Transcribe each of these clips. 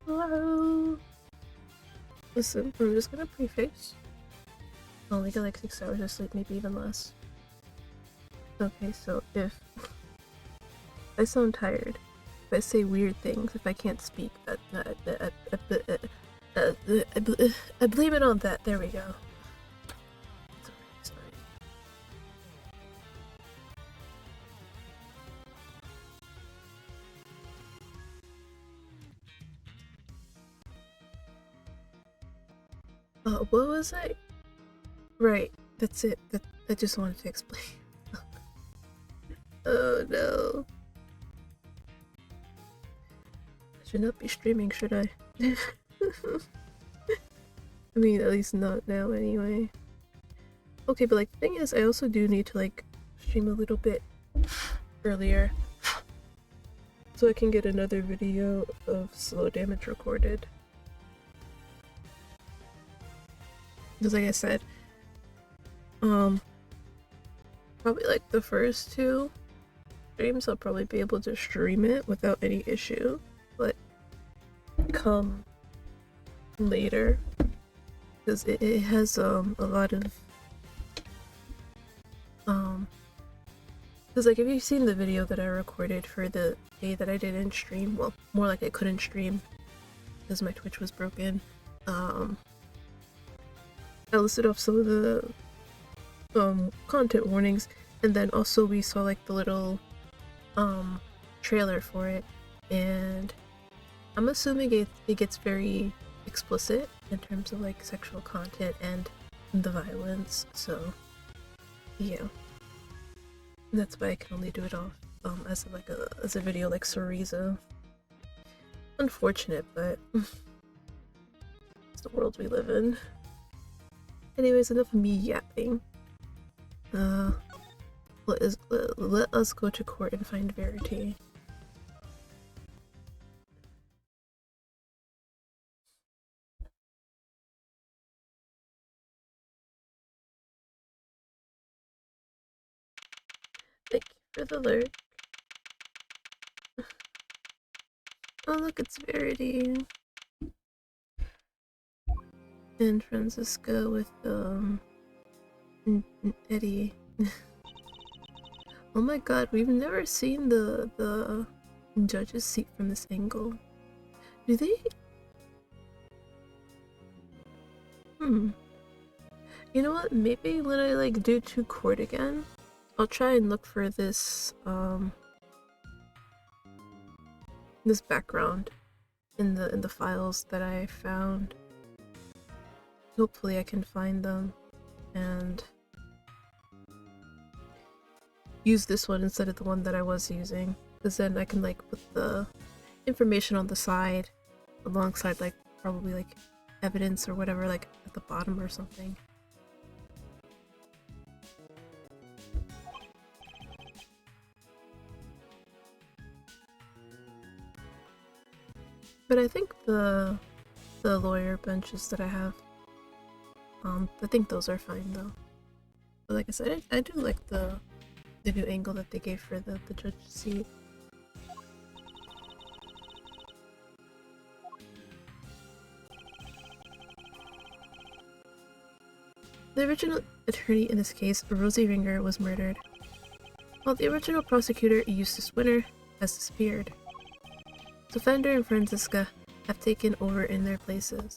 Hello. Listen, I'm just gonna preface. I'll only get like 6 hours of sleep, maybe even less. Okay, so if I sound tired, if I say weird things, if I can't speak, I blame it on that. There we go. Sorry. What was I? Right, that's it. I just wanted to explain. Oh no. I should not be streaming, should I? I mean, at least not now anyway. Okay, but like the thing is, I also do need to like stream a little bit earlier so I can get another video of slow damage recorded. Because like I said, probably like the first 2 streams I'll probably be able to stream it without any issue, but come later because it has a lot of because like if you've seen the video that I recorded for the day that I didn't stream, well, more like I couldn't stream because my Twitch was broken, I listed off some of the content warnings, and then also we saw like the little trailer for it, and I'm assuming it gets very explicit in terms of like sexual content and the violence, so yeah, that's why I can only do it off as like as a video like Soriza. Unfortunate, but it's the world we live in. Anyways, enough of me yapping. Let us go to court and find Verity. Thank you for the alert. Oh look, it's Verity. And Francisca with Eddie. Oh my god, we've never seen the judge's seat from this angle. Do they? You know what? Maybe when I like do to court again, I'll try and look for this this background in the files that I found. Hopefully I can find them and use this one instead of the one that I was using, because then I can like put the information on the side alongside like probably like evidence or whatever like at the bottom or something. But I think the lawyer benches that I have, I think those are fine though. But like I said, I do like the new angle that they gave for the judge's seat. The original attorney in this case, Rosie Ringer, was murdered, while the original prosecutor, Eustace Winter, has disappeared. So Fender and Francisca have taken over in their places.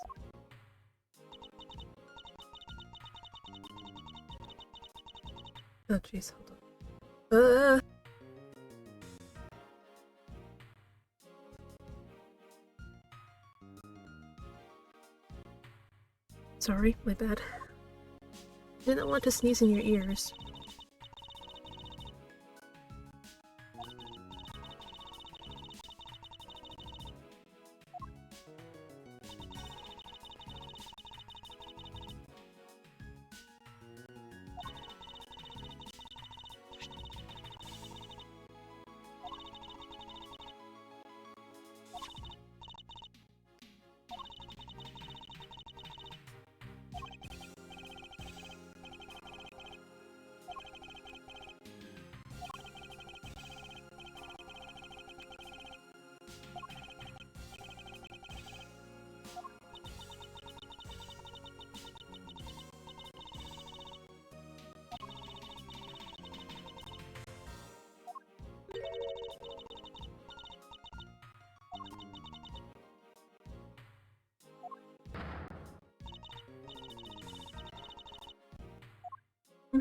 Oh jeez, hold on. Sorry, my bad. I did not want to sneeze in your ears.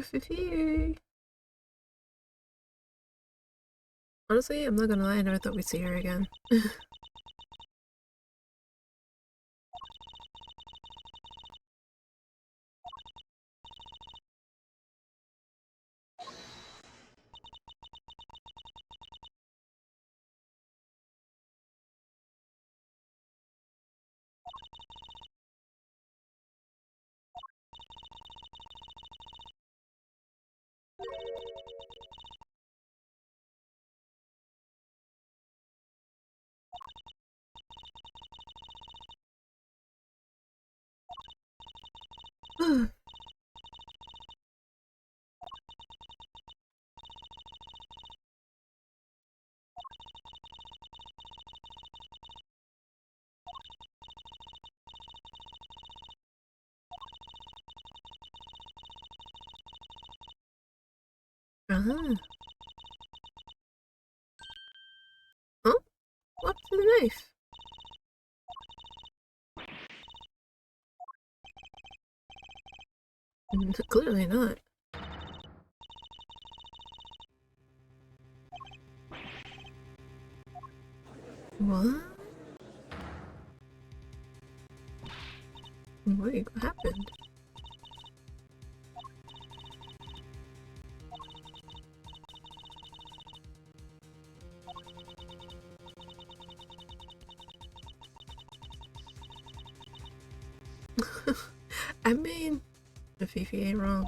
Fifi. Honestly, I'm not gonna lie, I never thought we'd see her again. Uh-huh. Huh? What's the knife? Clearly not. What? Wait, what happened? I mean, the Fifi ain't wrong.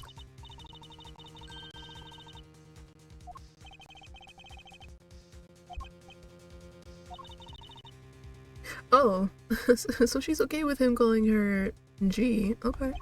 Oh, so she's okay with him calling her G. Okay.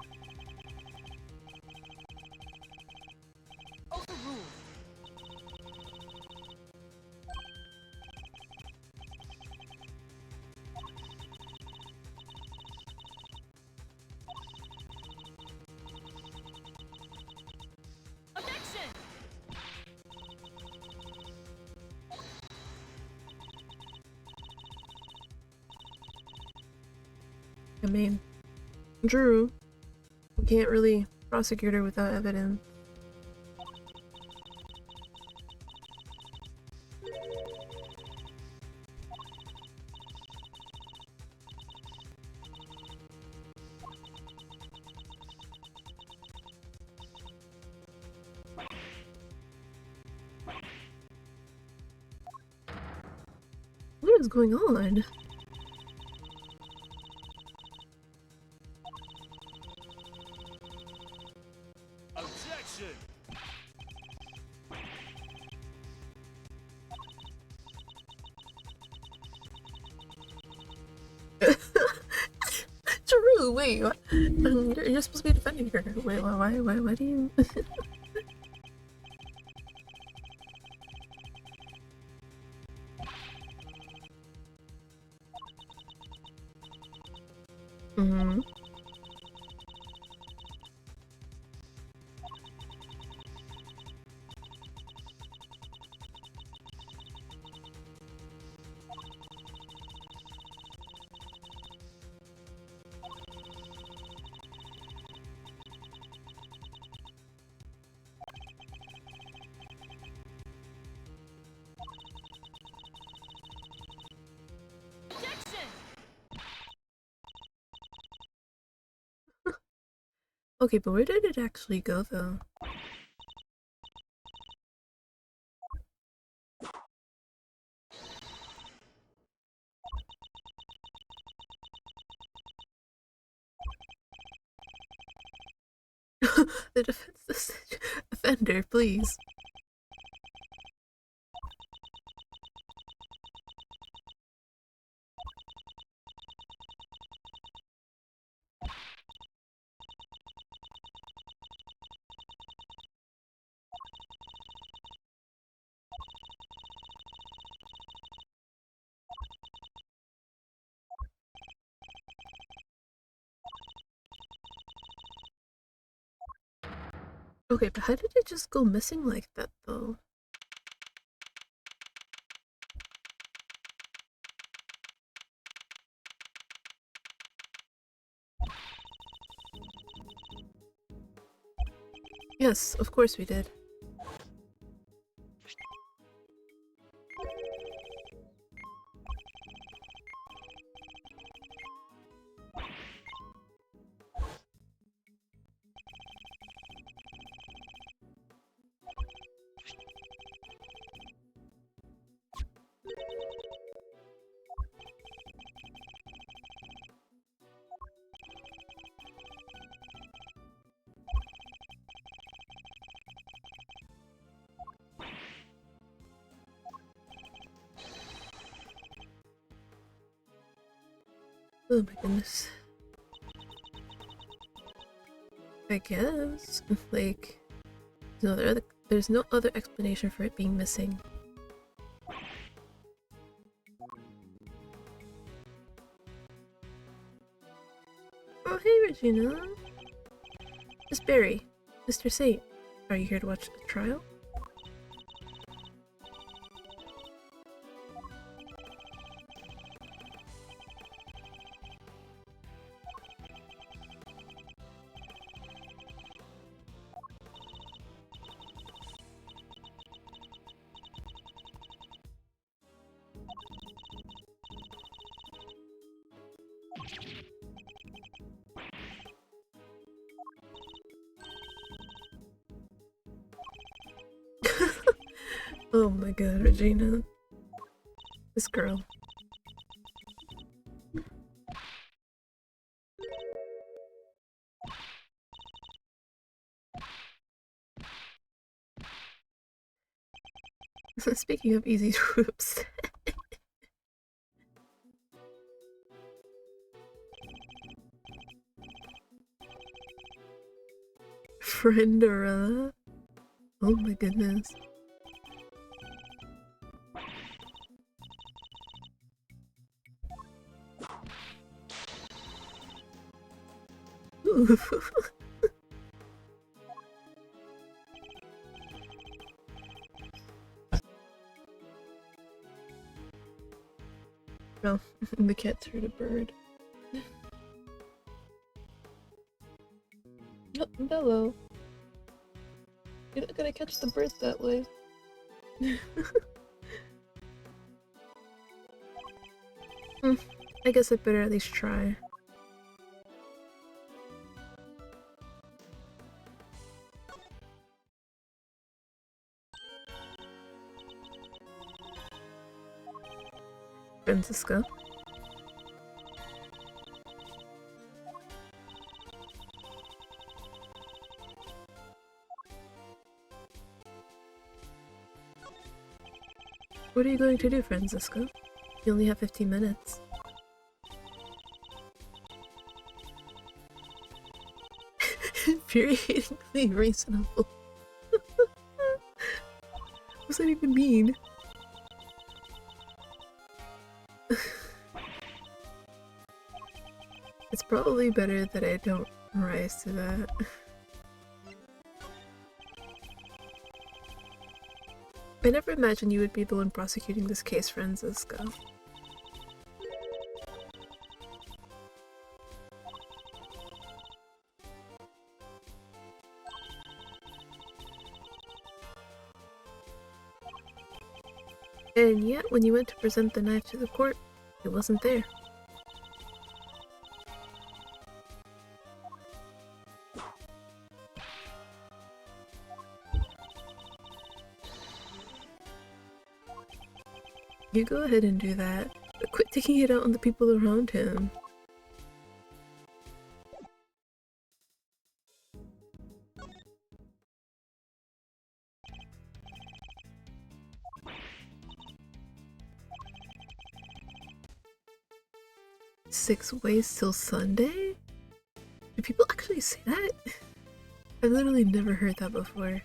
I mean, Drew, we can't really prosecute her without evidence. What is going on? Objection! Drew, wait, what? You're supposed to be defending her. Wait, why do you? Mm-hmm. Okay, but where did it actually go though? The defense offender, please. Okay, but how did it just go missing like that though? Yes, of course we did. Oh my goodness. I guess. Like, no, there's no other explanation for it being missing. Oh, hey, Regina. Miss Barry. Mr. Saint. Are you here to watch the trial? Oh my god, Regina. This girl. Speaking of easy swoops. Friendera. Oh my goodness. Oh, the cat heard a bird. Oh, Bello. You're not gonna catch the bird that way. I guess I better at least try. Francisco. What are you going to do, Francisco? You only have 15 minutes. Infuriatingly reasonable. What's that even mean? It's probably better that I don't rise to that. I never imagined you would be the one prosecuting this case, Francisco. And yet, when you went to present the knife to the court, it wasn't there. You go ahead and do that, but quit taking it out on the people around him. Six ways till Sunday? Do people actually say that? I've literally never heard that before.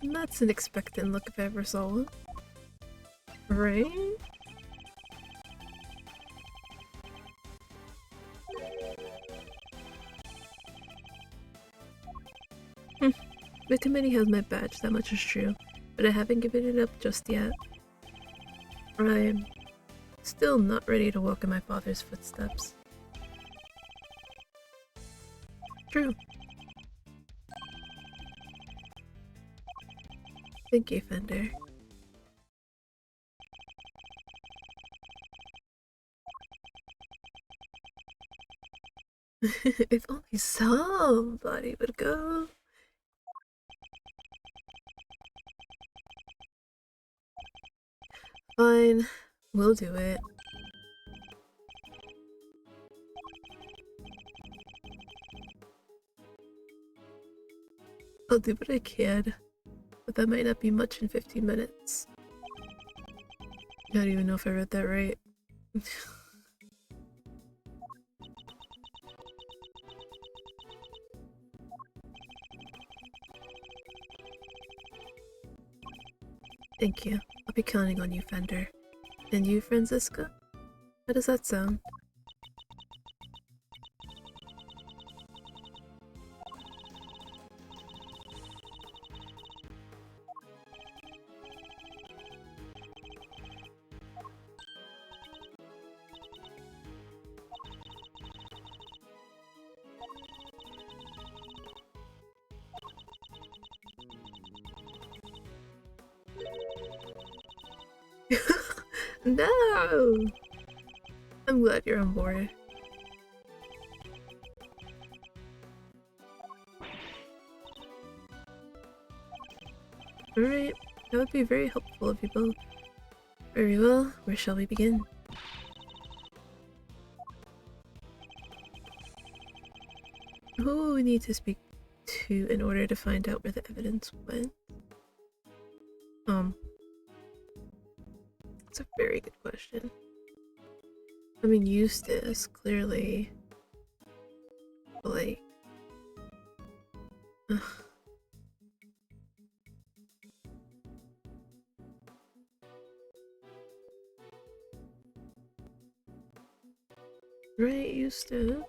That's an expectant look if I ever saw one. Right? The committee has my badge, that much is true, but I haven't given it up just yet. I'm still not ready to walk in my father's footsteps. True. Thank you, Fender. If only somebody would go. Fine, we'll do it. I'll do what I can, but that might not be much in 15 minutes. I don't even know if I read that right. Thank you. I'll be counting on you, Fender. And you, Franziska? How does that sound? No! I'm glad you're on board. Alright, that would be very helpful of you both. Very well, where shall we begin? Who will we need to speak to in order to find out where the evidence went? That's a very good question. I mean, Eustace, clearly. Like. Ugh. Right, Eustace.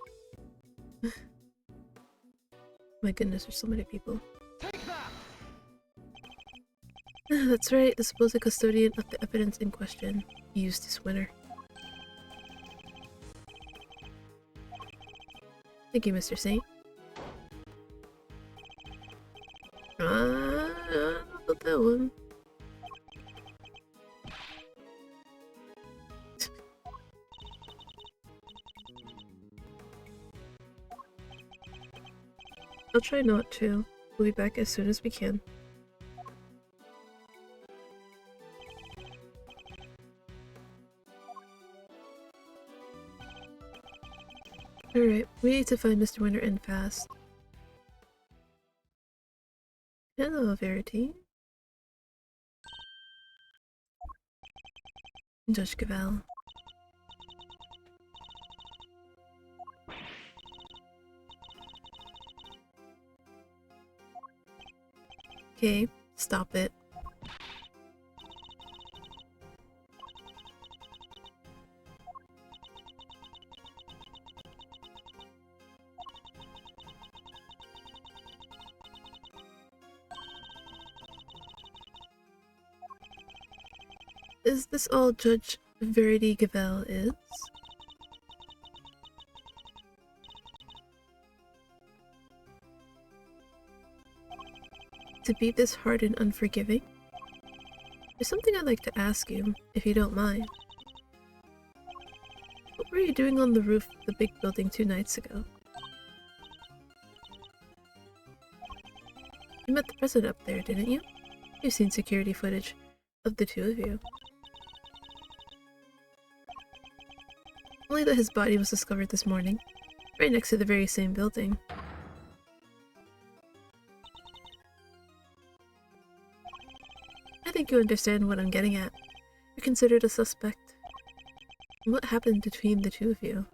My goodness, there's so many people. That's right, the supposed custodian of the evidence in question, Eustace Winter. Thank you, Mr. Saint. I don't know about that one. I'll try not to. We'll be back as soon as we can. Alright, we need to find Mr. Winter and fast. Hello, Verity. Judge Cavell. Okay, stop it. Is this all Judge Verity Cavell is? To be this hard and unforgiving? There's something I'd like to ask you, if you don't mind. What were you doing on the roof of the big building 2 nights ago? You met the president up there, didn't you? You've seen security footage of the 2 of you. Only that his body was discovered this morning, right next to the very same building. I think you understand what I'm getting at. You're considered a suspect. What happened between the 2 of you?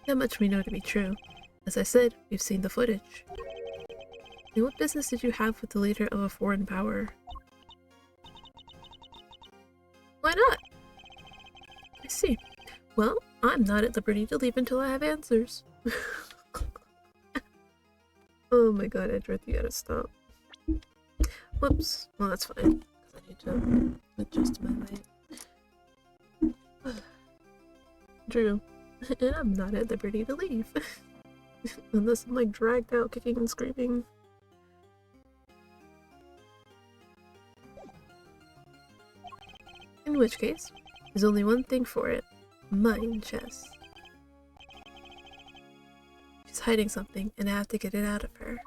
That much we know to be true. As I said, we've seen the footage. And what business did you have with the leader of a foreign power? Why not? I see. Well, I'm not at liberty to leave until I have answers. Oh my god, Edward, you gotta stop. Whoops. Well, that's fine. Because I need to adjust my light. True. And I'm not at liberty to leave. Unless I'm like dragged out kicking and screaming. In which case, there's only one thing for it. Mind chess. She's hiding something, and I have to get it out of her.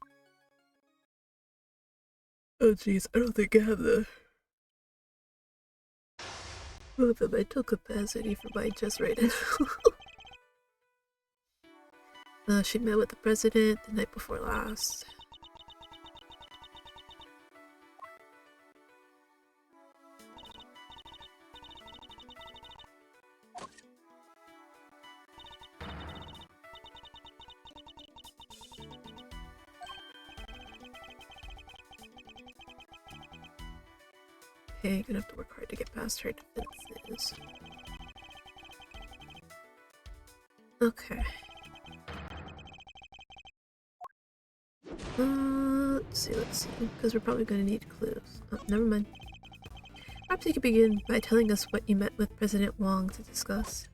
Oh jeez, I don't think I have the mental capacity for mind chess right now. She met with the president the night before last. Okay, gonna have to work hard to get past her defenses. Okay. Let's see, because we're probably gonna need clues. Oh, never mind. Perhaps you could begin by telling us what you met with President Wong to discuss.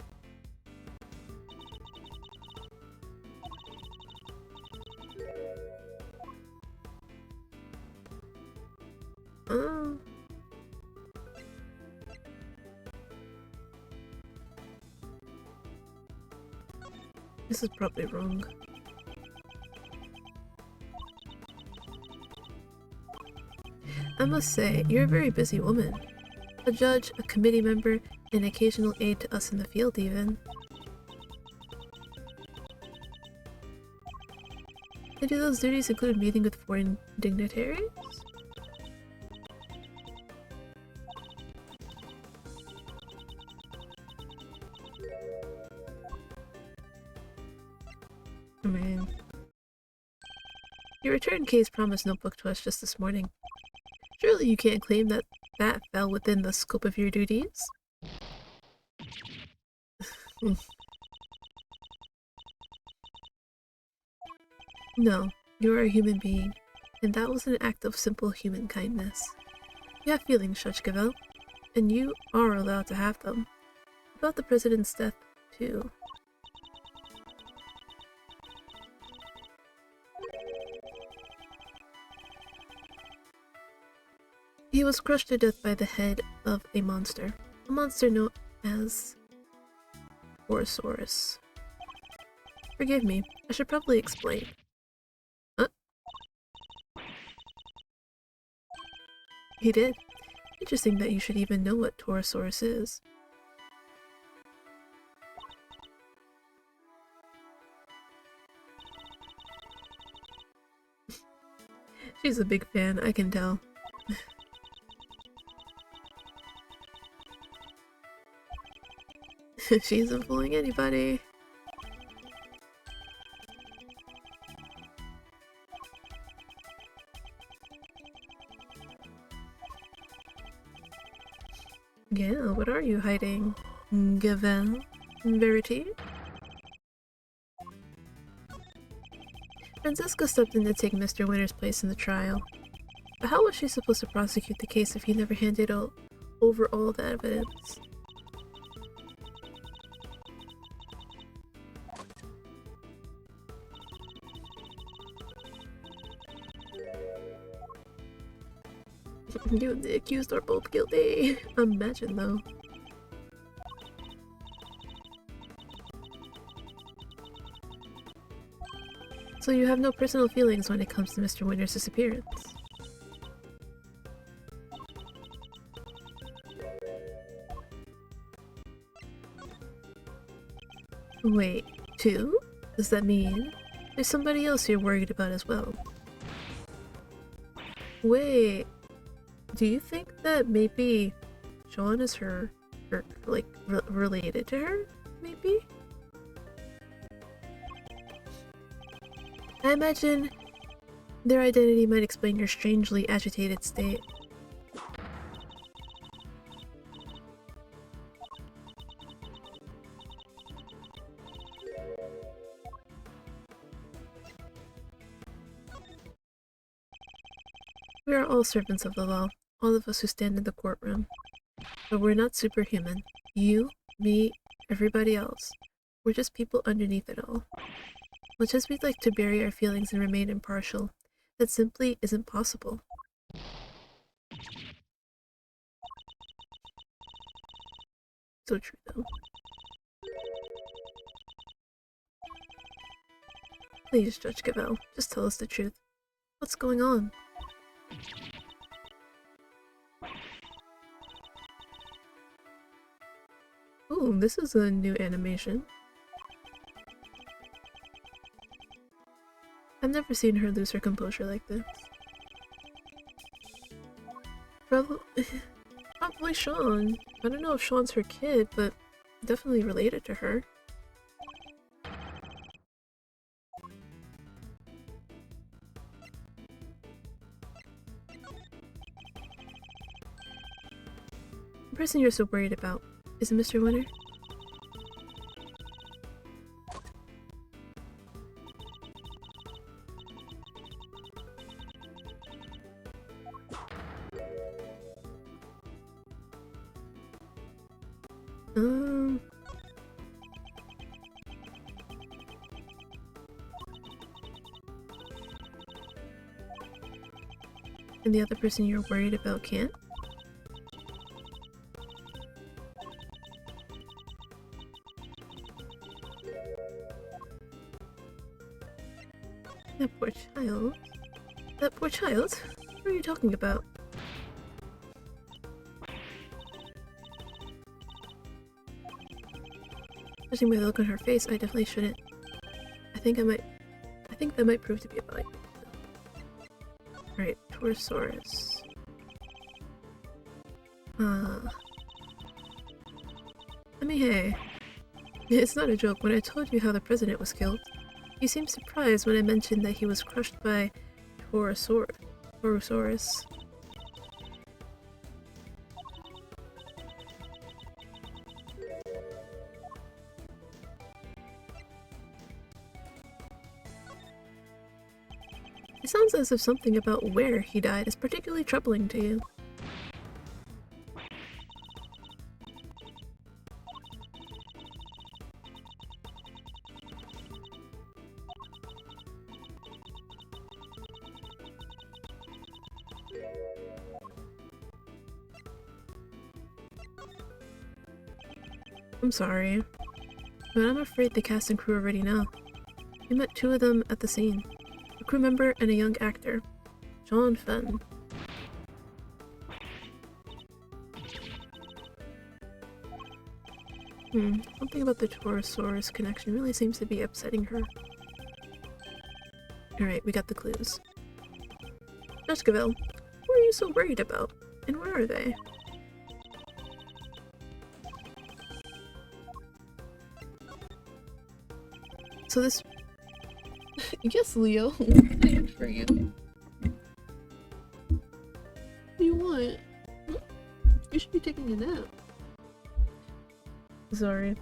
This is probably wrong. I must say, you're a very busy woman. A judge, a committee member, an occasional aide to us in the field even. And do those duties include meeting with foreign dignitaries? I mean... Your return case promised notebook to us just this morning. Surely you can't claim that that fell within the scope of your duties? No, you're a human being, and that was an act of simple human kindness. You have feelings, Shachkavel, and you are allowed to have them. About the president's death, too. He was crushed to death by the head of a monster known as Orosaurus. Forgive me, I should probably explain. Huh? He did. Interesting that you should even know what Torosaurus is. She's a big fan, I can tell. She isn't fooling anybody. Yeah, what are you hiding? Gavel? Verity? Franziska stepped in to take Mr. Winter's place in the trial. But how was she supposed to prosecute the case if he never handed over all the evidence? You and the accused are both guilty. Imagine though. So you have no personal feelings when it comes to Mr. Winter's disappearance? Wait, two? Does that mean there's somebody else you're worried about as well? Wait, do you think that maybe Sean is related to her? Maybe? I imagine their identity might explain your strangely agitated state. We are all servants of the law, all of us who stand in the courtroom. But we're not superhuman. You, me, everybody else. We're just people underneath it all. Much as we'd like to bury our feelings and remain impartial, that simply isn't possible. So true, though. Please, Judge Gavel, just tell us the truth. What's going on? Ooh, this is a new animation. I've never seen her lose her composure like this. Probably Sean. I don't know if Sean's her kid, but definitely related to her. The person you're so worried about, is it Mr. Winter? And the other person you're worried about can't? That poor child. That poor child? What are you talking about? Judging by the look on her face, I definitely shouldn't. I think that might prove to be a bite. Right, Torosaurus. I mean, hey. It's not a joke. When I told you how the president was killed, you seemed surprised when I mentioned that he was crushed by Torosaurus. It sounds as if something about where he died is particularly troubling to you. I'm sorry, but I'm afraid the cast and crew already know. We met two of them at the scene. A crew member and a young actor. John Fenn. Something about the Torosaurus connection really seems to be upsetting her. Alright, we got the clues. Judge Gavel, what are you so worried about? And where are they? So this... Yes, Leo. What can I do for you? What do you want? You should be taking a nap. Sorry.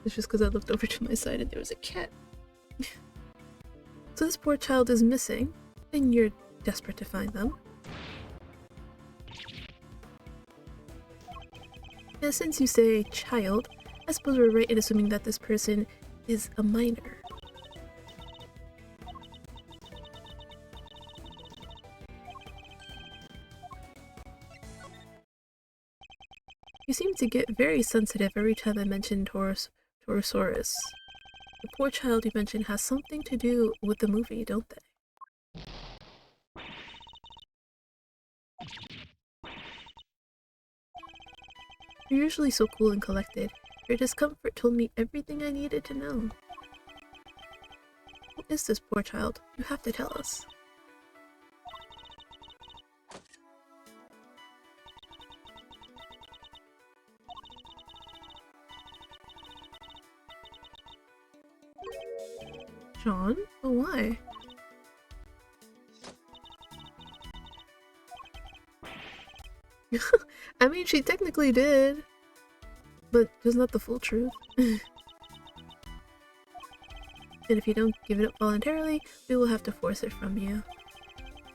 It's just because I looked over to my side and there was a cat. So this poor child is missing, and you're desperate to find them. Now, since you say child, I suppose we're right in assuming that this person is a minor. You seem to get very sensitive every time I mention Torosaurus. The poor child you mentioned has something to do with the movie, don't they? You're usually so cool and collected. Your discomfort told me everything I needed to know. Who is this poor child? You have to tell us. John? But why? I mean, she technically did, but just not the full truth. And if you don't give it up voluntarily, we will have to force it from you.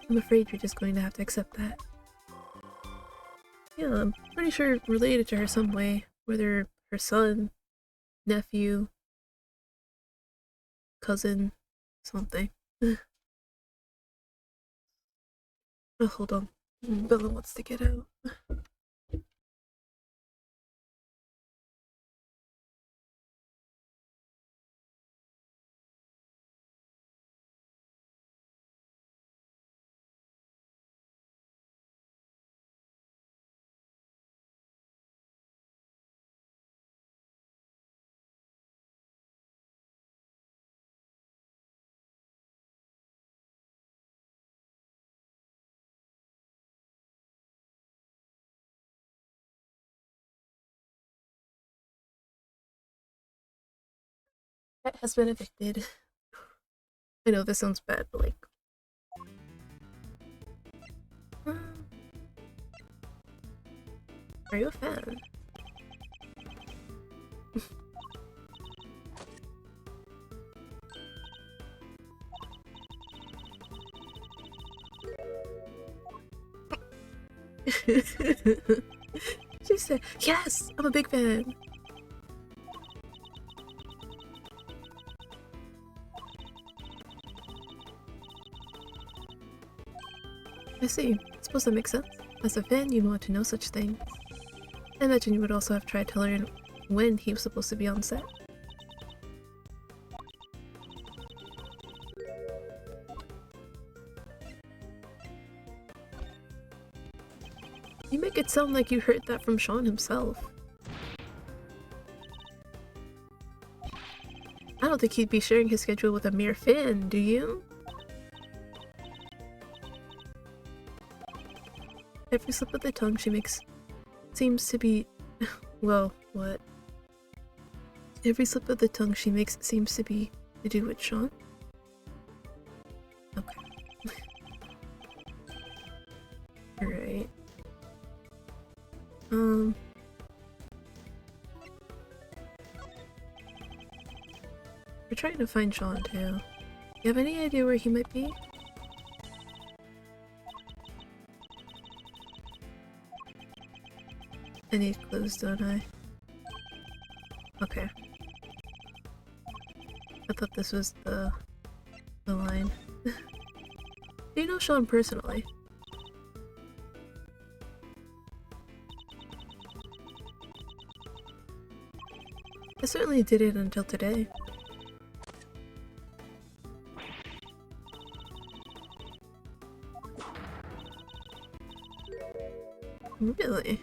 I'm afraid you're just going to have to accept that. Yeah, I'm pretty sure related to her some way, whether her son, nephew, cousin, something. Oh, hold on. Bella wants to get out. Pet has been evicted. I know this sounds bad, but like... Are you a fan? She said, yes, I'm a big fan. I see. I suppose that makes sense. As a fan, you'd want to know such things. I imagine you would also have tried to learn when he was supposed to be on set. You make it sound like you heard that from Sean himself. I don't think he'd be sharing his schedule with a mere fan, do you? Every slip of the tongue she makes seems to be... well, what? Every slip of the tongue she makes seems to be to do with Sean? Okay. Alright. We're trying to find Sean too. You have any idea where he might be? I need clues, don't I? Okay. I thought this was the line. Do you know Sean personally? I certainly didn't until today. Really?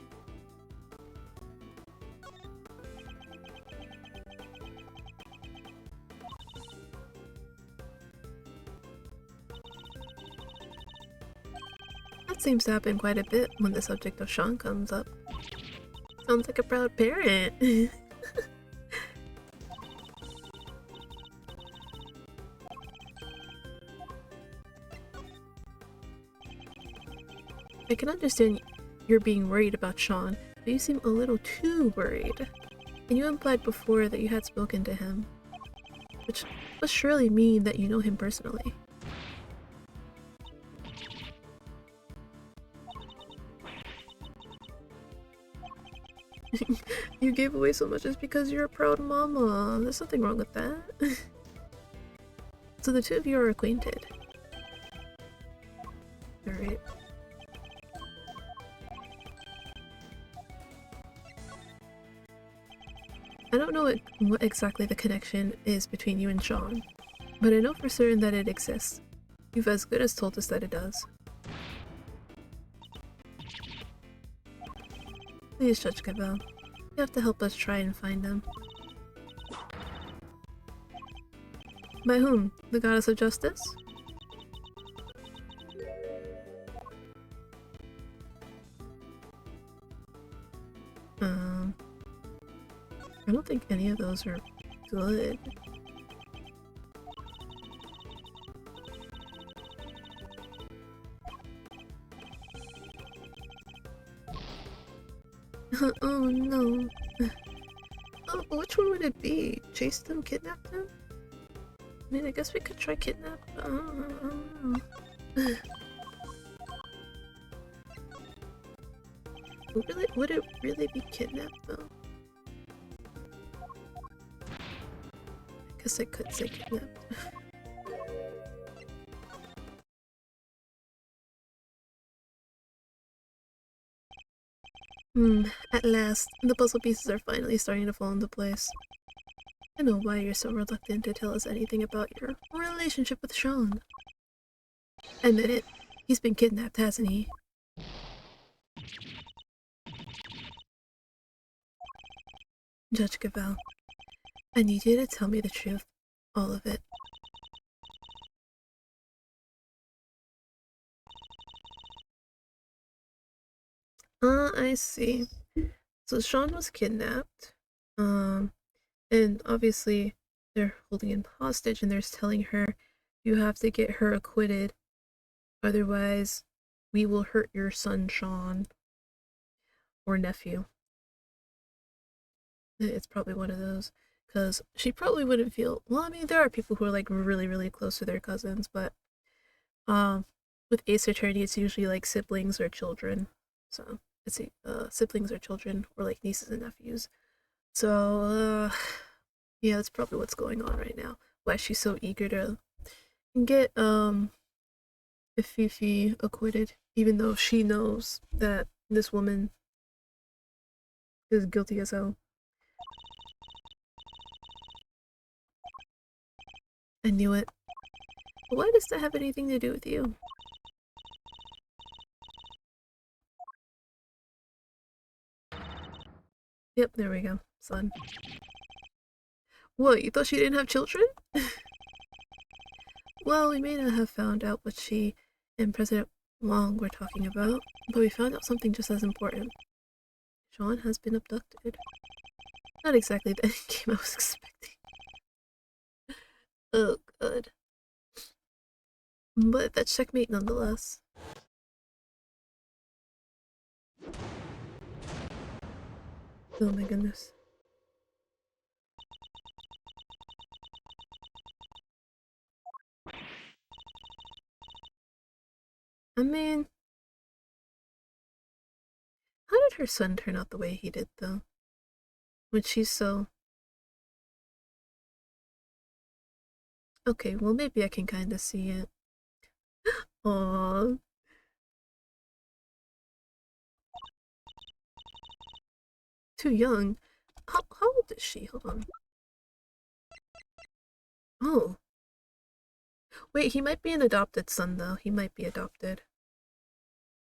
That seems to happen quite a bit when the subject of Sean comes up. Sounds like a proud parent. I can understand you're being worried about Sean, but you seem a little too worried. And you implied before that you had spoken to him, which must surely mean that you know him personally. You gave away so much just because you're a proud mama. There's nothing wrong with that. So the two of you are acquainted. Alright. I don't know what exactly the connection is between you and Sean, but I know for certain that it exists. You've as good as told us that it does. Please, Judge Cavell. You have to help us try and find him. By whom? The Goddess of Justice? I don't think any of those are good. Oh no. Which one would it be? Chase them, kidnap them? I mean, I guess we could try kidnap. I don't know. Would it really be kidnapped though? I guess I could say kidnapped. At last, the puzzle pieces are finally starting to fall into place. I know why you're so reluctant to tell us anything about your relationship with Sean. Admit it, he's been kidnapped, hasn't he? Judge Cavell, I need you to tell me the truth. All of it. I see. So Sean was kidnapped. And obviously they're holding him hostage and they're telling her, you have to get her acquitted. Otherwise, we will hurt your son, Sean. Or nephew. It's probably one of those. Because she probably wouldn't feel. Well, I mean, there are people who are like really, really close to their cousins, but with Ace Attorney, it's usually like siblings or children. So it's siblings or children, or like nieces and nephews. So yeah, that's probably what's going on right now. Why she's so eager to get Fifi acquitted, even though she knows that this woman is guilty as hell. I knew it. But why does that have anything to do with you? Yep, there we go. Son. What, you thought she didn't have children? Well, we may not have found out what she and President Wong were talking about, but we found out something just as important. Sean has been abducted. Not exactly the endgame I was expecting. Oh, good. But that's checkmate nonetheless. Oh my goodness. I mean, how did her son turn out the way he did, though? When she's so... Okay, well maybe I can kinda see it. Aww. Too young. How old is she? Hold on. Oh. Wait, he might be an adopted son, though. He might be adopted.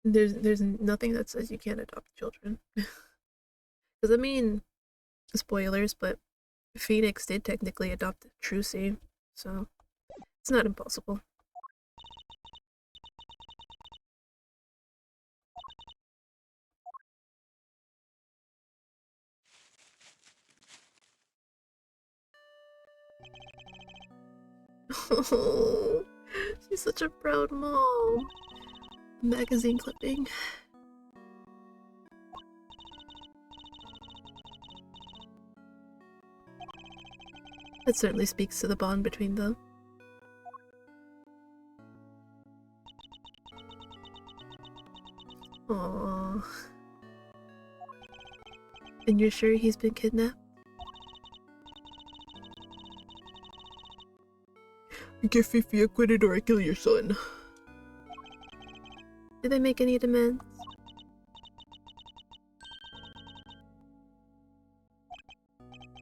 There's nothing that says you can't adopt children. Because, I mean, spoilers, but Phoenix did technically adopt Trucy, so it's not impossible. Oh, she's such a proud mom. Magazine clipping. That certainly speaks to the bond between them. Aww. And you're sure he's been kidnapped? Get Fifi acquitted or I kill your son. Did they make any demands?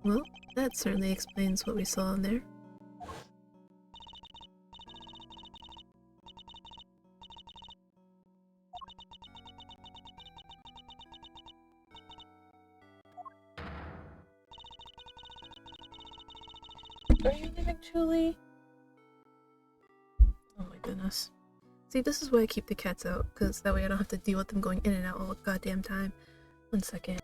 Well, that certainly explains what we saw in there. Are you leaving, Julie? Oh my goodness. See, this is why I keep the cats out, because that way I don't have to deal with them going in and out all the goddamn time. 1 second.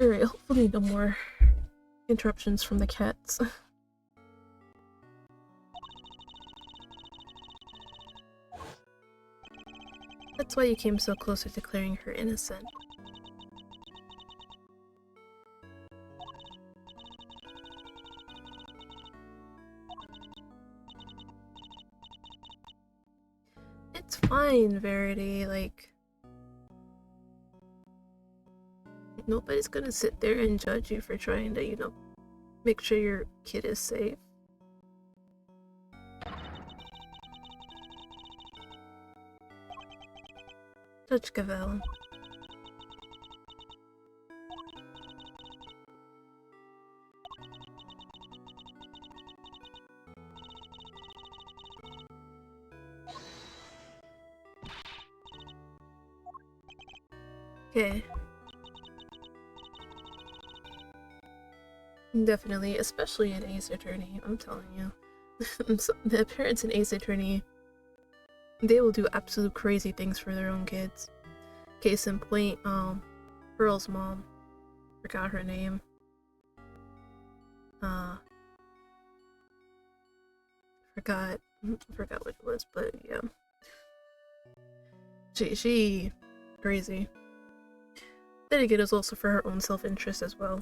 Alright, hopefully no more interruptions from the cats. That's why you came so close to declaring her innocent. It's fine, Verity, like... Nobody's gonna sit there and judge you for trying to, you know, make sure your kid is safe. Judge Gavel. Okay. Definitely, especially in Ace Attorney, I'm telling you. The parents in Ace Attorney, they will do absolute crazy things for their own kids. Case in point, Pearl's mom. Forgot her name. Forgot what it was, but yeah. She crazy. Then again, it's also for her own self-interest as well.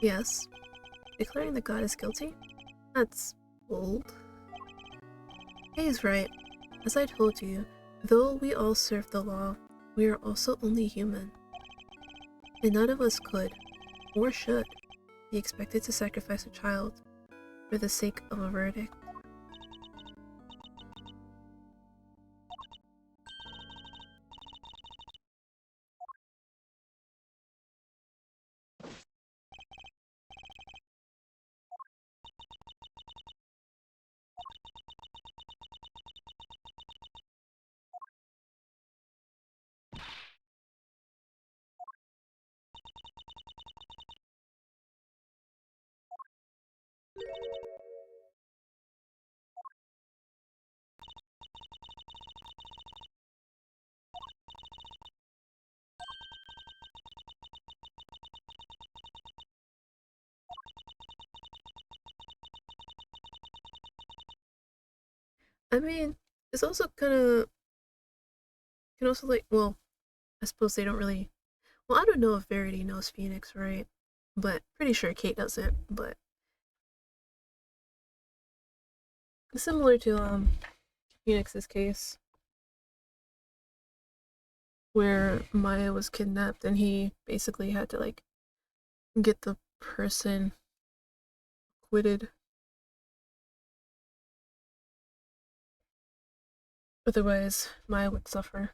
Yes. Declaring the goddess guilty? That's bold. He's right. As I told you, though we all serve the law, we are also only human. And none of us could, or should, be expected to sacrifice a child for the sake of a verdict. I mean, it's also can also like, well, I suppose they don't really, well, I don't know if Verity knows Phoenix, right? But pretty sure Kate doesn't, but similar to, Phoenix's case, where Maya was kidnapped and he basically had to, like, get the person acquitted. Otherwise, Maya would suffer.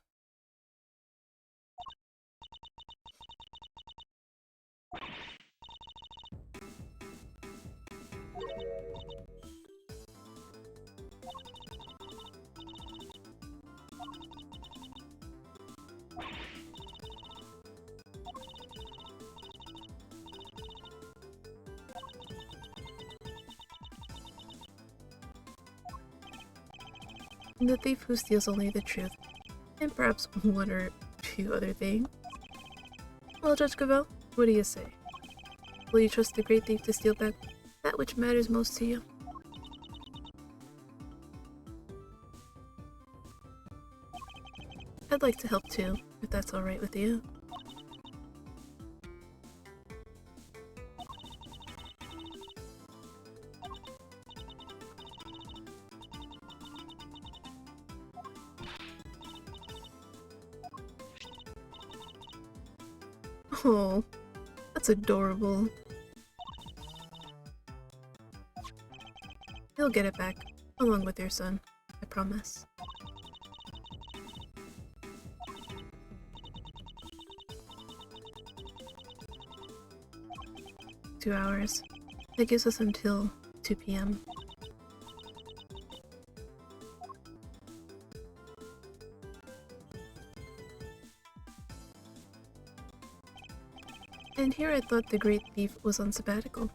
The thief who steals only the truth, and perhaps one or two other things. Well, Judge Gavel, what do you say? Will you trust the great thief to steal back that which matters most to you? I'd like to help too, if that's alright with you. Oh, that's adorable. You'll get it back, along with your son, I promise. Two hours. That gives us until 2 p.m. And here I thought the great thief was on sabbatical.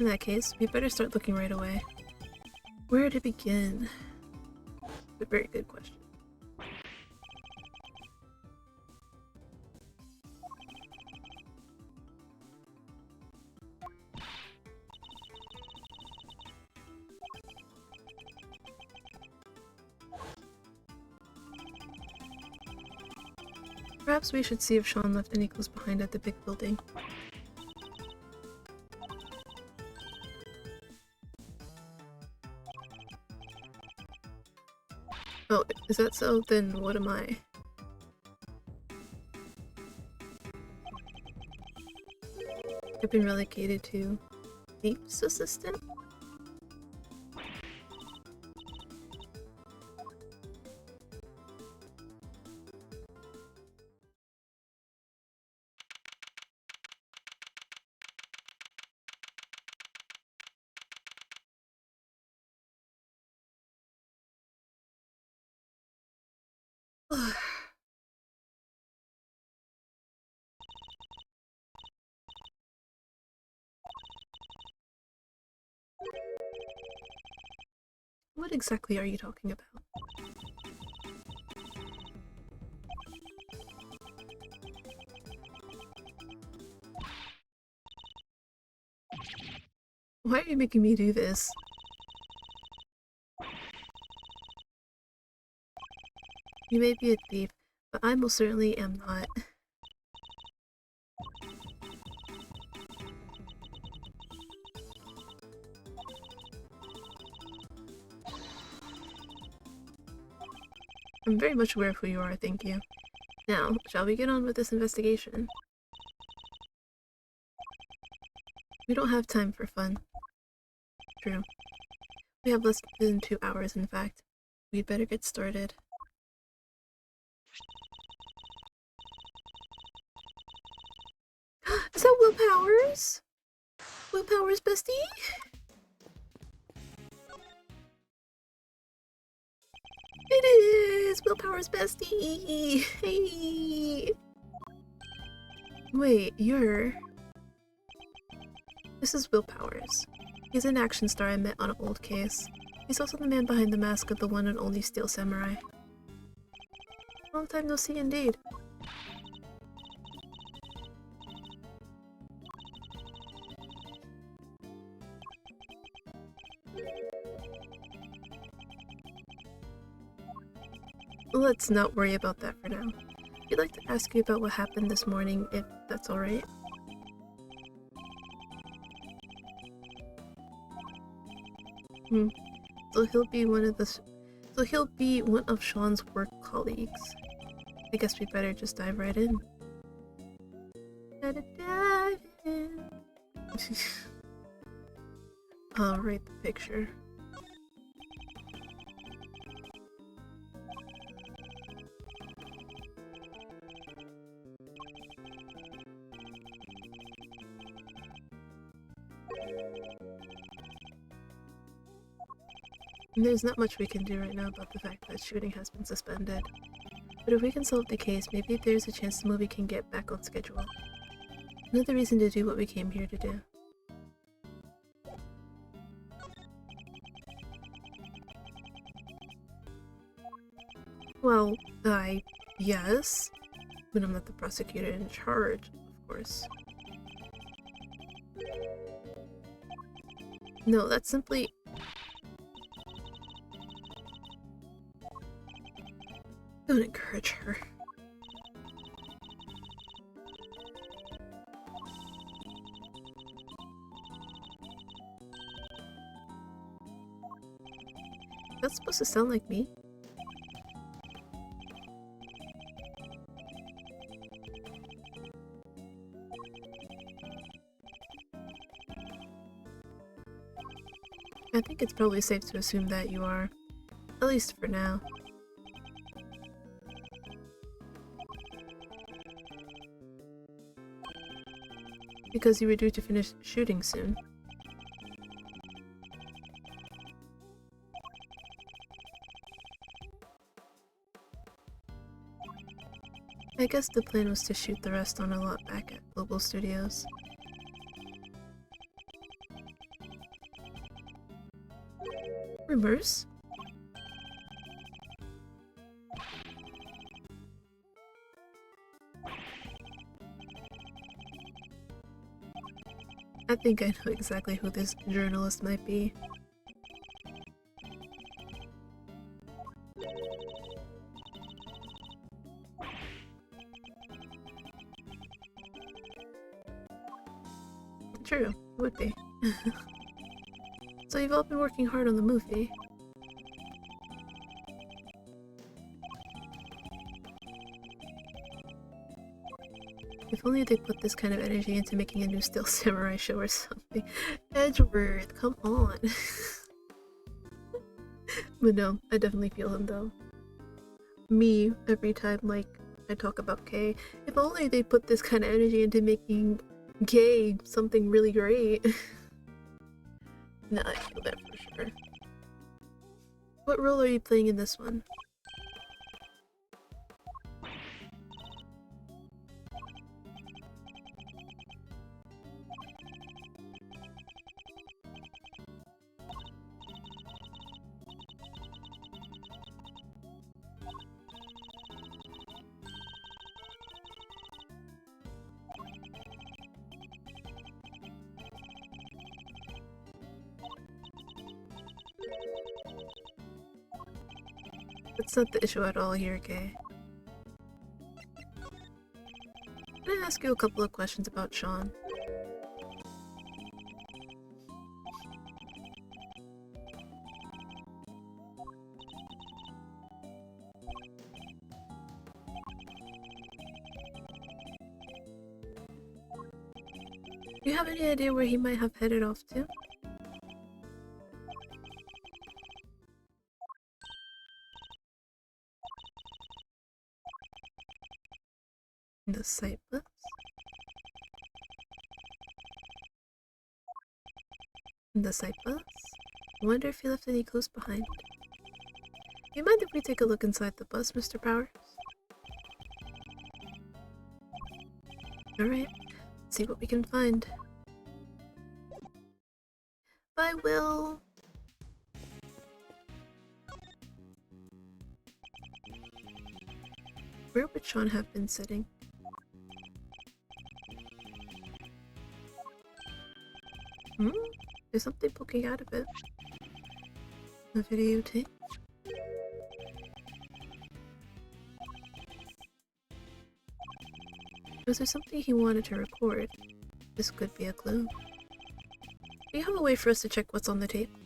In that case, we better start looking right away. Where to begin? A very good question. Perhaps we should see if Sean left any clues behind at the big building. Oh, is that so? Then what am I? I've been relegated to Thief's assistant? What exactly are you talking about? Why are you making me do this? You may be a thief, but I most certainly am not. I'm very much aware of who you are, thank you. Now, shall we get on with this investigation? We don't have time for fun. True. We have less than 2 hours, in fact. We'd better get started. Is that Will Powers? Will Powers, bestie? It is! Will Powers, bestie! Hey! Wait, you're... This is Will Powers. He's an action star I met on an old case. He's also the man behind the mask of the one and only Steel Samurai. Long time no see indeed. Let's not worry about that for now. I'd like to ask you about what happened this morning, if that's alright. So he'll be one of Sean's work colleagues. I guess we better just dive right in. Better dive in. I'll write the picture. There's not much we can do right now about the fact that shooting has been suspended. But if we can solve the case, maybe there's a chance the movie can get back on schedule. Another reason to do what we came here to do. Well, yes. But I'm not the prosecutor in charge, of course. No, that's simply... Don't encourage her. That's supposed to sound like me. I think it's probably safe to assume that you are. At least for now. Because you were due to finish shooting soon. I guess the plan was to shoot the rest on a lot back at Global Studios. Reverse? I think I know exactly who this journalist might be. True, would be. So you've all been working hard on the movie. If only they put this kind of energy into making a new Steel Samurai show or something. Edgeworth, come on. But no, I definitely feel him though. Me, every time like I talk about Kay, if only they put this kind of energy into making Kay something really great. Nah, I feel that for sure. What role are you playing in this one? That's not the issue at all here, Kay. Can I ask you a couple of questions about Sean? Do you have any idea where he might have headed off to? The site bus? The site bus? I wonder if he left any clues behind. Do you mind if we take a look inside the bus, Mr. Powers? Alright, let's see what we can find. Bye, Will! Where would Sean have been sitting? There's something poking out of it. A videotape? Was there something he wanted to record? This could be a clue. Do you have a way for us to check what's on the tape?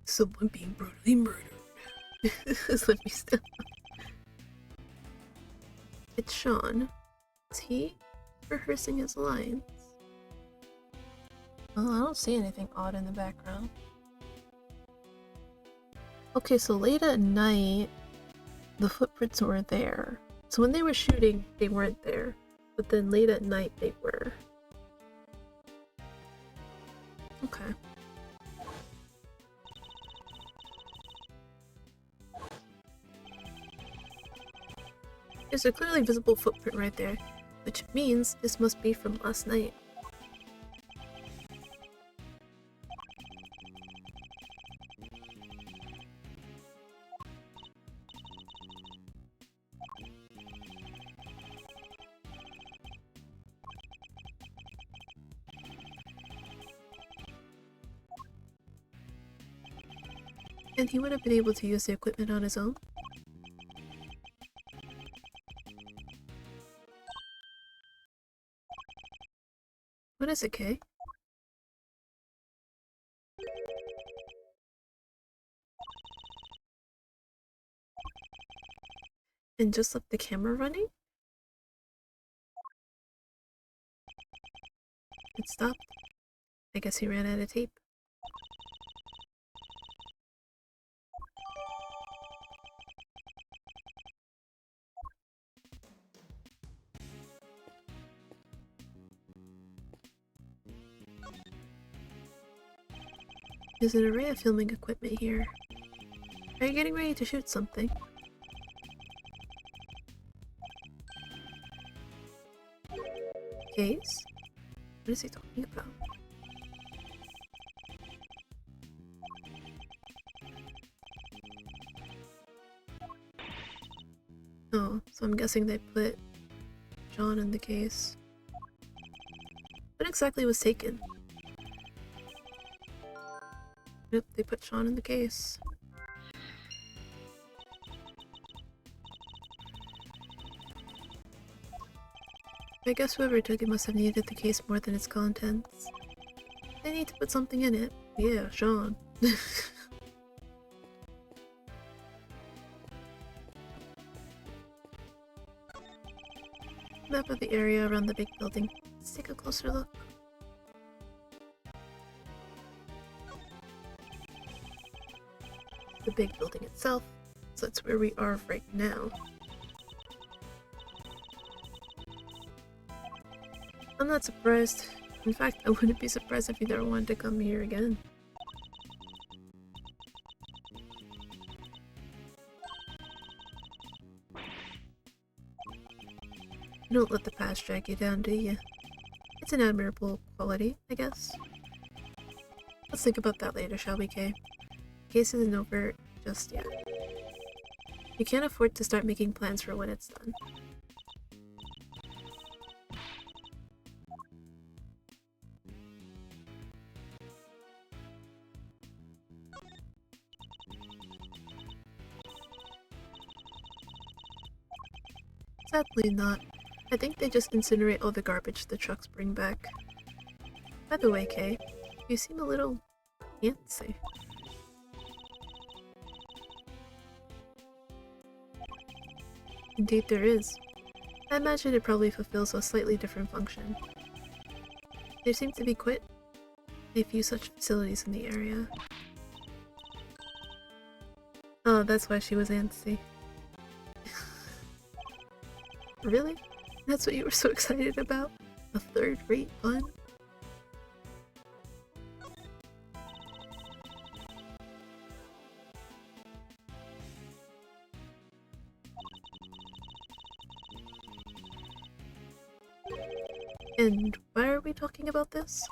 Someone being brutally murdered. Let me stop. It's Sean. Is he rehearsing his lines? Well, I don't see anything odd in the background. Okay, so late at night, the footprints were there. So when they were shooting, they weren't there. But then late at night, they were. Okay. There's a clearly visible footprint right there, which means this must be from last night. And he would have been able to use the equipment on his own? What is it, Kay? And just left the camera running? It stopped. I guess he ran out of tape. There's an array of filming equipment here. Are you getting ready to shoot something? case? What is he talking about? Oh, so I'm guessing they put John in the case. What exactly was taken? Yep, they put Sean in the case. I guess whoever took it must have needed the case more than its contents. They need to put something in it. Yeah, Sean. Map of the area around the big building. Let's take a closer look. The big building itself, so that's where we are right now. I'm not surprised. In fact, I wouldn't be surprised if you never wanted to come here again. You don't let the past drag you down, do you? It's an admirable quality, I guess. Let's think about that later, shall we, Kay? Case isn't over just yet. You can't afford to start making plans for when it's done. Sadly not. I think they just incinerate all the garbage the trucks bring back. By the way, Kay, you seem a little antsy. Indeed there is. I imagine it probably fulfills a slightly different function. There seem to be quite a few such facilities in the area. Oh, that's why she was antsy. Really? That's what you were so excited about? A third-rate pun? And why are we talking about this?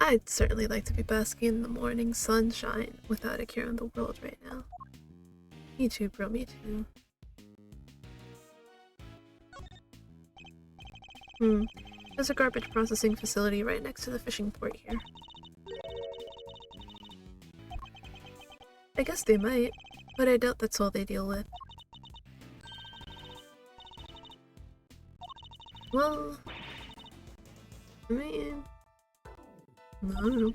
I'd certainly like to be basking in the morning sunshine without a care in the world right now. Me too, bro, me too. There's a garbage processing facility right next to the fishing port here. I guess they might, but I doubt that's all they deal with. Well, I mean, I don't know.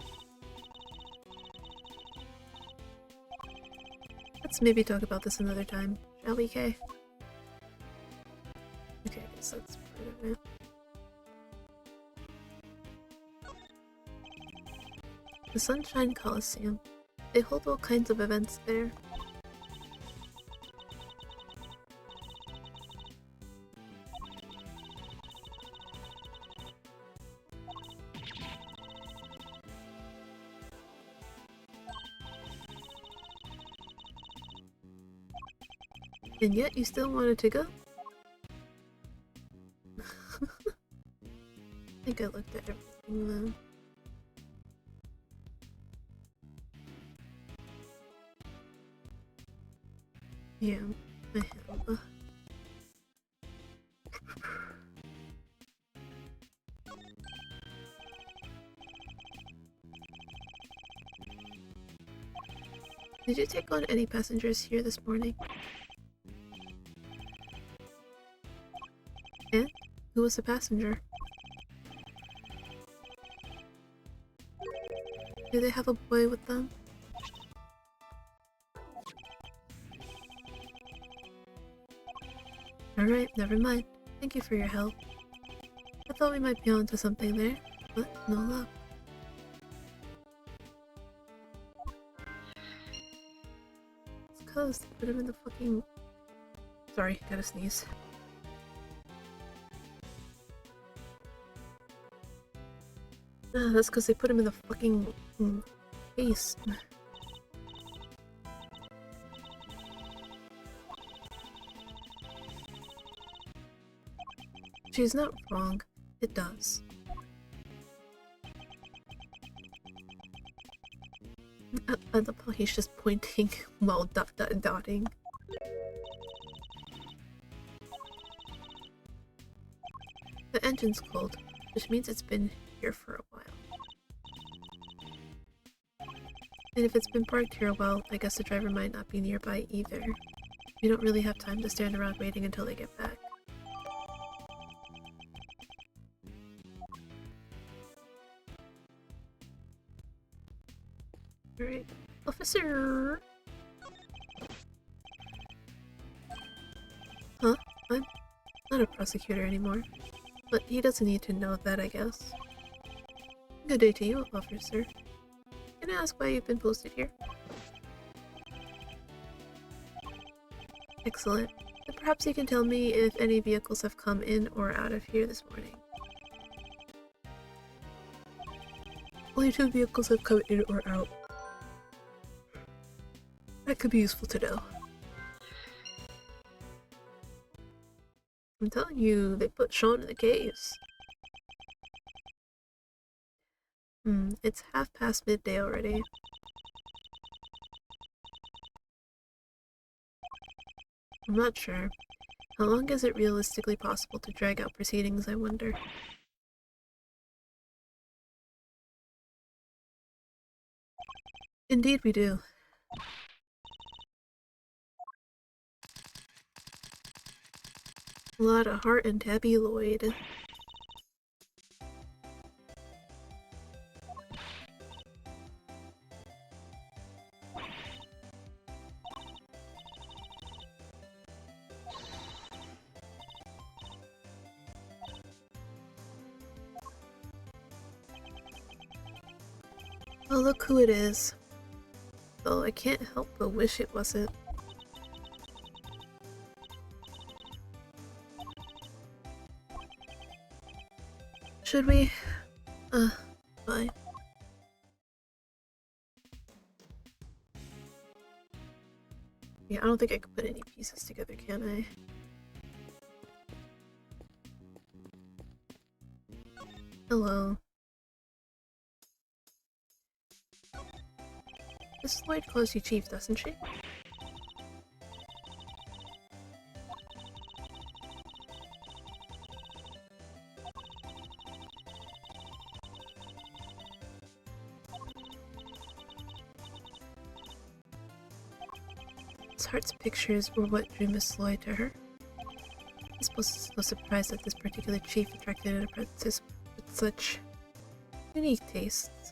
Let's maybe talk about this another time, shall we, Kay? Okay, I guess that's part of it. The Sunshine Coliseum. They hold all kinds of events there. And yet you still wanted to go? I think I looked at everything though. Yeah, I have. Did you take on any passengers here this morning? And who was the passenger? Do they have a boy with them? Alright, never mind. Thank you for your help. I thought we might be onto something there, but no luck. It's cause they put him in the fucking... Sorry, gotta sneeze. That's cause they put him in the fucking case. She's not wrong. It does. I love how he's just pointing while dotting. The engine's cold, which means it's been here for a while. And if it's been parked here a while, I guess the driver might not be nearby either. We don't really have time to stand around waiting until they get back. Alright, officer! Huh? I'm not a prosecutor anymore. But he doesn't need to know that, I guess. Good day to you, officer. Can I ask why you've been posted here? Excellent. Then perhaps you can tell me if any vehicles have come in or out of here this morning. Only 2 vehicles have come in or out. That could be useful to know. I'm telling you, they put Sean in the caves. It's midday already. I'm not sure. How long is it realistically possible to drag out proceedings, I wonder? Indeed we do. A lot of heart and Tabby Lloyd. Oh, look who it is. Though I can't help but wish it wasn't. Should we? Fine. Yeah, I don't think I could put any pieces together, can I? Hello. Miss Lloyd calls you Chief, doesn't she? Hart's pictures were what drew Miss Lloyd to her. I suppose it's no surprise that this particular chief attracted an apprentice with such unique tastes.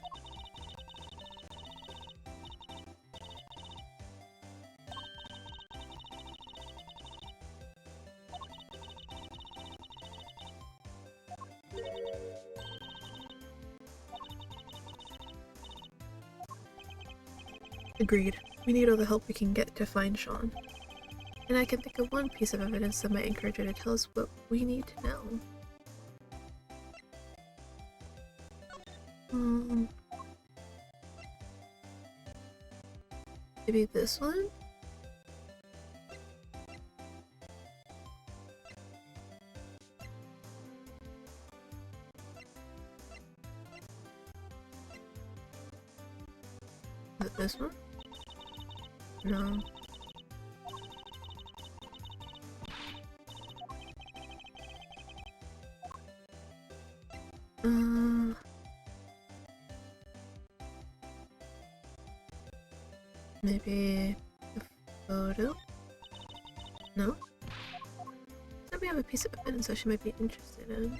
Agreed. We need all the help we can get to find Sean. And I can think of one piece of evidence that might encourage her to tell us what we need to know. Maybe this one? Is it this one? No. Maybe the photo? No? So we have a piece of evidence that she might be interested in.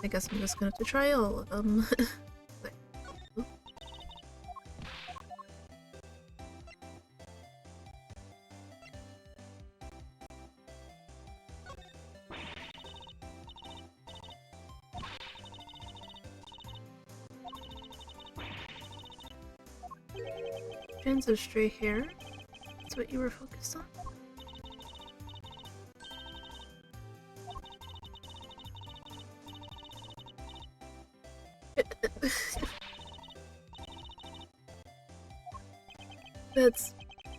I guess I'm just gonna have to try all of them. Strands of stray hair? That's what you were focused on? That's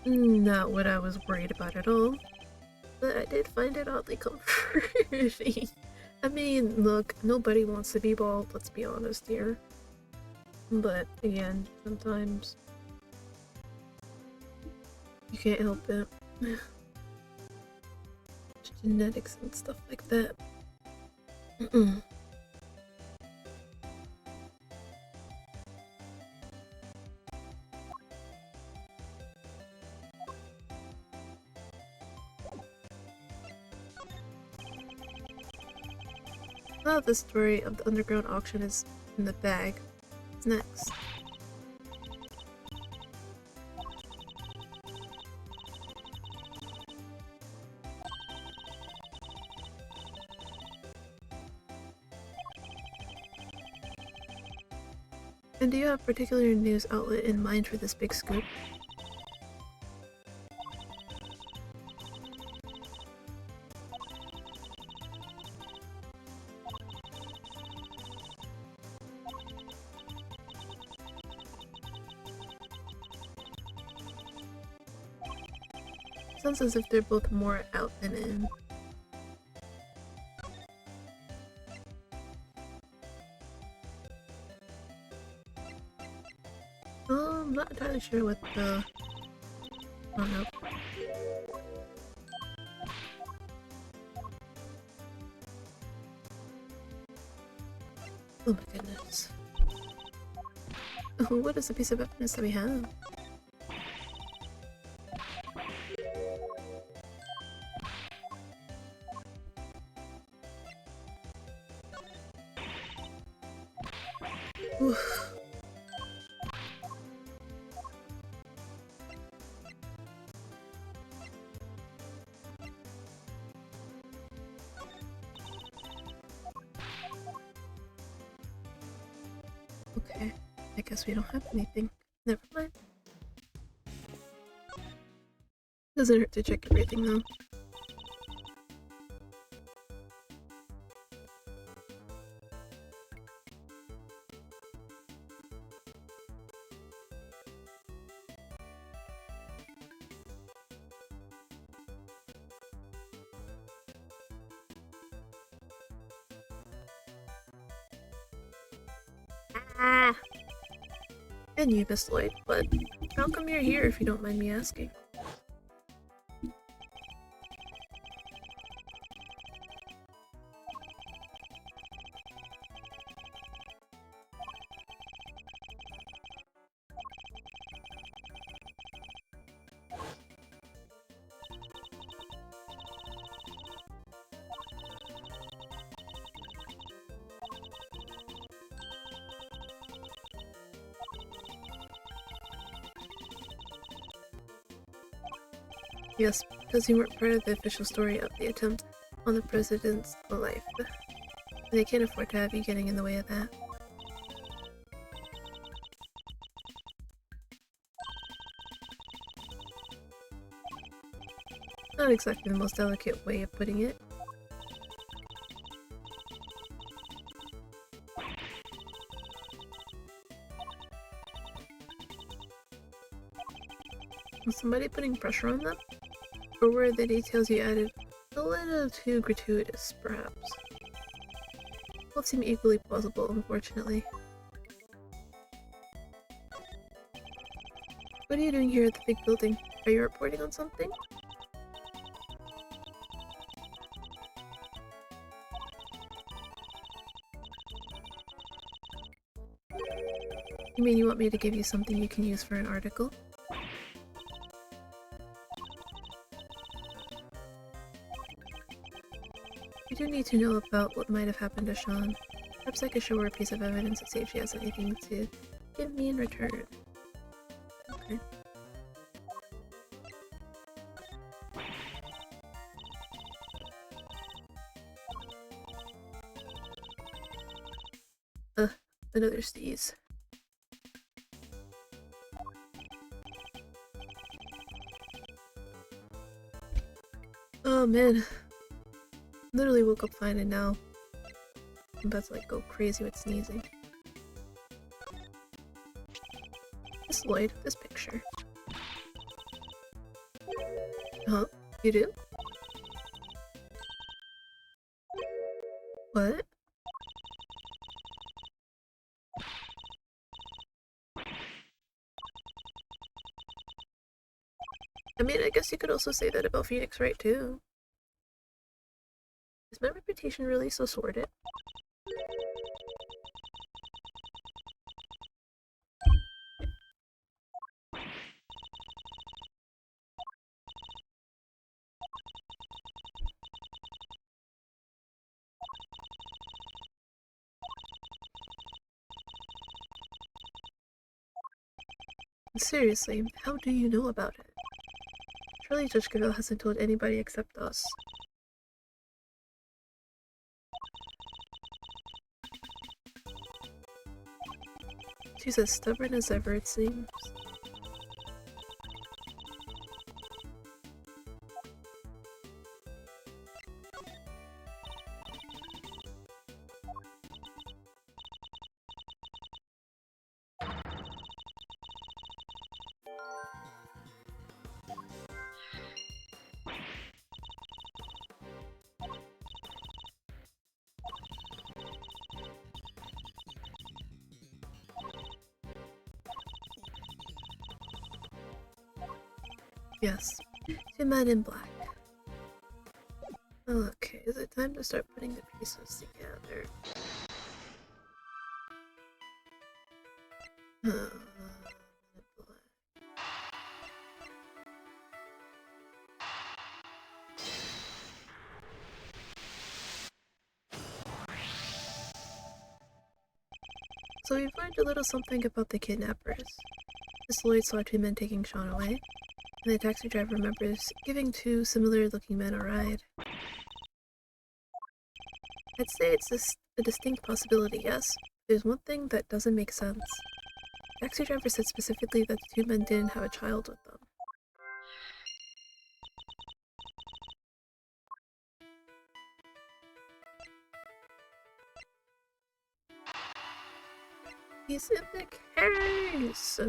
not what I was worried about at all. But I did find it oddly comforting. I mean, look, nobody wants to be bald, let's be honest here. But again, sometimes you can't help it. Genetics and stuff like that. Now the story of the underground auction is in the bag. What's next? And do you have a particular news outlet in mind for this big scoop? Sounds as if they're both more out than in. I'm not entirely sure what the... Oh no. Oh my goodness. What is the piece of evidence that we have? Oof. Okay, I guess we don't have anything. Never mind. Doesn't hurt to check everything though. Ah! And you, Miss Lloyd, but how come you're here if you don't mind me asking? Yes, because you weren't part of the official story of the attempt on the president's life. They can't afford to have you getting in the way of that. Not exactly the most delicate way of putting it. Was somebody putting pressure on them? Or were the details you added a little too gratuitous, perhaps? Both seem equally plausible, unfortunately. What are you doing here at the big building? Are you reporting on something? You mean you want me to give you something you can use for an article? I do need to know about what might have happened to Sean. Perhaps I could show her a piece of evidence to see if she has anything to give me in return. Okay. Another sneeze. Oh man, literally woke up fine and now I'm about to like go crazy with sneezing. Miss Lloyd, this picture. Huh? You do? What? I mean, I guess you could also say that about Phoenix Wright too. Is my reputation really so sordid? Seriously, how do you know about it? Surely Judge Gaville hasn't told anybody except us. She's as stubborn as ever, it seems. Yes, two men in black. Okay, is it time to start putting the pieces together? Black. So we've learned a little something about the kidnappers. Miss Lloyd saw two men taking Sean away, and the taxi driver remembers giving two similar-looking men a ride. I'd say it's a distinct possibility, yes. There's one thing that doesn't make sense. The taxi driver said specifically that the two men didn't have a child with them. He's in the case!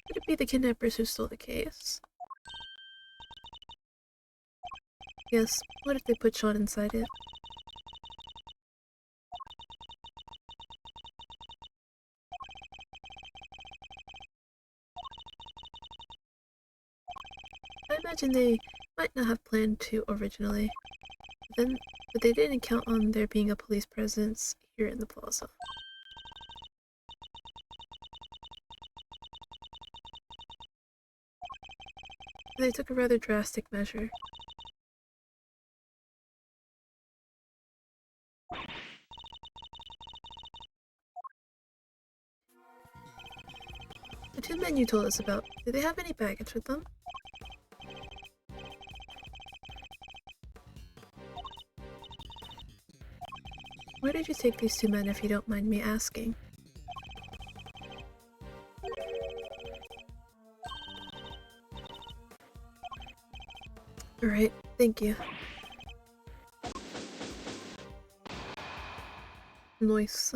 Could it be the kidnappers who stole the case? Yes, what if they put Sean inside it? I imagine they might not have planned to originally, but they didn't count on there being a police presence here in the plaza. They took a rather drastic measure. The two men you told us about, did they have any baggage with them? Where did you take these two men, if you don't mind me asking? Alright, thank you. Nice.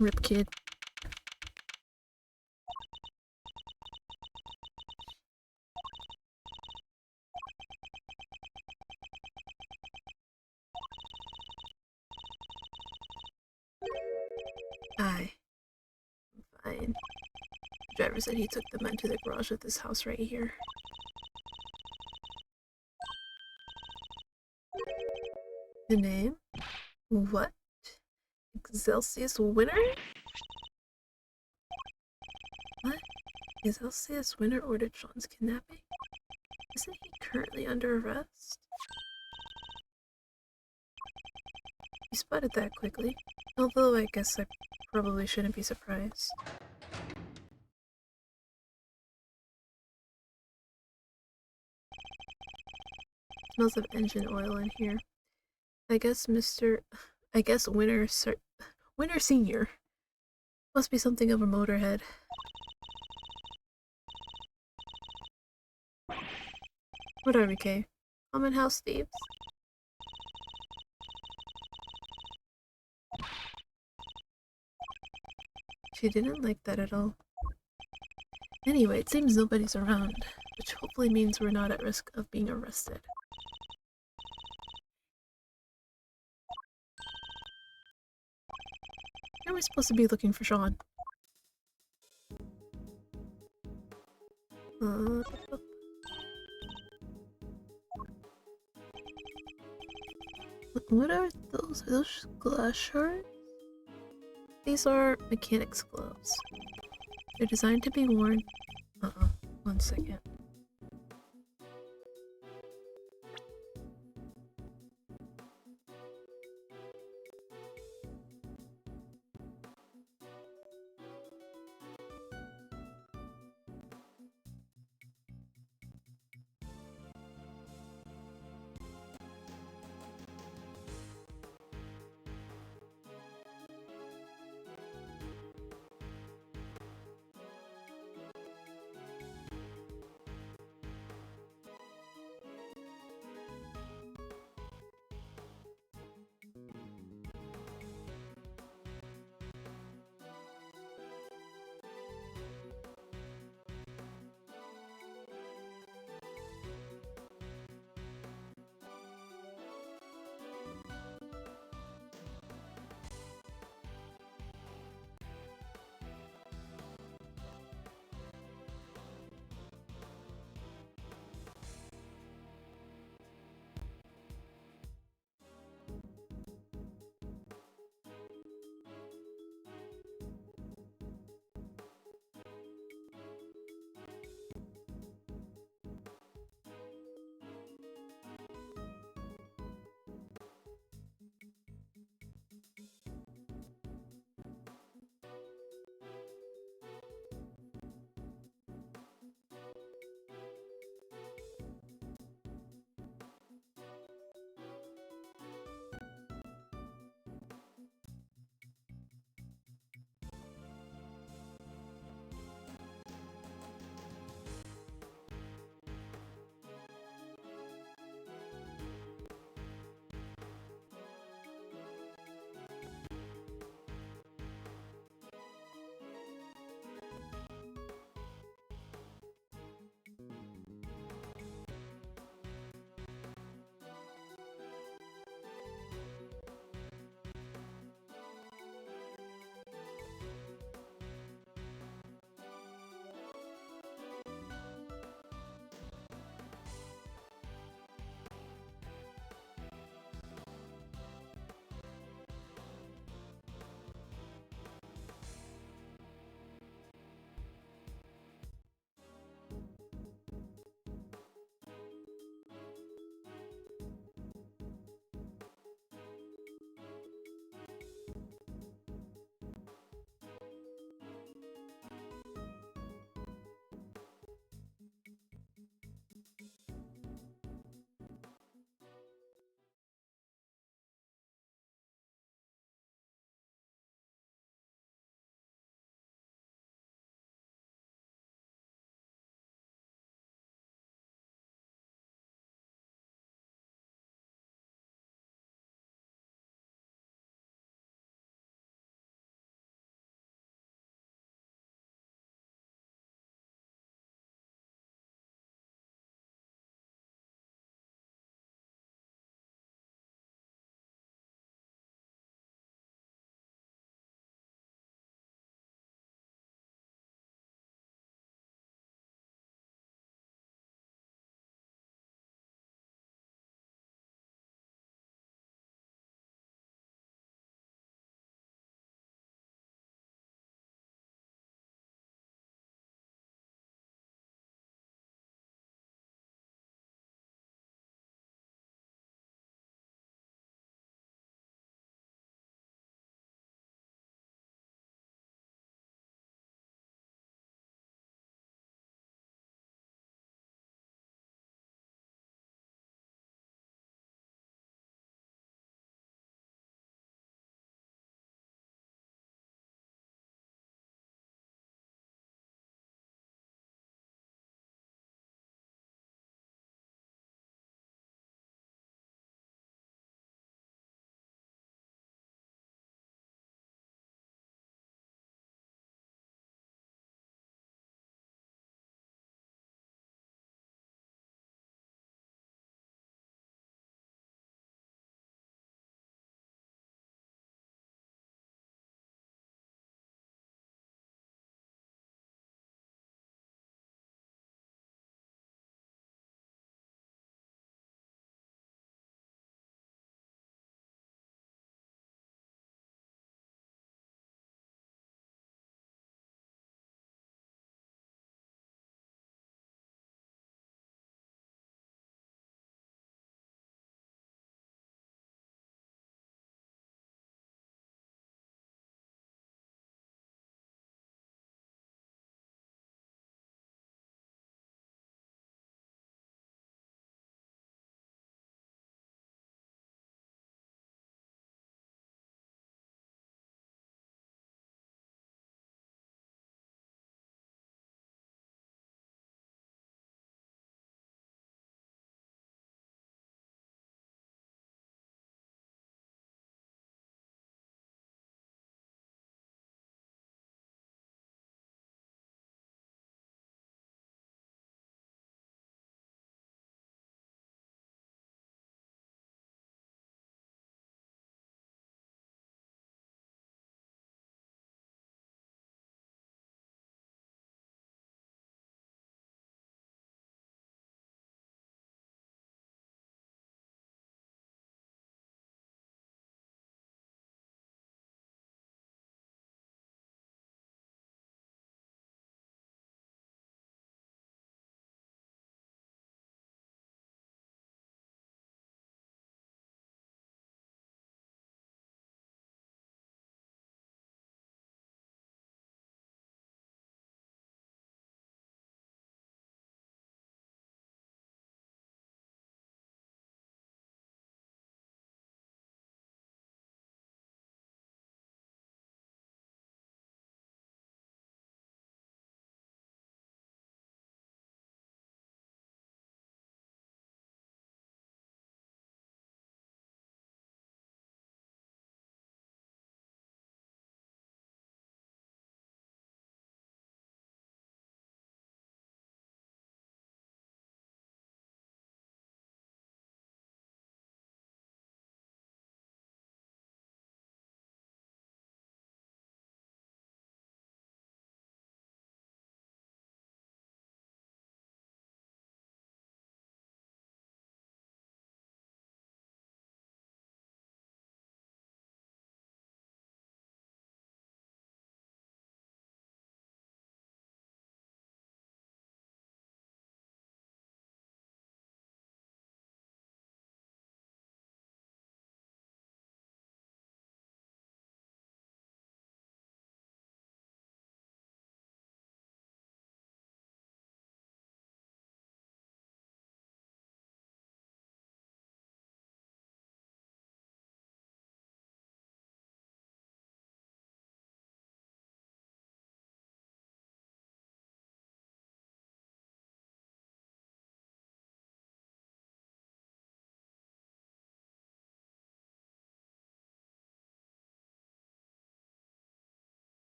Rip kid. Aye. I'm fine. The driver said he took the men to the garage of this house right here. The name? What? Excelsius Winter? What? Excelsius Winter ordered Sean's kidnapping? Isn't he currently under arrest? You spotted that quickly, although I guess I probably shouldn't be surprised. Smells of engine oil in here. I guess I guess Winter Senior must be something of a motorhead. What are we, Kay? Common house thieves? She didn't like that at all. Anyway, it seems nobody's around, which hopefully means we're not at risk of being arrested. Are we supposed to be looking for Sean? Uh, what are those? Are those glass shards? These are mechanics gloves. They're designed to be worn. One second.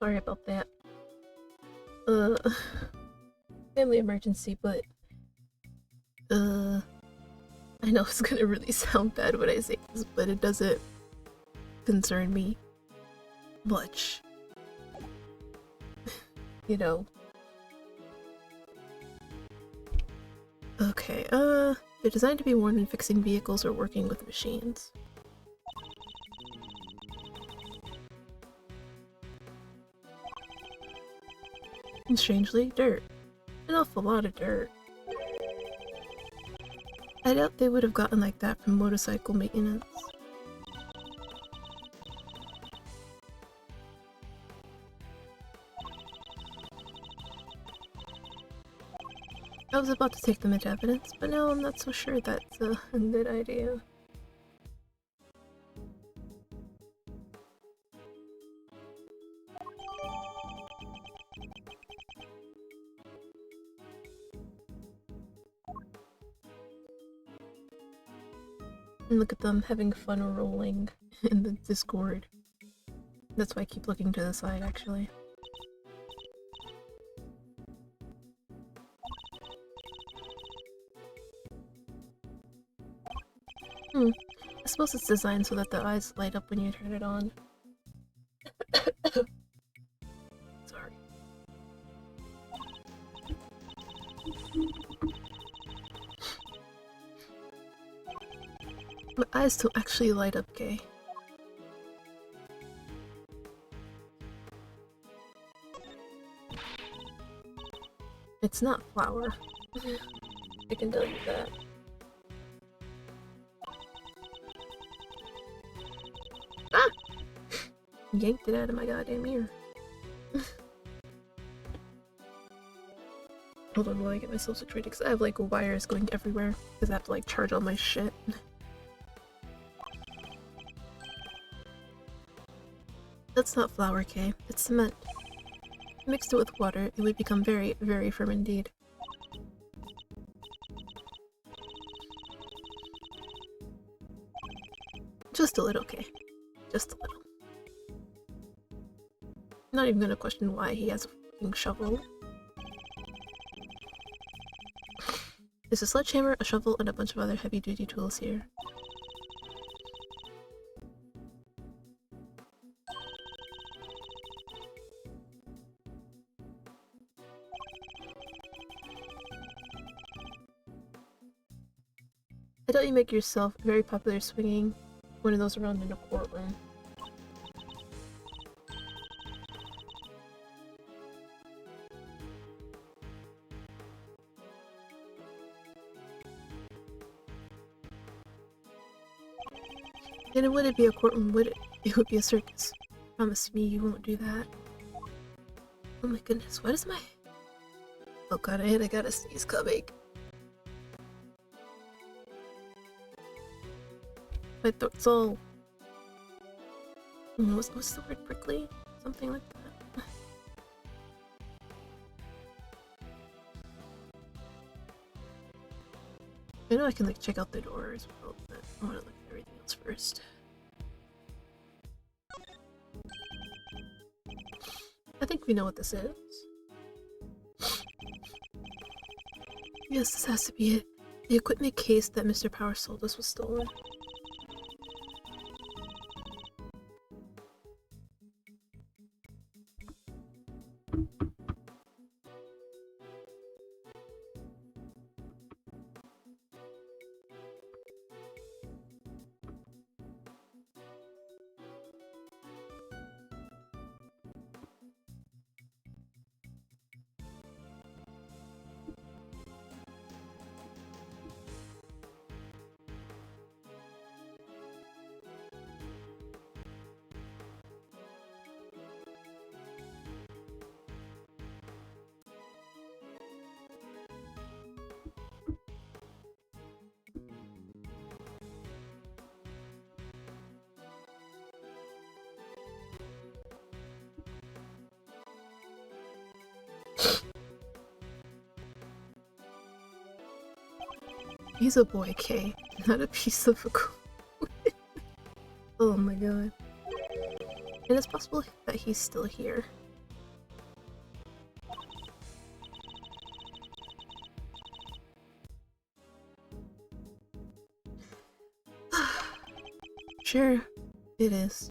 Sorry about that. Family emergency, but I know it's gonna really sound bad when I say this, but it doesn't concern me much. You know. Okay, they're designed to be worn when fixing vehicles or working with machines. And strangely, dirt. An awful lot of dirt. I doubt they would have gotten like that from motorcycle maintenance. I was about to take them into evidence, but now I'm not so sure that's a good idea. And look at them having fun rolling in the Discord. That's why I keep looking to the side, actually. I suppose it's designed so that the eyes light up when you turn it on. Sorry. My eyes don't actually light up, gay. It's not flour. I can tell you that. Ah! Yanked it out of my goddamn ear. Hold on while I get myself situated, because I have like wires going everywhere, because I have to like charge all my shit. That's not flour, Kay. It's cement. Mixed it with water, it would become very, very firm indeed. Just a little, Kay. Just a little. Not even gonna question why he has a fucking shovel. There's a sledgehammer, a shovel, and a bunch of other heavy-duty tools here. I doubt you make yourself very popular swinging one of those around in a courtroom. And it wouldn't be a courtroom, would it? It would be a circus. Promise me you won't do that. Oh my goodness, what is my... Oh god, I got a sneeze coming. My throat's all... What's the word? Prickly? Something like that. I know I can like check out the door as well, but I want to look at everything else first. I think we know what this is. Yes, this has to be it. The equipment case that Mr. Power sold us was stolen. He's a boy, Kay, not a piece of equipment. Oh my god. And it's possible that he's still here. Sure, it is.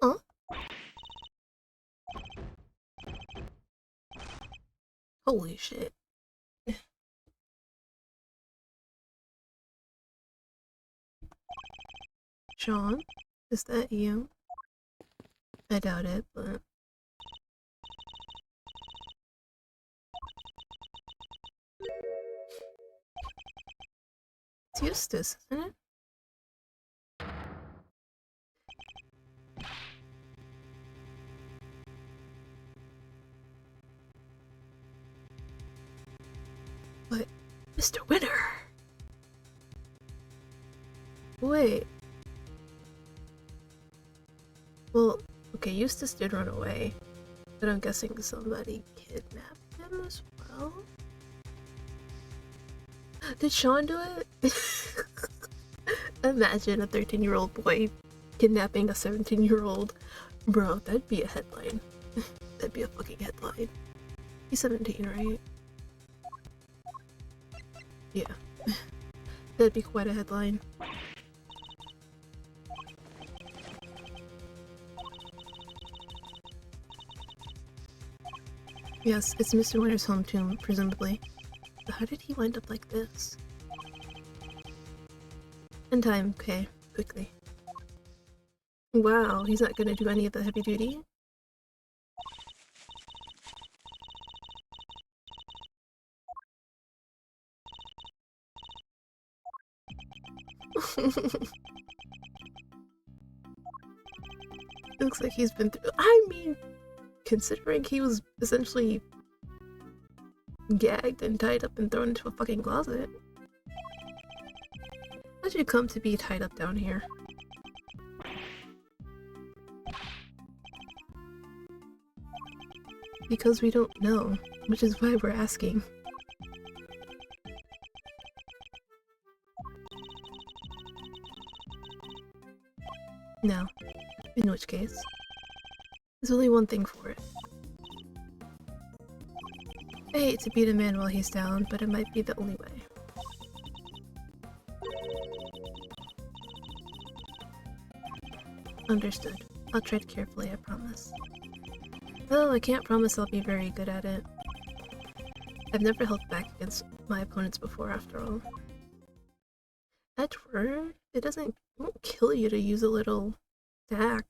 Huh? Holy shit. Sean, is that you? I doubt it, but... It's Eustace, isn't it? But, Mr. Winter! Wait. Well, okay, Eustace did run away, but I'm guessing somebody kidnapped him as well? Did Sean do it? Imagine a 13-year-old boy kidnapping a 17-year-old. Bro, that'd be a headline. That'd be a fucking headline. He's 17, right? Yeah. That'd be quite a headline. Yes, it's Mr. Winter's home tomb, presumably. But how did he wind up like this? In time, okay, quickly. Wow, he's not gonna do any of the heavy duty? Looks like he's been through. I mean, considering he was essentially gagged and tied up and thrown into a fucking closet. How'd you come to be tied up down here? Because we don't know, which is why we're asking. No. In which case, there's only one thing for it. I hate to beat a man while he's down, but it might be the only way. Understood. I'll tread carefully, I promise. Though I can't promise I'll be very good at it. I've never held back against my opponents before, after all. Edward, it won't kill you to use a little tact,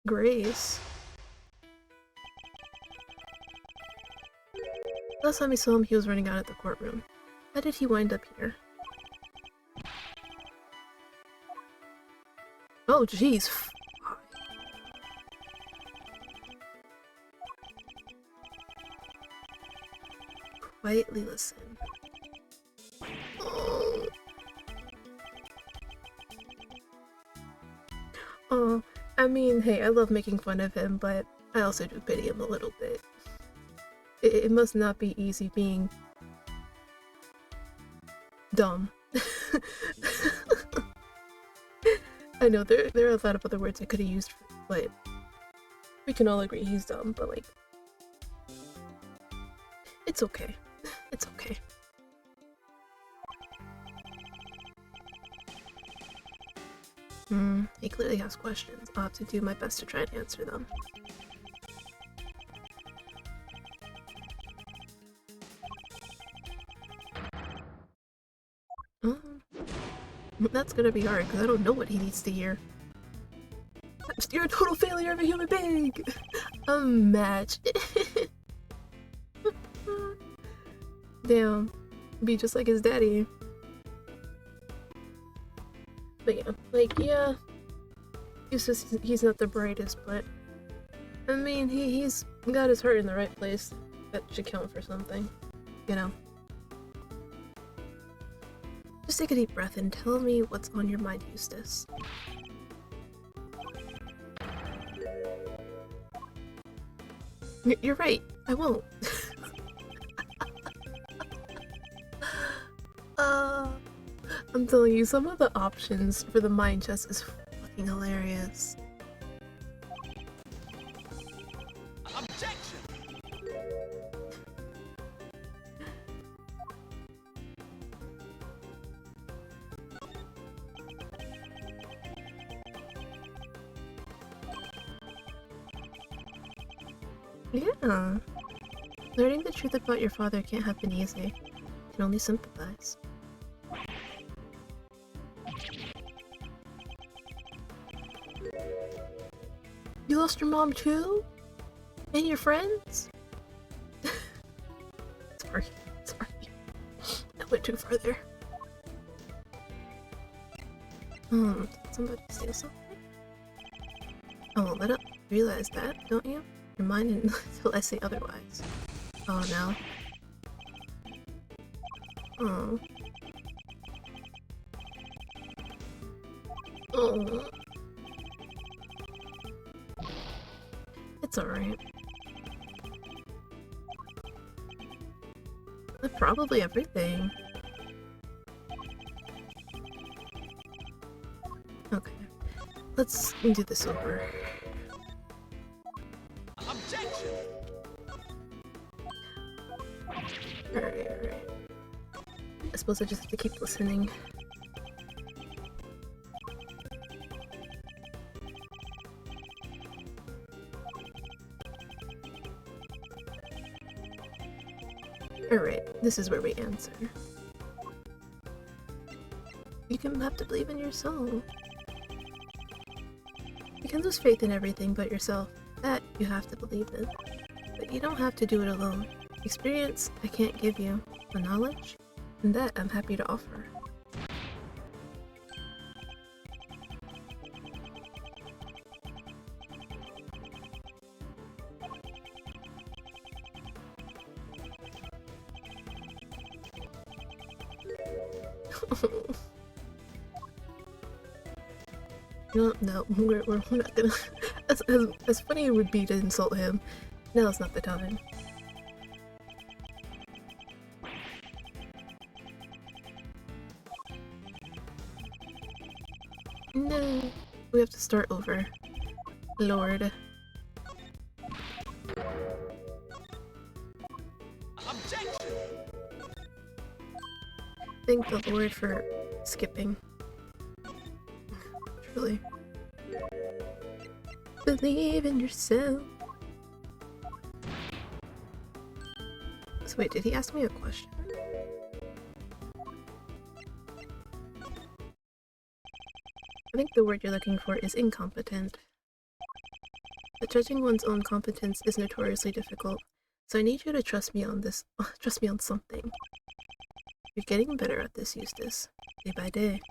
grace. Last time we saw him, he was running out of the courtroom. How did he wind up here? Oh, jeez. Quietly listen. Oh, I mean, hey, I love making fun of him, but I also do pity him a little bit. It must not be easy being dumb. I know there are a lot of other words I could have used, but we can all agree he's dumb, but like, it's okay. It's okay. He clearly has questions. I'll have to do my best to try and answer them. That's gonna be hard, because I don't know what he needs to hear. You're a total failure of a human being! A match. Damn. Be just like his daddy. But yeah, like, yeah. He's not the brightest, but... I mean, he's got his heart in the right place. That should count for something. You know? Just take a deep breath and tell me what's on your mind, Eustace. You're right, I won't. I'm telling you, some of the options for the mind chest is fucking hilarious. Yeah. Learning the truth about your father can't have been easy. I can only sympathize. You lost your mom too? And your friends? Sorry. I went too far there. Did somebody steal something? I won't let up realize that, don't you? You're mine until I say otherwise. Oh no. Oh. Oh. It's alright. Probably everything. Okay. Let's do this over. Objection! Alright. I suppose I just have to keep listening. Alright, this is where we answer. You can have to believe in yourself. You can lose faith in everything but yourself. That you have to believe in. But you don't have to do it alone. Experience I can't give you, but knowledge, and that I'm happy to offer. No, we're not gonna. As funny it would be to insult him, now's not the time. No, we have to start over. Lord. Objection! Thank the Lord for skipping. Truly. Believe in yourself. So wait, did he ask me a question? I think the word you're looking for is incompetent. But judging one's own competence is notoriously difficult, so I need you to trust me on this. Trust me on something. You're getting better at this, Eustace. Day by day,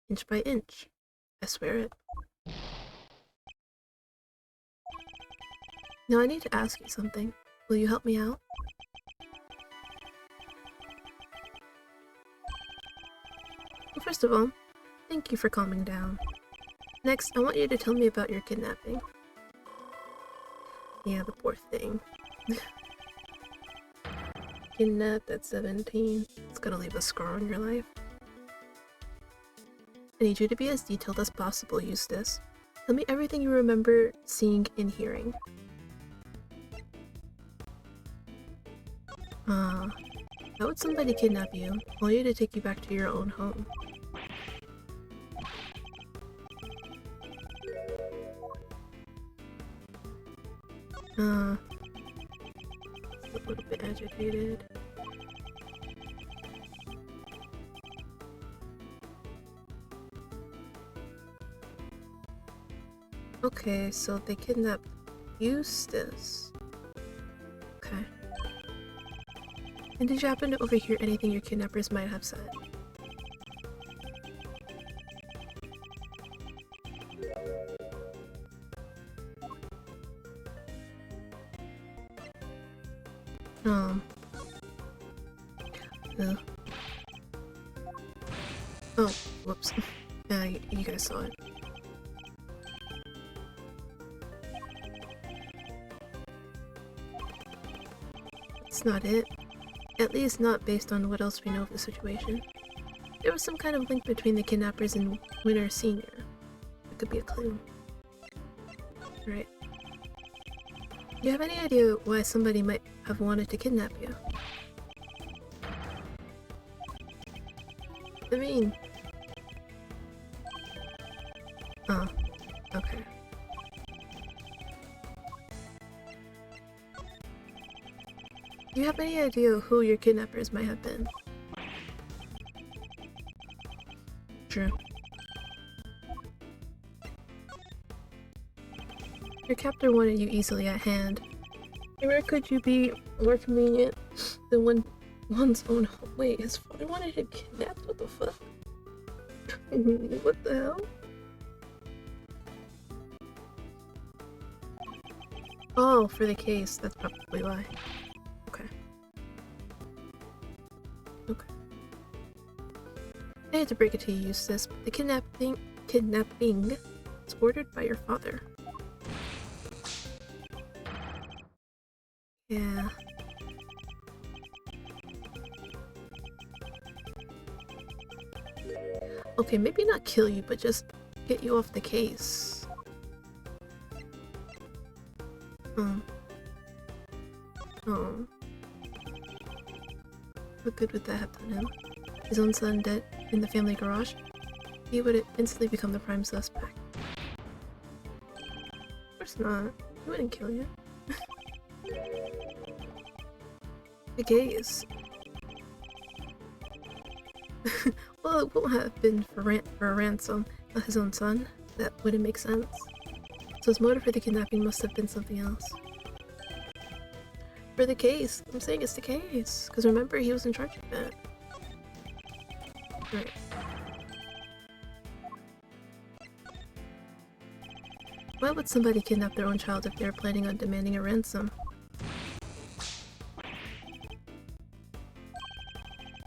inch by inch. I swear it. Now I need to ask you something. Will you help me out? Well, first of all, thank you for calming down. Next, I want you to tell me about your kidnapping. Yeah, the poor thing. Kidnapped at 17. It's gonna leave a scar on your life. I need you to be as detailed as possible, Eustace. Tell me everything you remember seeing and hearing. How would somebody kidnap you, only to take you back to your own home? A little bit agitated. Okay, so they kidnapped Eustace. Okay. And did you happen to overhear anything your kidnappers might have said? Ugh. Oh, whoops. You guys saw it. It's not it. At least not based on what else we know of the situation. There was some kind of link between the kidnappers and Winter Senior. It could be a clue. Right. Do you have any idea why somebody might have wanted to kidnap you? I mean... Oh, okay. Do you have any idea who your kidnappers might have been? True. Your captor wanted you easily at hand. Where could you be more convenient than one's own home? Wait, his father wanted him kidnapped? What the fuck? What the hell? Oh, for the case. That's probably why. Okay. Okay. I hate to break it to you, Eustace, but the kidnapping was ordered by your father. Yeah. Okay, maybe not kill you, but just get you off the case. Oh. What good would that have done him? His own son dead in the family garage? He would instantly become the prime suspect. Of course not. He wouldn't kill you. The gaze. Well, it won't have been for a ransom, not his own son. That wouldn't make sense. So his motive for the kidnapping must have been something else. For the case. I'm saying it's the case. Because remember, he was in charge of that. Right. Why would somebody kidnap their own child if they're planning on demanding a ransom?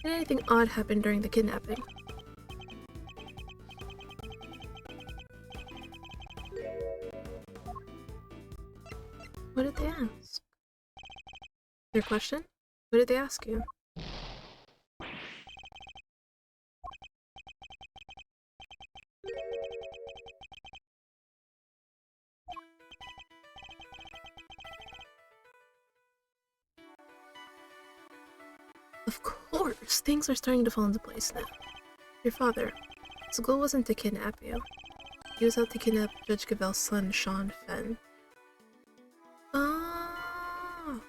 Did anything odd happen during the kidnapping? What did they ask? Their question? What did they ask you? Of course! Things are starting to fall into place now. Your father. His goal wasn't to kidnap you. He was out to kidnap Judge Gavel's son, Sean Fenn. Ah.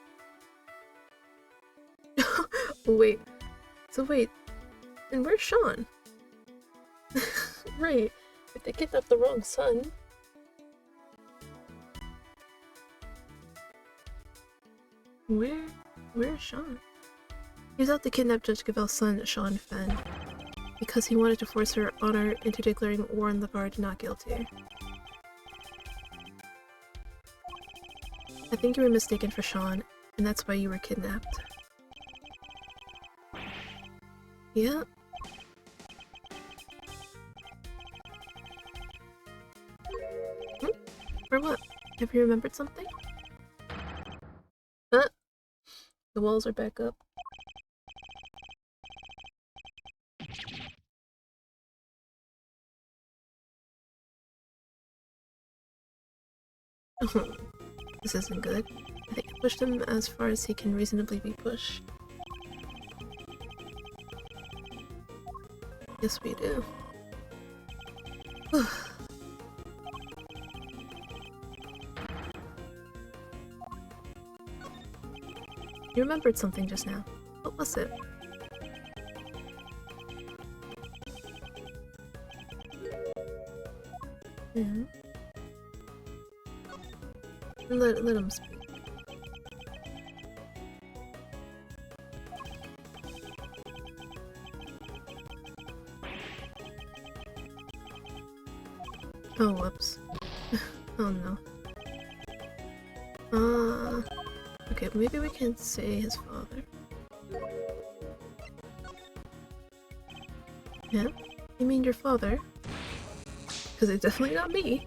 Wait. So wait. And where's Sean? Right. If they kidnapped the wrong son. Where's Sean? He was out to kidnap Judge Gavel's son, Sean Fenn, because he wanted to force her honor into declaring Warren LeGard not guilty. I think you were mistaken for Sean, and that's why you were kidnapped. Yeah. For what? Have you remembered something? Huh? The walls are back up. This isn't good. I think I pushed him as far as he can reasonably be pushed. Yes, we do. You remembered something just now. What was it? Mm-hmm. Let him speak. Oh, whoops. Oh no. Okay, maybe we can say his father. Yeah? You mean your father? Because it's definitely not me.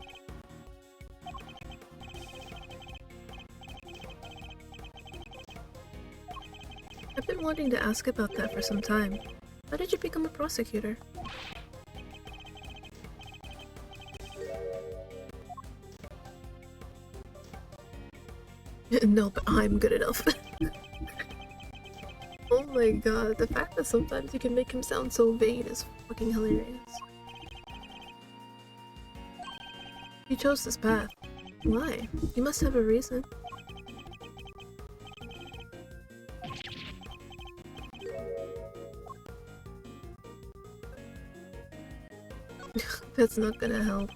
I've been wanting to ask about that for some time. How did you become a prosecutor? No, but I'm good enough. Oh my god, the fact that sometimes you can make him sound so vain is fucking hilarious. You chose this path. Why? You must have a reason. That's not gonna help.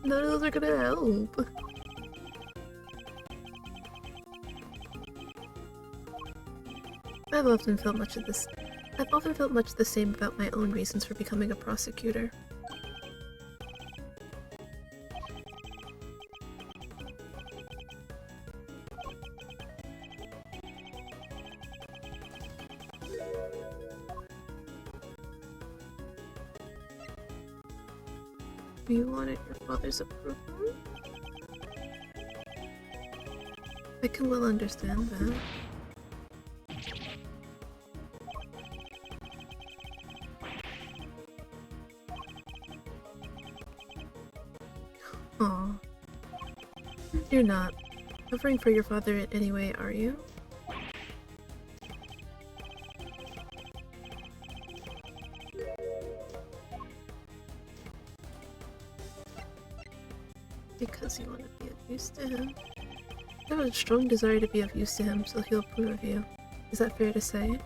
None of those are gonna help. I've often felt much the same about my own reasons for becoming a prosecutor. You wanted your father's approval? I can well understand that. Aw. You're not covering for your father in any way, are you? Because you want to be of use to him. You have a strong desire to be of use to him, so he'll approve of you. Is that fair to say?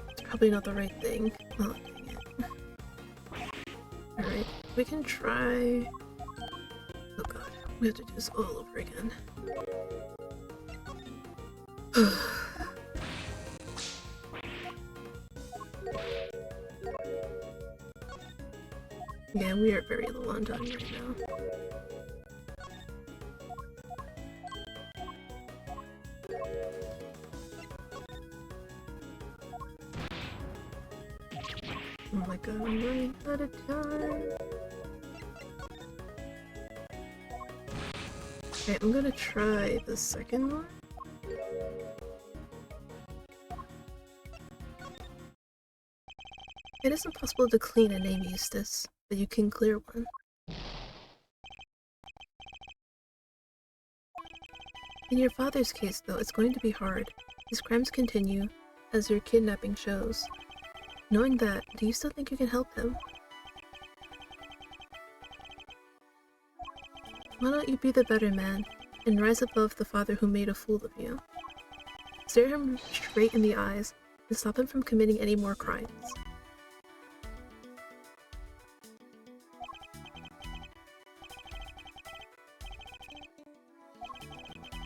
It's probably not the right thing. Oh, dang it. Alright, we can try... Oh god, we have to do this all over again. Yeah, we are very low on time right now. Oh my god, I'm running out of time. Okay, I'm gonna try the second one. It isn't possible to clean a name, Eustace, but you can clear one. In your father's case, though, it's going to be hard. His crimes continue, as your kidnapping shows. Knowing that, do you still think you can help him? Why don't you be the better man, and rise above the father who made a fool of you? Stare him straight in the eyes, and stop him from committing any more crimes.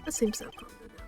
That seems so common now.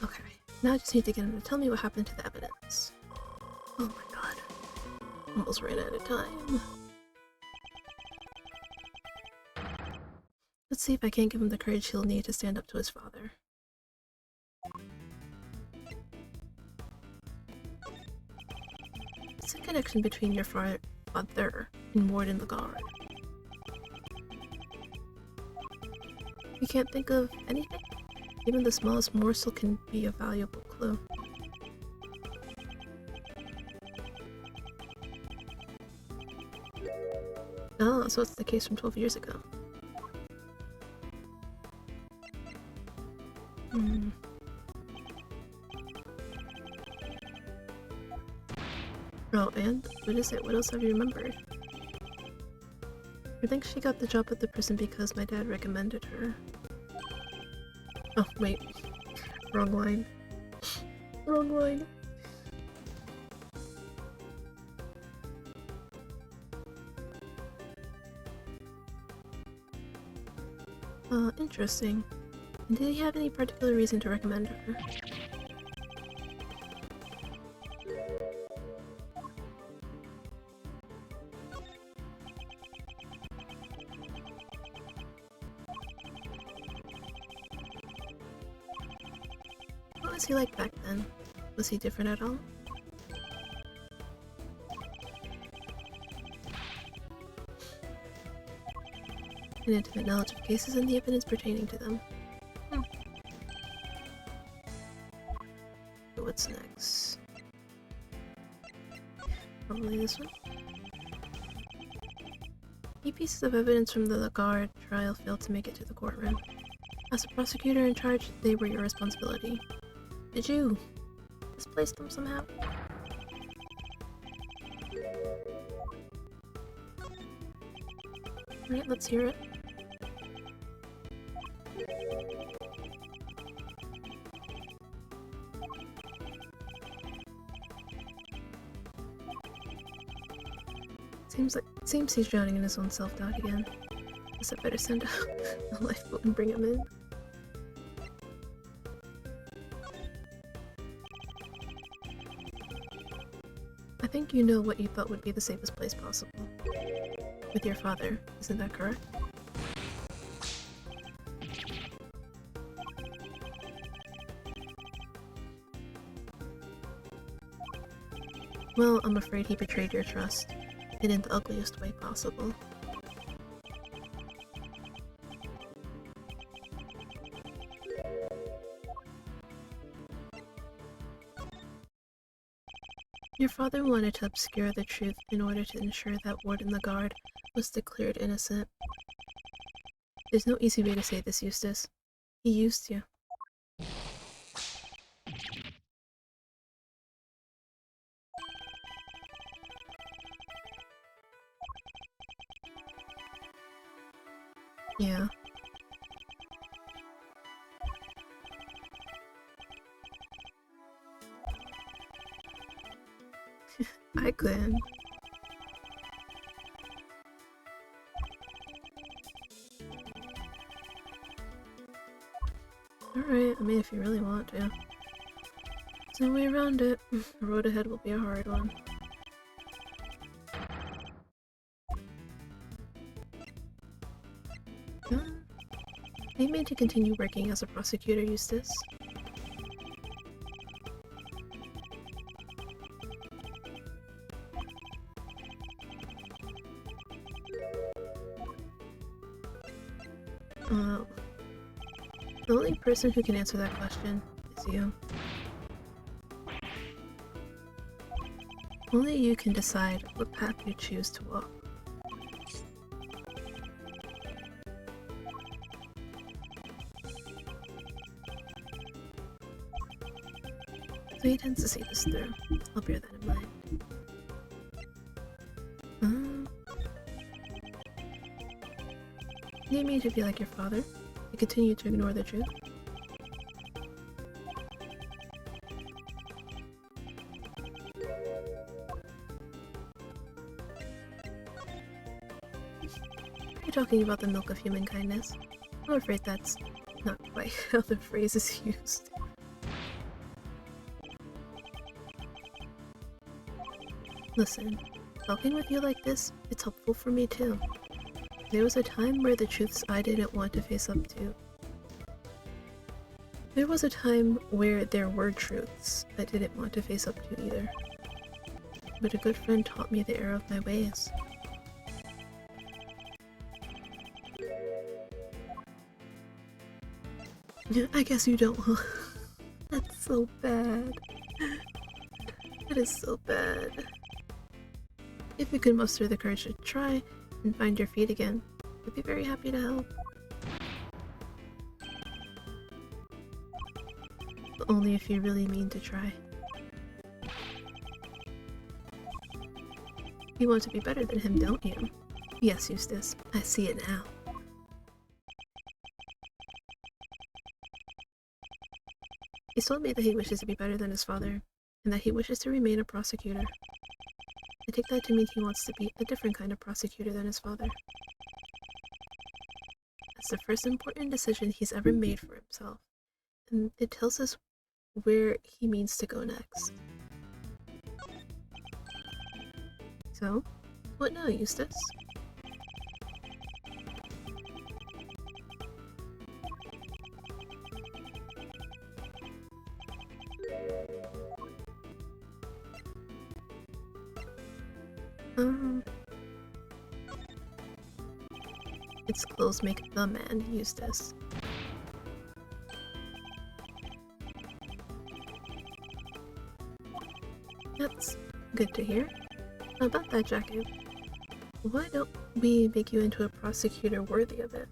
Okay, now I just need to get him to tell me what happened to the evidence. Oh my god. Almost ran out of time. Let's see if I can't give him the courage he'll need to stand up to his father. What's the connection between your father and Warden the Guard? You can't think of anything? Even the smallest morsel can be a valuable clue. Oh, so it's the case from 12 years ago. Oh, and? What is it? What else have you remembered? I think she got the job at the prison because my dad recommended her. Oh, wait. Wrong line. Wrong line. Interesting. And did he have any particular reason to recommend her? What was he like back then? Was he different at all? An intimate knowledge of cases and the evidence pertaining to them. What's next? Probably this one. Key pieces of evidence from the Lagarde trial failed to make it to the courtroom. As a prosecutor in charge, they were your responsibility. Did you displace them somehow? Alright, let's hear it. Seems he's drowning in his own self-doubt again. Guess I better send a lifeboat and bring him in. I think you know what you thought would be the safest place possible. With your father, isn't that correct? Well, I'm afraid he betrayed your trust, and in the ugliest way possible. Your father wanted to obscure the truth in order to ensure that Warden Lagarde was declared innocent. There's no easy way to say this, Eustace. He used you. Yeah. I couldn't. Alright, I mean if you really want to. There's no way around it. The road ahead will be a hard one. Do you mean to continue working as a prosecutor, Eustace? The only person who can answer that question is you. Only you can decide what path you choose to walk. So he tends to see this through. I'll bear that in mind. You need me to be like your father? To continue to ignore the truth? You're talking about the milk of human kindness. I'm afraid that's not quite how the phrase is used. Listen, talking with you like this, it's helpful for me too. There was a time where the truths I didn't want to face up to. There was a time where there were truths I didn't want to face up to either. But a good friend taught me the error of my ways. I guess you don't, huh? That's so bad. That is so bad. If you could muster the courage to try and find your feet again, I'd be very happy to help. But only if you really mean to try. You want to be better than him, don't you? Yes, Eustace. I see it now. He's told me that he wishes to be better than his father, and that he wishes to remain a prosecutor. I take that to mean he wants to be a different kind of prosecutor than his father. It's the first important decision he's ever made for himself, and it tells us where he means to go next. So, what now, Eustace? Its clothes make the man, Eustace. That's good to hear. About that jacket, why don't we make you into a prosecutor worthy of it?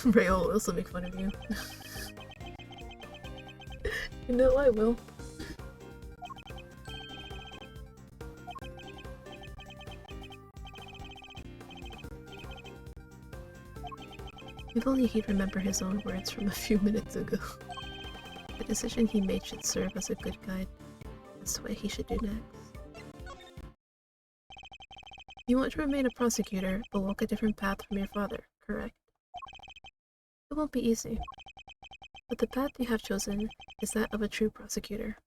Ray will also make fun of you. You know I will. If only he'd remember his own words from a few minutes ago. The decision he made should serve as a good guide. That's what he should do next. You want to remain a prosecutor, but walk a different path from your father, correct? It won't be easy. But the path you have chosen is that of a true prosecutor.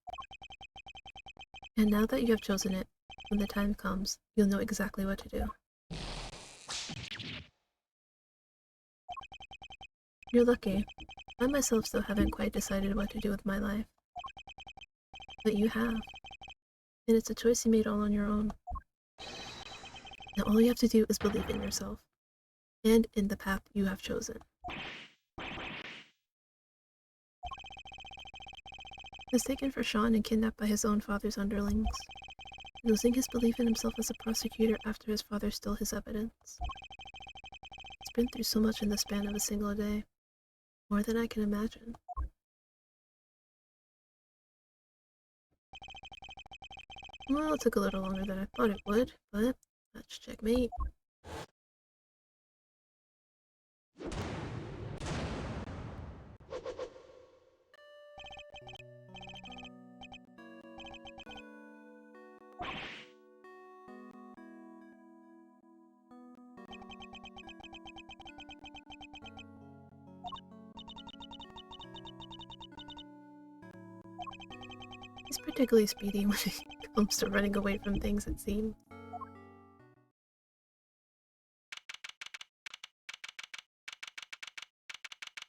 And now that you have chosen it, when the time comes, you'll know exactly what to do. You're lucky. I myself still haven't quite decided what to do with my life. But you have. And it's a choice you made all on your own. Now all you have to do is believe in yourself. And in the path you have chosen. Mistaken for Sean and kidnapped by his own father's underlings. Losing his belief in himself as a prosecutor after his father stole his evidence. He's been through so much in the span of a single day. More than I can imagine. Well, it took a little longer than I thought it would, but that's checkmate. He's particularly speedy when it comes to running away from things, it seems.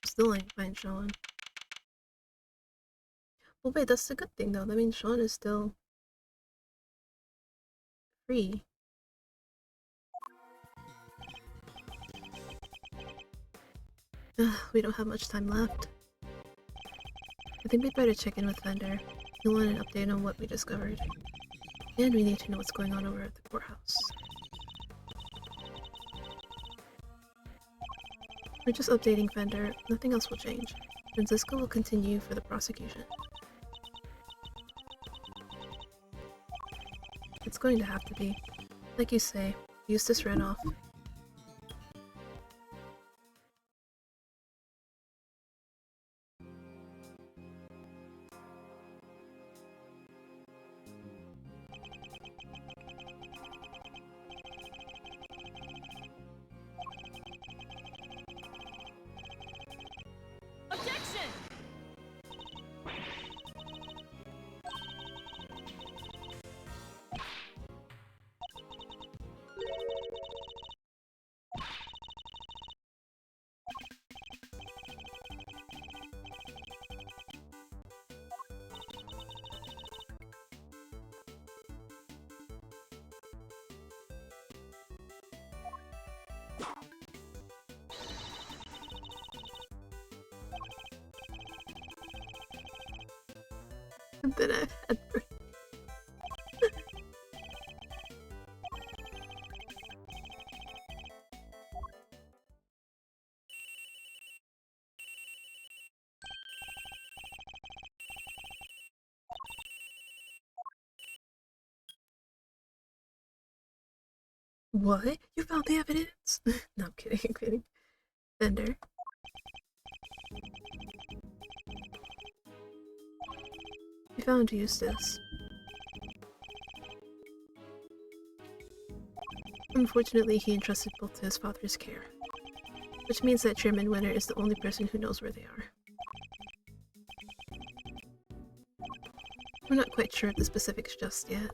Still ain't find Sean. Well, wait, that's a good thing though. That means Sean is still free. We don't have much time left. I think we'd better check in with Fender. He'll want an update on what we discovered. And we need to know what's going on over at the courthouse. We're just updating Fender. Nothing else will change. Francisco will continue for the prosecution. It's going to have to be. Like you say, Eustace ran off. Objection! And then I've had What? You found the evidence? No, I'm kidding, I'm kidding. Fender. We found Eustace. Unfortunately, he entrusted both to his father's care, which means that Chairman Winter is the only person who knows where they are. We're not quite sure of the specifics just yet,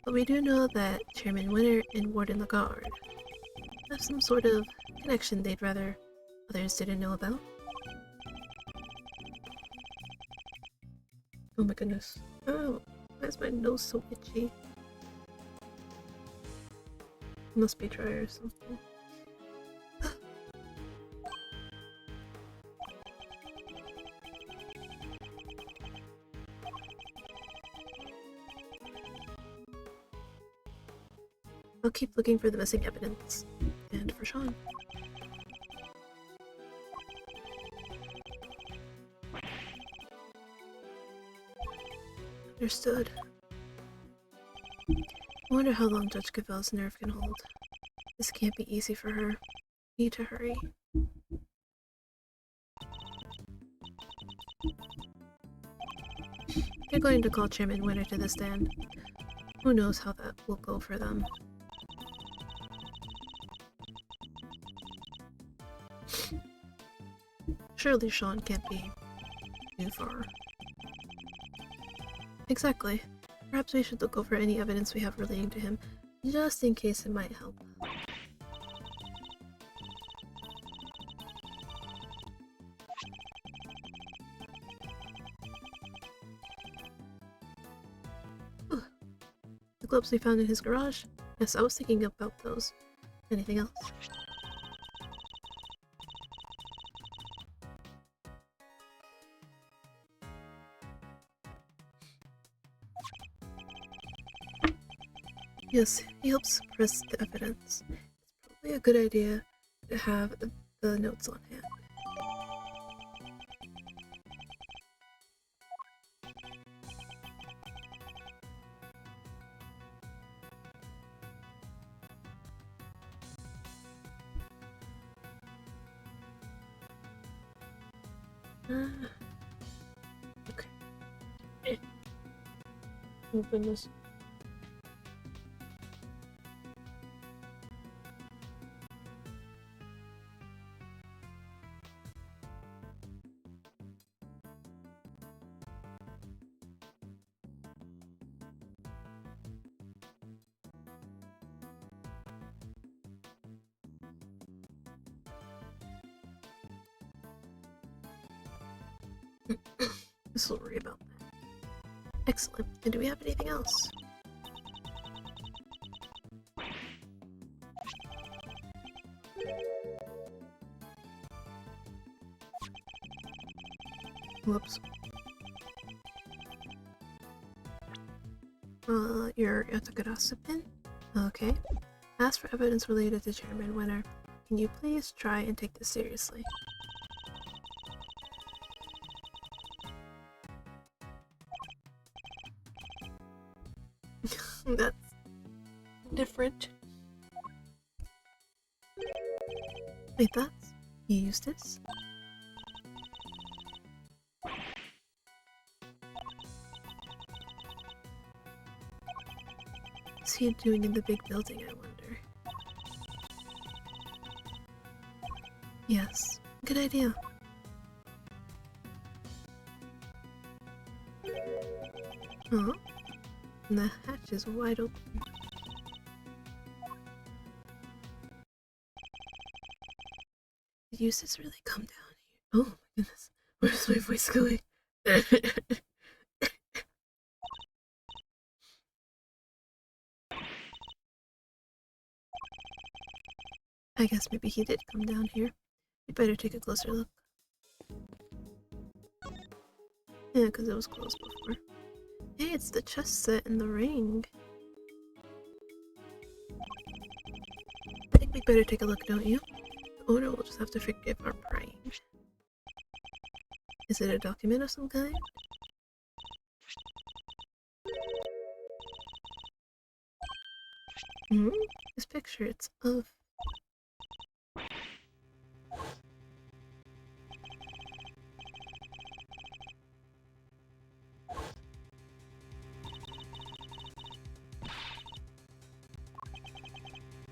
but we do know that Chairman Winter and Warden Lagarde have some sort of connection they'd rather others didn't know about. Oh my goodness. Oh, why is my nose so itchy? Must be dry or something. I'll keep looking for the missing evidence. And for Sean. Understood. I wonder how long Judge Cavell's nerve can hold. This can't be easy for her. Need to hurry. They're going to call Chairman Winter to the stand. Who knows how that will go for them. Surely Sean can't be too far. Exactly. Perhaps we should look over any evidence we have relating to him, just in case it might help. The gloves we found in his garage? Yes, I was thinking about those. Anything else? Yes, he helps suppress the evidence. It's probably a good idea to have the notes on hand. Okay. Open this. This will worry about that. Excellent. And do we have anything else? Whoops. Your Yatakarasa pin? Okay. Ask for evidence related to Chairman Winter. Can you please try and take this seriously? That's different. Wait, that's Eustace? What's he doing in the big building, I wonder? Yes, good idea. Huh? And the hatch is wide open. Did Eustace really come down here? Oh my goodness, where's my voice going? I guess maybe he did come down here. We'd better take a closer look. Yeah, because it was closed before. Hey, it's the chess set and the ring. I think we'd better take a look, don't you? The owner will just have to forgive our prying. Is it a document of some kind? Hmm? This picture, it's of...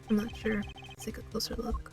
I'm not sure. Let's take a closer look.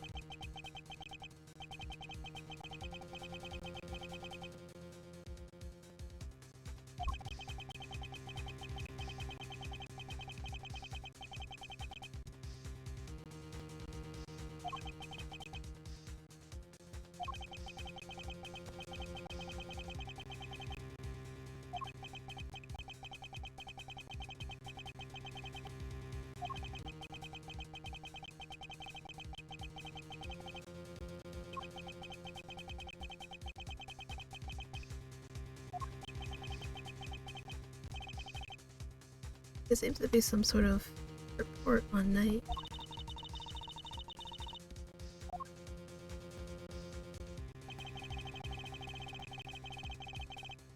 There seems to be some sort of report on Knight.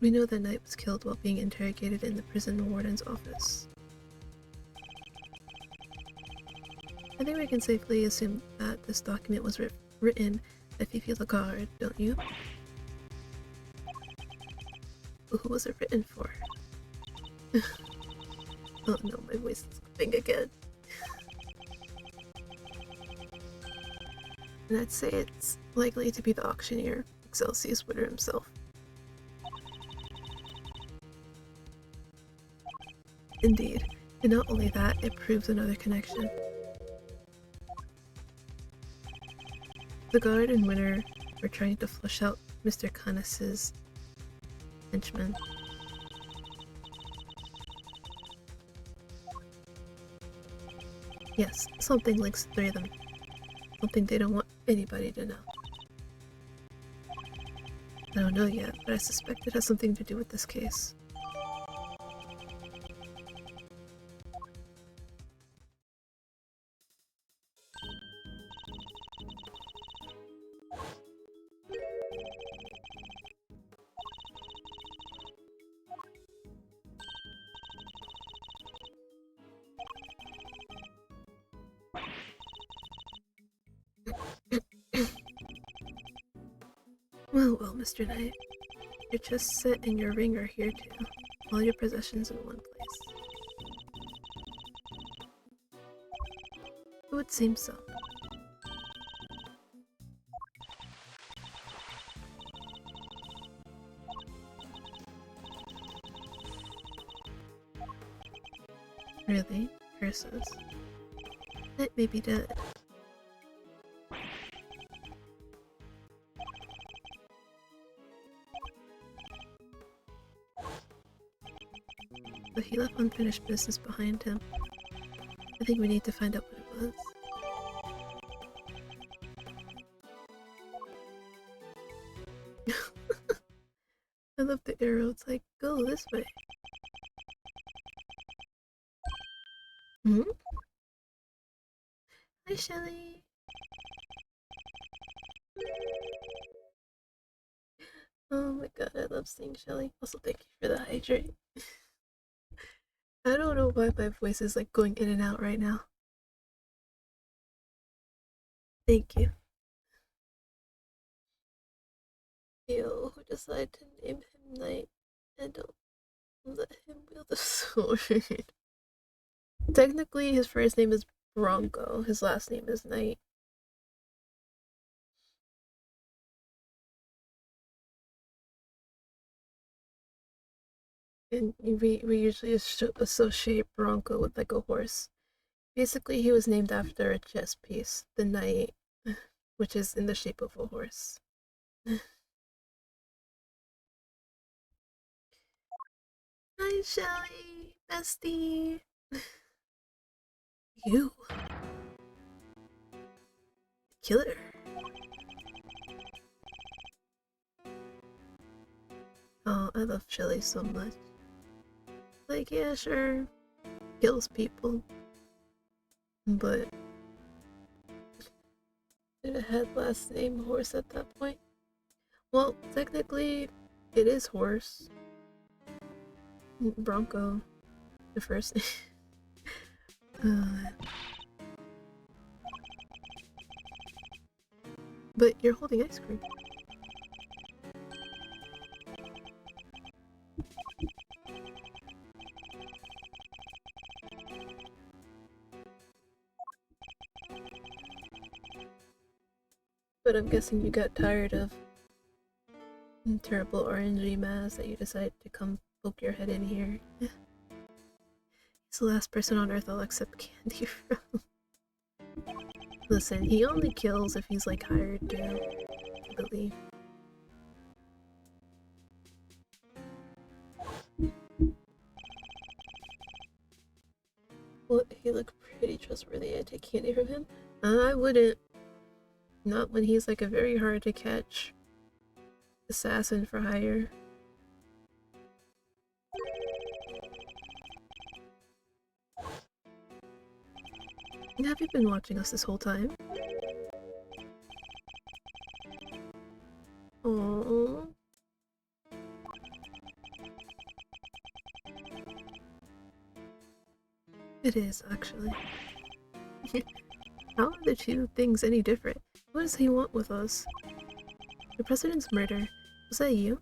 We know that Knight was killed while being interrogated in the prison warden's office. I think we can safely assume that this document was written by Fifi Lagarde, don't you? But who was it written for? Oh no, my voice is clipping again. And I'd say it's likely to be the auctioneer, Excelsius Witter himself. Indeed, and not only that, it proves another connection. The guard and Winter were trying to flush out Mr. Canis's henchmen. Yes, something links the three of them. Something they don't want anybody to know. I don't know yet, but I suspect it has something to do with this case. Well, Mr. Knight. Your chest set and your ring are here too. All your possessions in one place. It would seem so. Really? Curses. Knight may be dead. But he left unfinished business behind him. I think we need to find out what it was. I love the arrow, it's like, go this way. Hmm? Hi, Shelly! Oh my god, I love seeing Shelly. Also, thank you for the hydrate. I don't know why my voice is like going in and out right now. Thank you. Yo, who decided to name him Knight and don't let him wield the sword? Technically, his first name is Bronco. His last name is Knight. And we usually associate Bronco with like a horse. Basically, he was named after a chess piece, the knight, which is in the shape of a horse. Hi, Shelly, bestie. You, killer. Oh, I love Shelly so much. Like, yeah, sure, kills people, but it had last name horse at that point. Well, technically, it is horse. Bronco, the first name. But you're holding ice cream. But I'm guessing you got tired of terrible orangey mass that you decided to come poke your head in here. He's the last person on Earth I'll accept candy from. Listen, he only kills if he's like hired to, I believe. Well, he looked pretty trustworthy. I'd take candy from him. I wouldn't. Not when he's like a very hard to catch assassin for hire. Have you been watching us this whole time? Oh. It is, actually. How are the two things any different? What does he want with us? The President's murder. Was that you?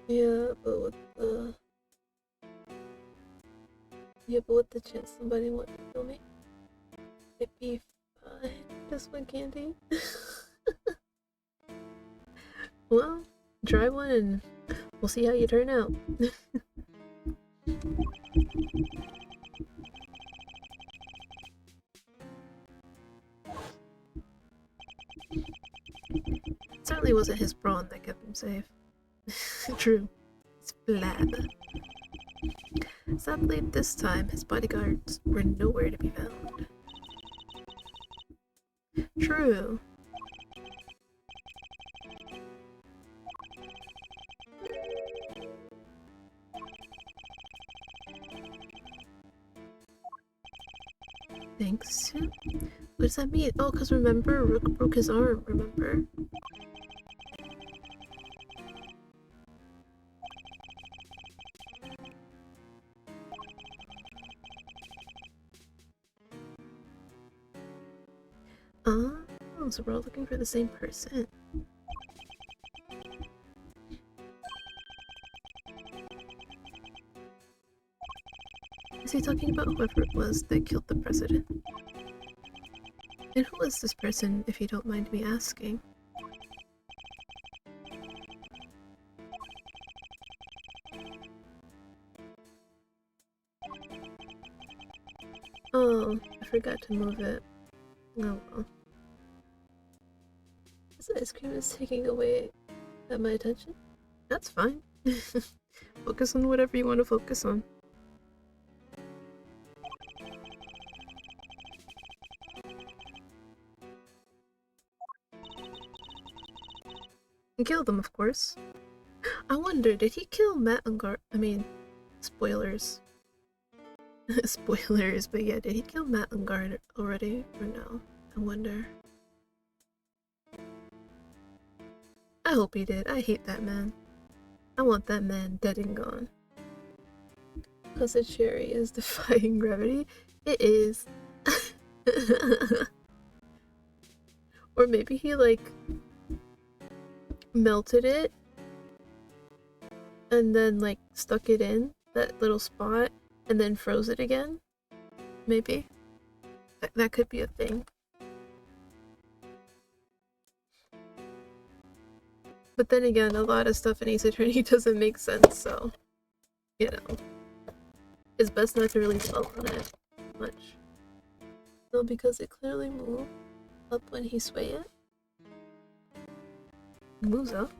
Yeah, but with the... Yeah, but with the chance somebody wanted to kill me, it'd be fine. Just one candy. Well, try one and we'll see how you turn out. It certainly wasn't his brawn that kept him safe. True. It's blab. Sadly, this time his bodyguards were nowhere to be found. True. Thanks. What does that mean? Oh, because remember, Rook broke his arm, remember? Oh, so we're all looking for the same person. Is he talking about whoever it was that killed the president? And who is this person, if you don't mind me asking? Oh, I forgot to move it. Oh well. This ice cream is taking away at my attention? That's fine. Focus on whatever you want to focus on. And kill them, of course. I wonder, did he kill Matt Ungar? I mean, spoilers. Spoilers, but yeah, did he kill Matt Ungard already or no? I wonder. I hope he did. I hate that man. I want that man dead and gone. Because the cherry is defying gravity? It is. Or maybe he like melted it and then like stuck it in that little spot and then froze it again. Maybe. That could be a thing. But then again, a lot of stuff in Ace Attorney doesn't make sense, so, you know. It's best not to really dwell on it much. No, because it clearly moved up when he sway it. It moves up.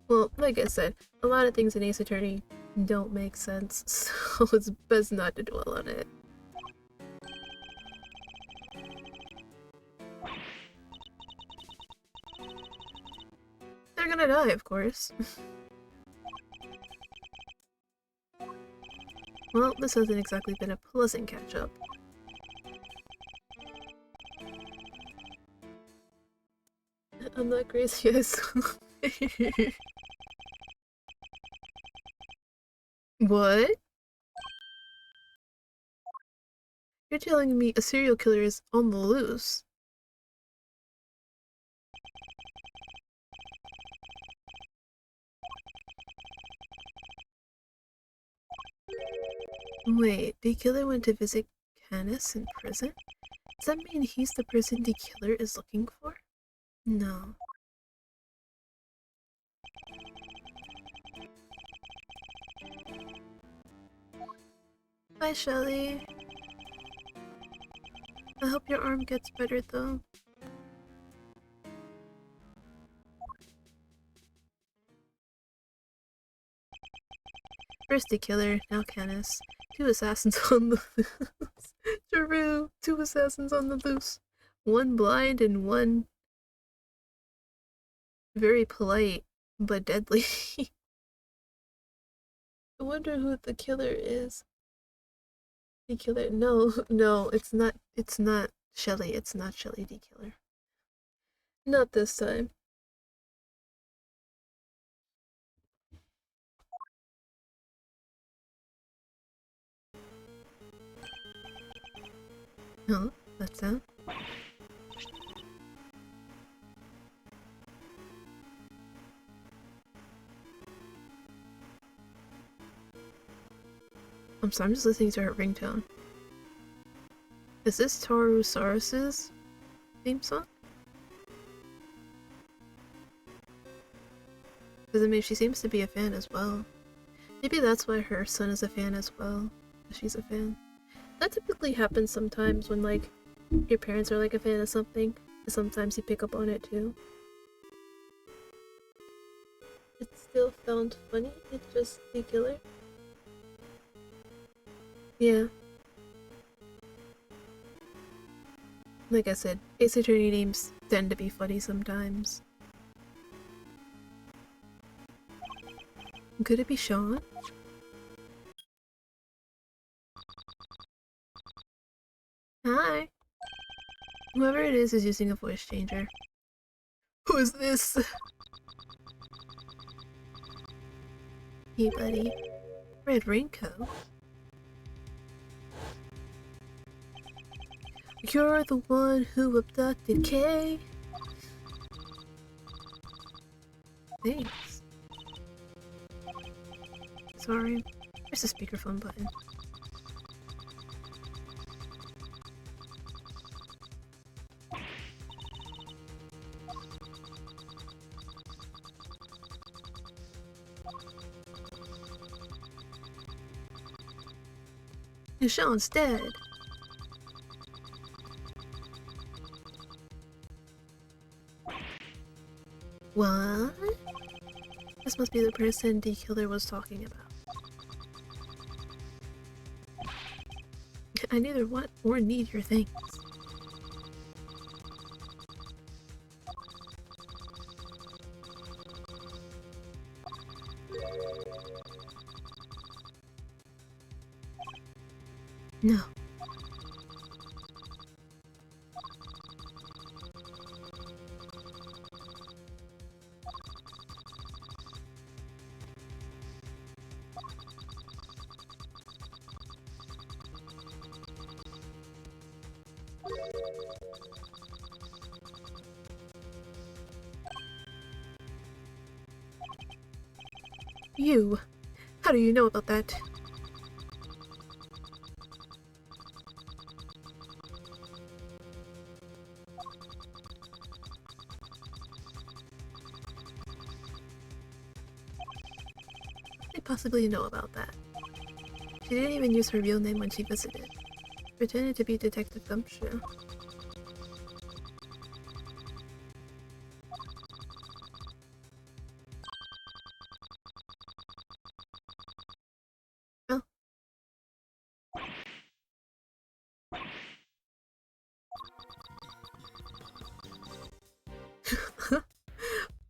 Well, like I said, a lot of things in Ace Attorney don't make sense, so it's best not to dwell on it. They're gonna die, of course. Well, this hasn't exactly been a pleasant catch-up. I'm not crazy, I swear. What? You're telling me a serial killer is on the loose? Wait, the killer went to visit Canis in prison? Does that mean he's the person the killer is looking for? No. Bye, Shelly. I hope your arm gets better though. First the killer, now Canis. Two assassins on the loose. Jeru, two assassins on the loose. One blind and one very polite, but deadly. I wonder who the killer is. The killer? No, no, it's not Shelly. It's not Shelly the killer. Not this time. Huh? That sound? I'm sorry, I'm just listening to her ringtone. Is this Toru Saurus's theme song? Because I mean, she seems to be a fan as well. Maybe that's why her son is a fan as well. She's a fan. That typically happens sometimes when, like, your parents are, like, a fan of something. Sometimes you pick up on it, too. It still found funny? It's just the killer? Yeah. Like I said, Ace Attorney names tend to be funny sometimes. Could it be Sean? Hi! Whoever it is using a voice changer. Who is this? Hey buddy. Red raincoat? You're the one who abducted Kay? Thanks. Sorry. There's a speakerphone button. Sean's dead. What? This must be the person the killer was talking about. I neither want or need your things. No. You. How do you know about that? I possibly know about that. She didn't even use her real name when she visited. Pretended to be Detective Gumshoe. Oh.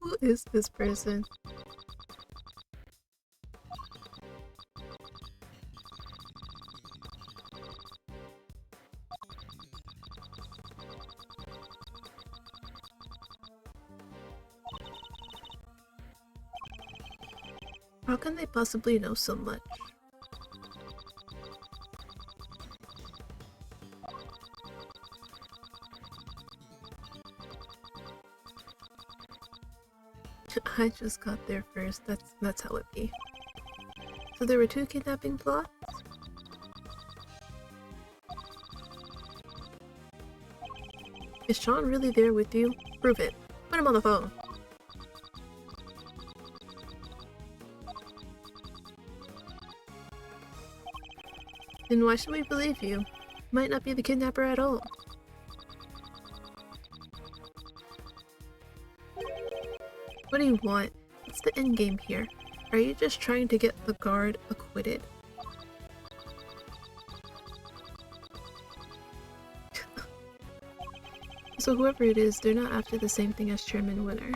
Who is this person? How can they possibly know so much? I just got there first. That's how it be. So there were two kidnapping plots? Is Sean really there with you? Prove it. Put him on the phone. Then why should we believe you? Might not be the kidnapper at all. What do you want? What's the end game here? Are you just trying to get the guard acquitted? So whoever it is, they're not after the same thing as Chairman Winner.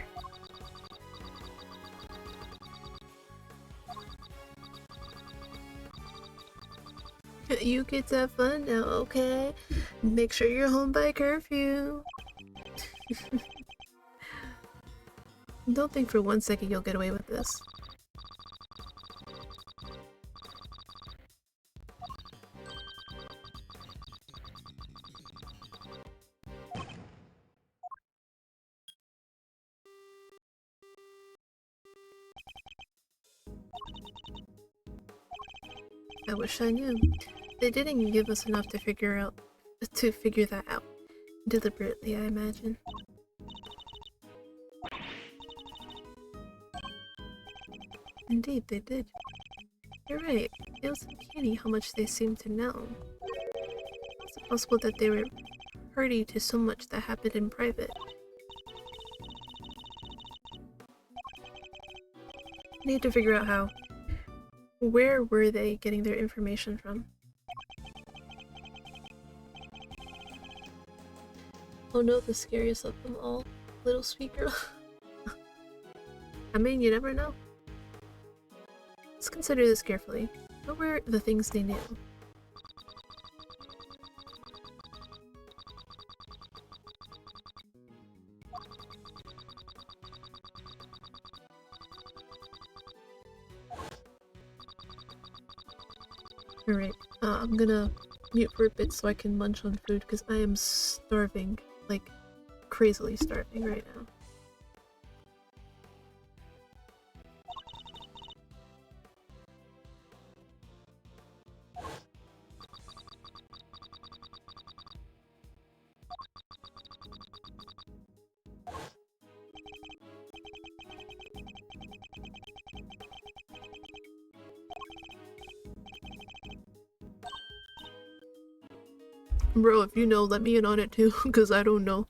You kids have fun now, okay? Make sure you're home by curfew. Don't think for 1 second you'll get away with this. I wish I knew. They didn't give us enough to figure that out. Deliberately, I imagine. Indeed, they did. You're right. It was uncanny how much they seemed to know. It's possible that they were party to so much that happened in private. I need to figure out how. Where were they getting their information from? Oh no, the scariest of them all. Little sweet girl. I mean, you never know. Let's consider this carefully. What were the things they knew? Alright, I'm gonna mute for a bit so I can munch on food because I am starving, like crazily starving right now. Bro, if you know, let me in on it too, because I don't know.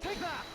Take that!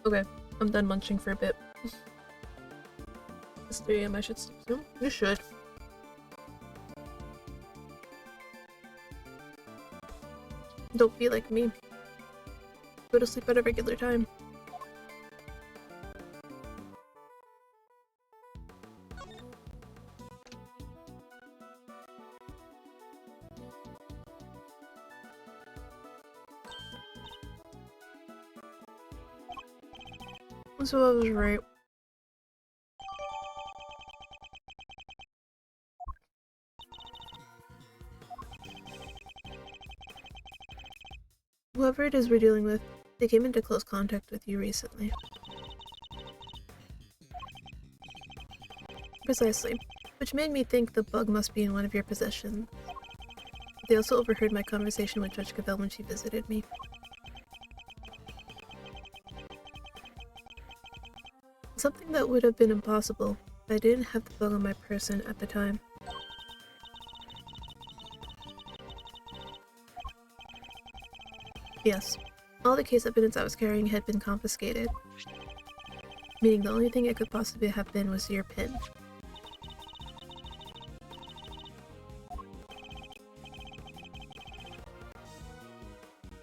Okay, I'm done munching for a bit. It's 3 AM, I should sleep soon. You should. Don't be like me. Go to sleep at a regular time. So I was right. Whoever it is we're dealing with, they came into close contact with you recently. Precisely. Which made me think the bug must be in one of your possessions. They also overheard my conversation with Judge Cavell when she visited me. Something that would have been impossible if I didn't have the bug on my person at the time. Yes, all the case evidence I was carrying had been confiscated, meaning the only thing it could possibly have been was your pin.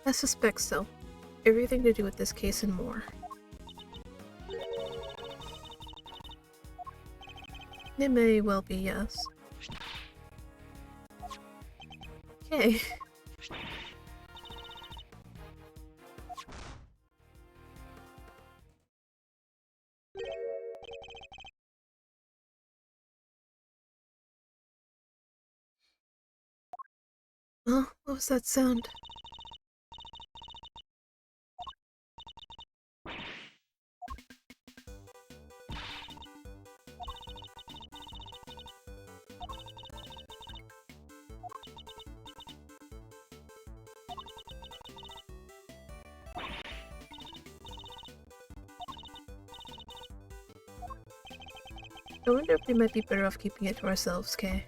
I suspect so. Everything to do with this case and more. It may well be, yes. Okay. Huh? What was that sound? I wonder if we might be better off keeping it to ourselves, Kay.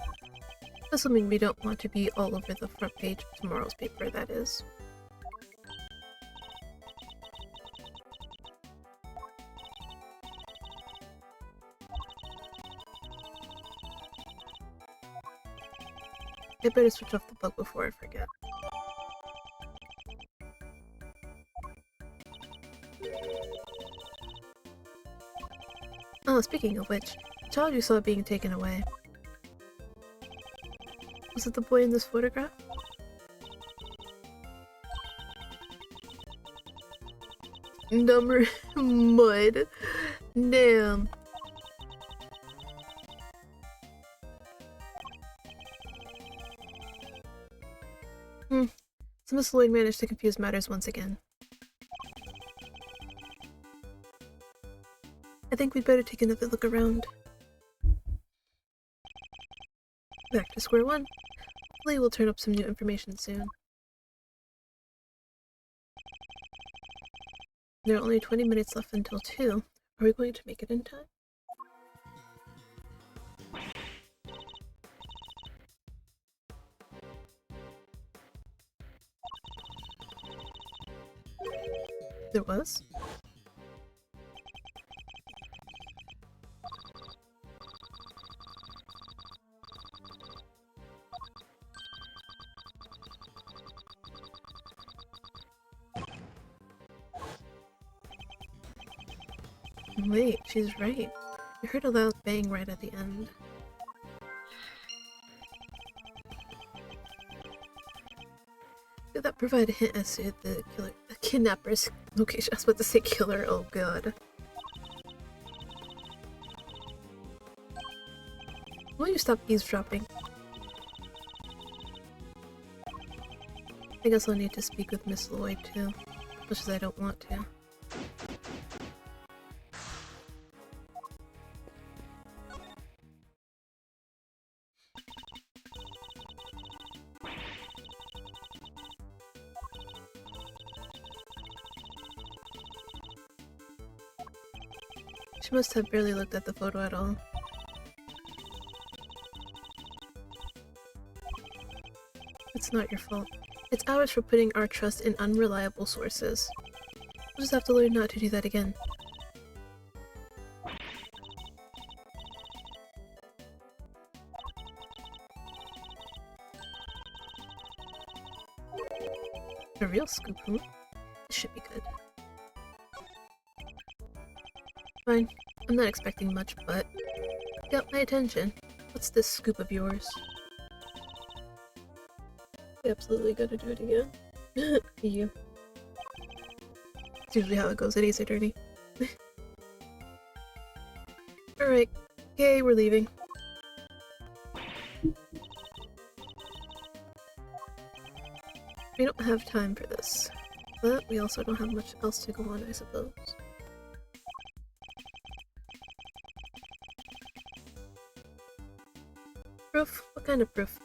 Assuming we don't want to be all over the front page of tomorrow's paper, that is. I better switch off the bug before I forget. Oh, speaking of which, the child you saw being taken away. Was it the boy in this photograph? Number mud. Damn. So Miss Lloyd managed to confuse matters once again. I think we'd better take another look around. Back to square one. Hopefully we'll turn up some new information soon. There are only 20 minutes left until 2. Are we going to make it in time? There was? Wait, she's right. I heard a loud bang right at the end. Did that provide a hint as to the kidnapper's location? I was about to say killer, oh god. Will you stop eavesdropping? I guess I'll need to speak with Miss Lloyd too, much as I don't want to. She must have barely looked at the photo at all. It's not your fault. It's ours for putting our trust in unreliable sources. just have to learn not to do that again. A real scoop, huh? This should be good. Fine. I'm not expecting much, but you got my attention. What's this scoop of yours? You absolutely gotta do it again. You. It's usually how it goes at Ace Attorney. Alright. Okay, we're leaving. We don't have time for this, but we also don't have much else to go on, I suppose. Proof? What kind of proof?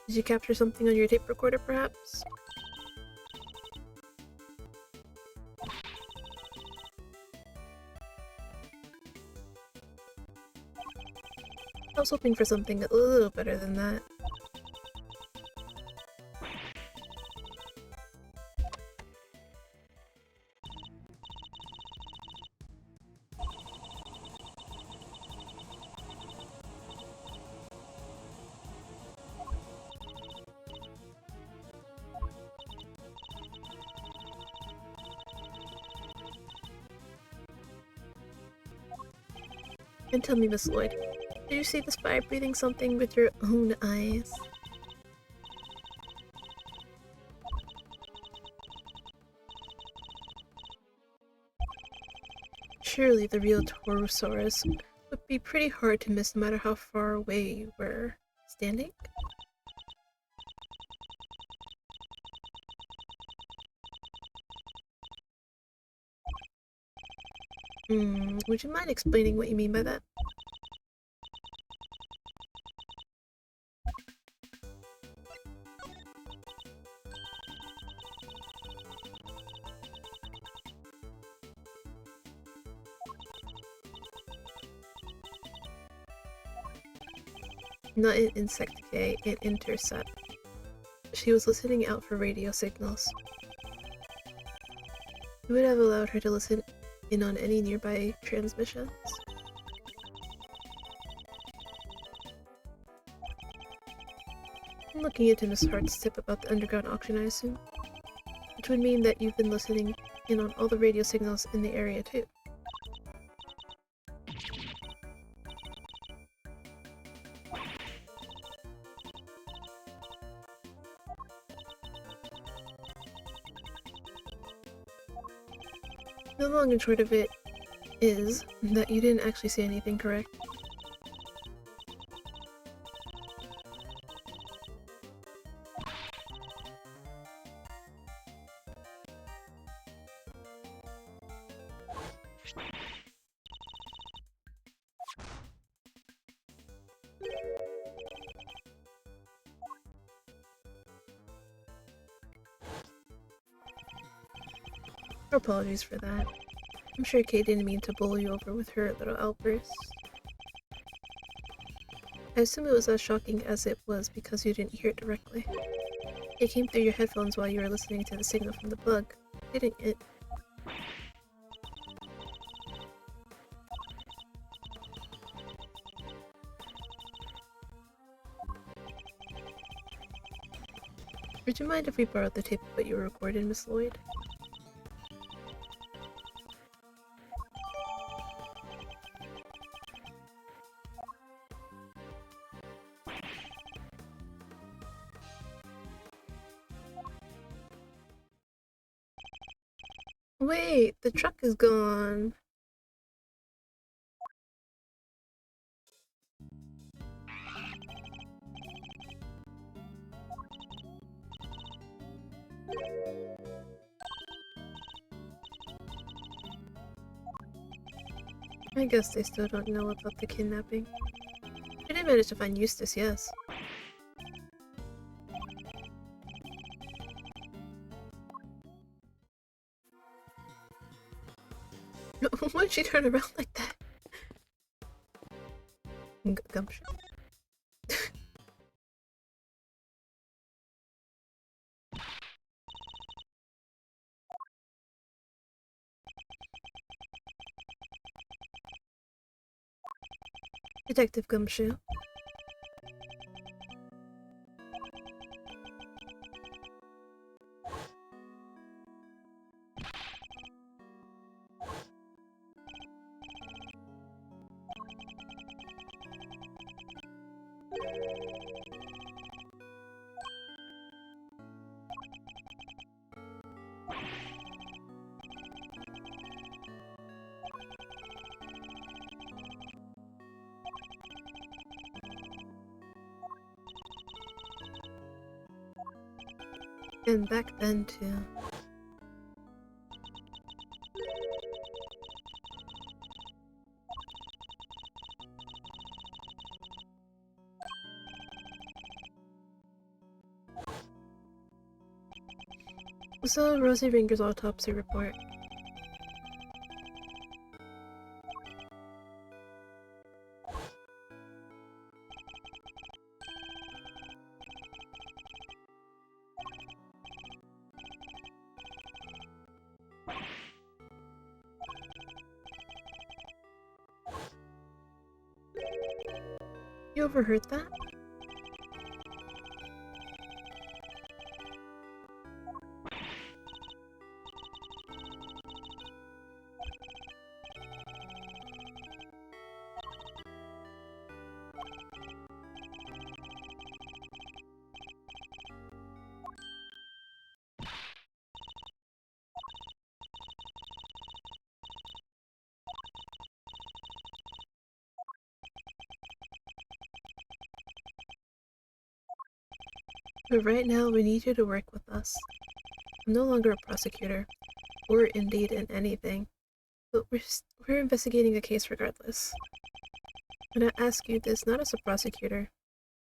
Did you capture something on your tape recorder, perhaps? I was hoping for something a little better than that. And tell me, Miss Lloyd, did you see the spy breathing something with your own eyes? Surely the real Taurosaurus would be pretty hard to miss no matter how far away you were standing? Would you mind explaining what you mean by that? Not an Insecticate, an Intercept. She was listening out for radio signals. You would have allowed her to listen in on any nearby transmissions. I'm looking into Miss Hart's tip about the underground auction, I assume. Which would mean that you've been listening in on all the radio signals in the area too. The long and short of it is that you didn't actually say anything, correct? Apologies for that. I'm sure Kay didn't mean to bowl you over with her little outburst. I assume it was as shocking as it was because you didn't hear it directly. It came through your headphones while you were listening to the signal from the bug, didn't it? Would you mind if we borrowed the tape of what you recorded, Miss Lloyd? Wait, the truck is gone. I guess they still don't know about the kidnapping. I did manage to find Eustace, yes. Why'd she turn around like that? Gumption. Detective Gumshoe. And back then too. So, Rosie Ringer's autopsy report. You overheard that? But right now, we need you to work with us. I'm no longer a prosecutor, or indeed in anything, but we're investigating a case regardless. And I ask you this not as a prosecutor,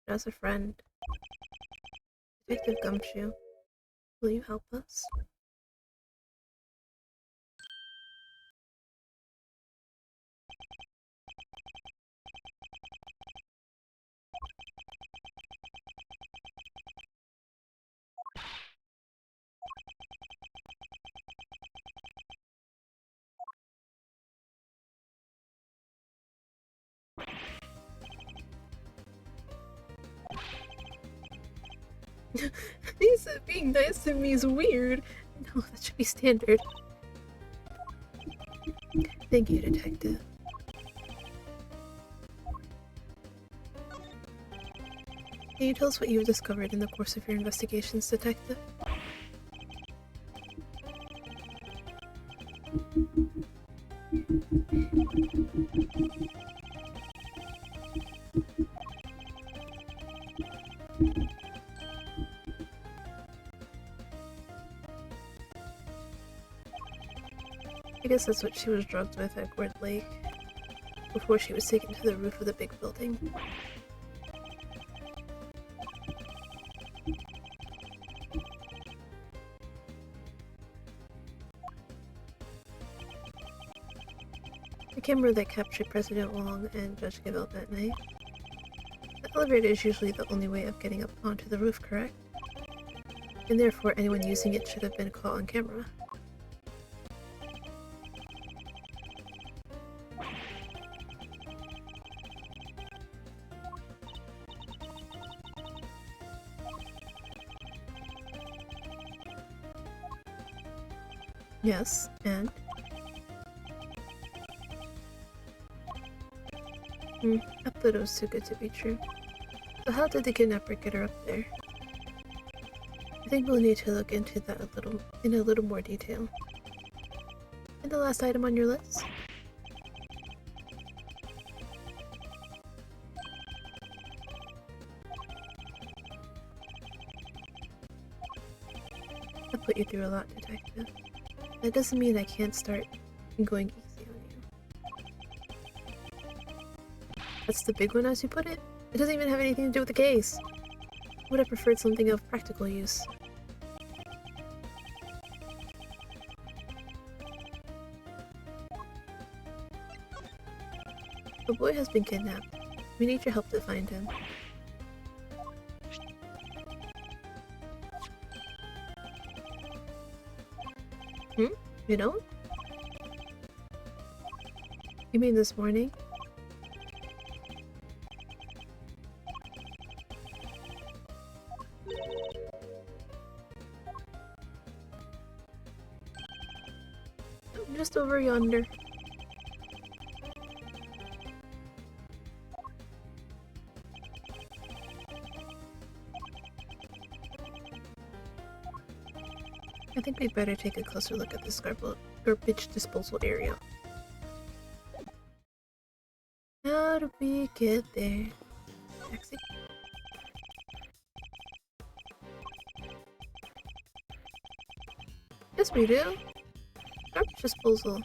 but as a friend. Detective Gumshoe, will you help us? He said being nice to me is weird. No, that should be standard. Thank you, Detective. Can you tell us what you have discovered in the course of your investigations, Detective? I guess that's what she was drugged with at Gourd Lake, before she was taken to the roof of the big building. The camera that captured President Wong and Judge Givell that night. The elevator is usually the only way of getting up onto the roof, correct? And therefore anyone using it should have been caught on camera. Yes, and? I thought it was too good to be true. So how did the kidnapper get her up there? I think we'll need to look into that in a little more detail. And the last item on your list? I put you through a lot, Detective. That doesn't mean I can't start going easy on you. That's the big one, as you put it? It doesn't even have anything to do with the case. Would have preferred something of practical use. A boy has been kidnapped. We need your help to find him. You don't? You mean this morning? Just over yonder. I think we'd better take a closer look at this garbage disposal area. How do we get there? Taxi? Yes, we do. Garbage disposal.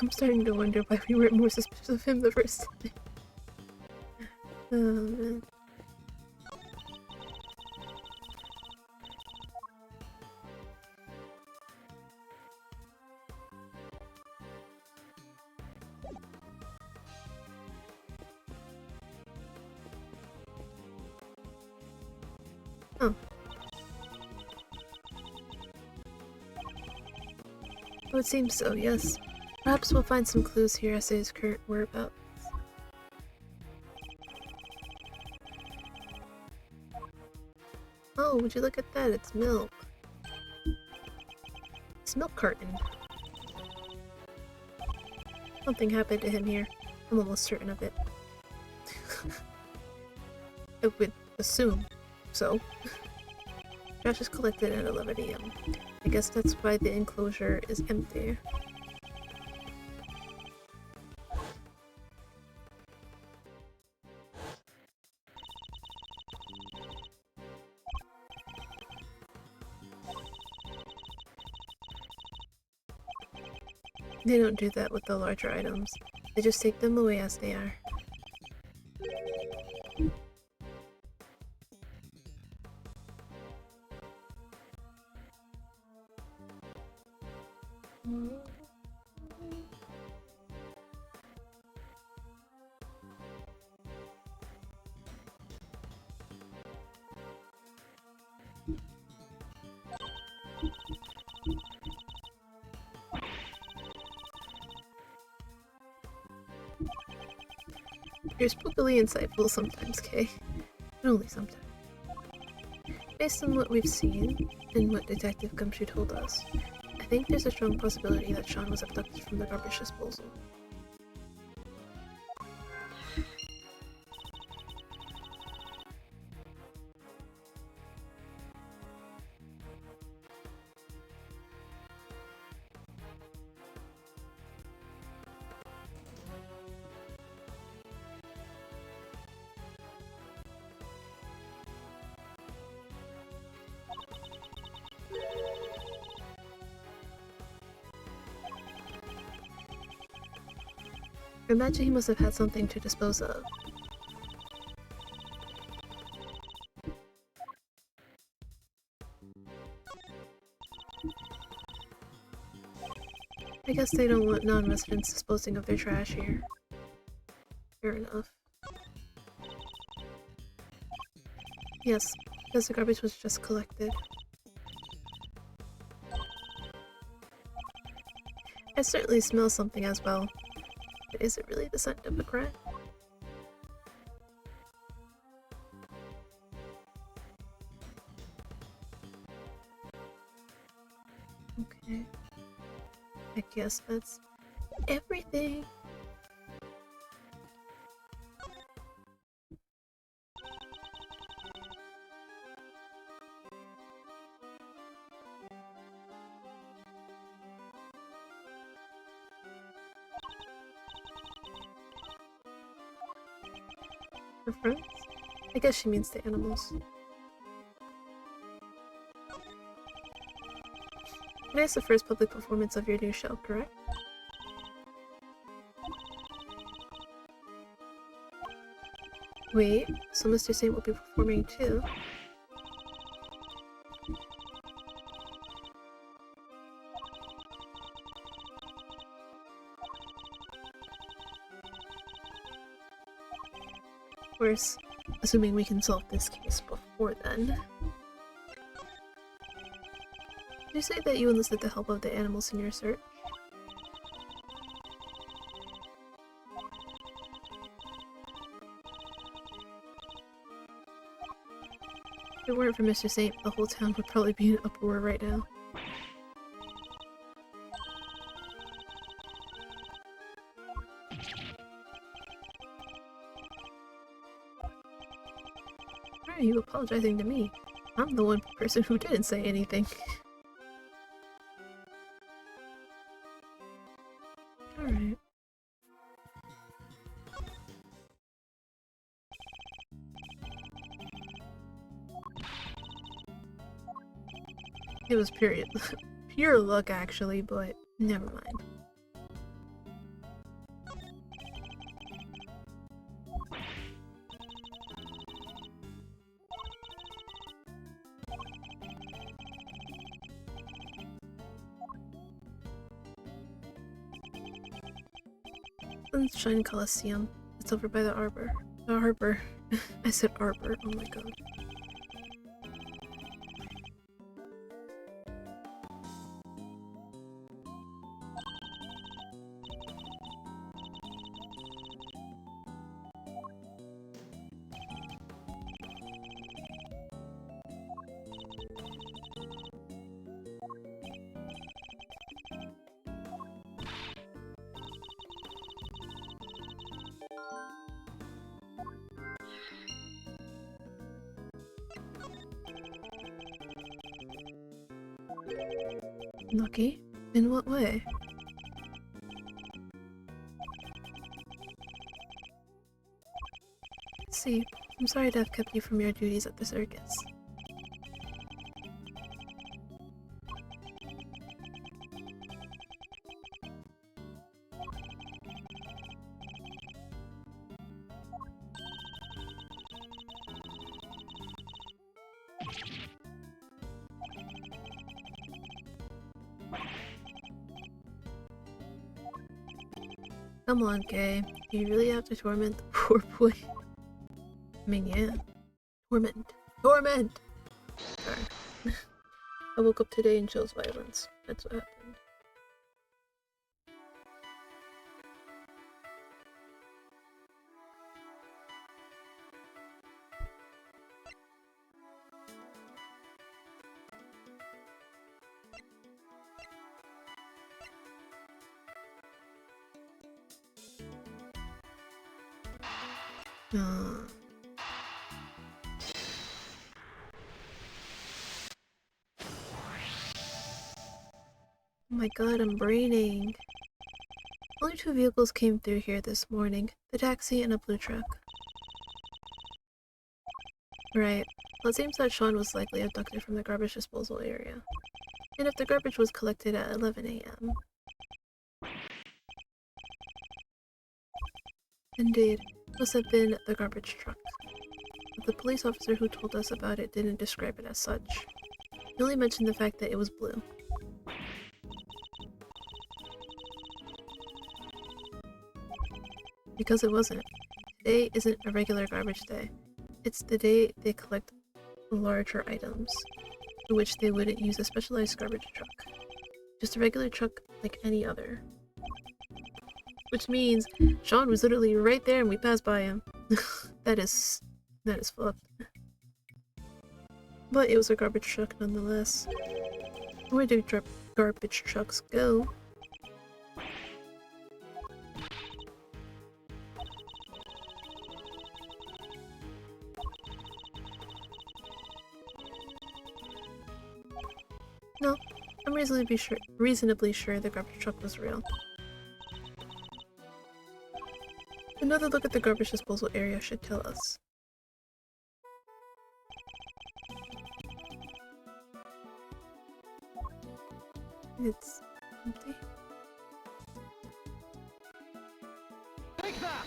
I'm starting to wonder why we weren't more suspicious of him the first time. Oh man. Oh. Oh, it seems so, yes. Perhaps we'll find some clues here as to his current whereabouts. Oh, would you look at that? It's milk. It's milk carton. Something happened to him here. I'm almost certain of it. I would assume so. Trash is collected at 11 AM. I guess that's why the enclosure is empty. They don't do that with the larger items. They just take them away as they are. You're spookily insightful sometimes, Kay. But only sometimes. Based on what we've seen, and what Detective Gumshoe told us, I think there's a strong possibility that Sean was abducted from the garbage disposal. I imagine he must have had something to dispose of. I guess they don't want non-residents disposing of their trash here. Fair enough. Yes, because the garbage was just collected. I certainly smell something as well. But is it really the scent of a crime? Okay. I guess that's everything. Her friends? I guess she means the animals. Today's the first public performance of your new show, correct? Wait, so Mr. Saint will be performing too? Of course, assuming we can solve this case before then. Did you say that you enlisted the help of the animals in your search? If it weren't for Mr. Saint, the whole town would probably be in uproar right now. Why are you apologizing to me? I'm the one person who didn't say anything. Alright. It was pure luck actually, but never mind. Sunshine Coliseum. It's over by the arbor. The harbor. I said arbor, oh my god. Lucky? In what way? See, I'm sorry to have kept you from your duties at the circus. Come on, Kay. Do you really have to torment the poor boy? I mean, yeah. Torment. Torment! Sorry. I woke up today and chose violence. That's what happened. Oh my god, I'm braining. Only 2 vehicles came through here this morning. The taxi and a blue truck. Right. Well, it seems that Sean was likely abducted from the garbage disposal area. And if the garbage was collected at 11 a.m. Indeed, must have been the garbage truck. But the police officer who told us about it didn't describe it as such. He only mentioned the fact that it was blue. Because it wasn't. Today isn't a regular garbage day. It's the day they collect larger items, for which they wouldn't use a specialized garbage truck. Just a regular truck like any other. Which means Sean was literally right there and we passed by him. That is fucked. But it was a garbage truck nonetheless. Where do garbage trucks go? No, I'm reasonably sure the garbage truck was real. Another look at the garbage disposal area should tell us. It's empty. Take that!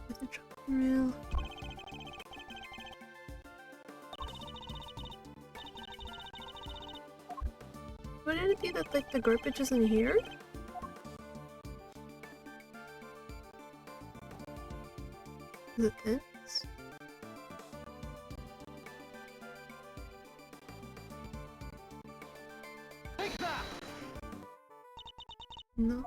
Is the truck real? Wouldn't it be that like the garbage isn't here? Is it this? Take that! No.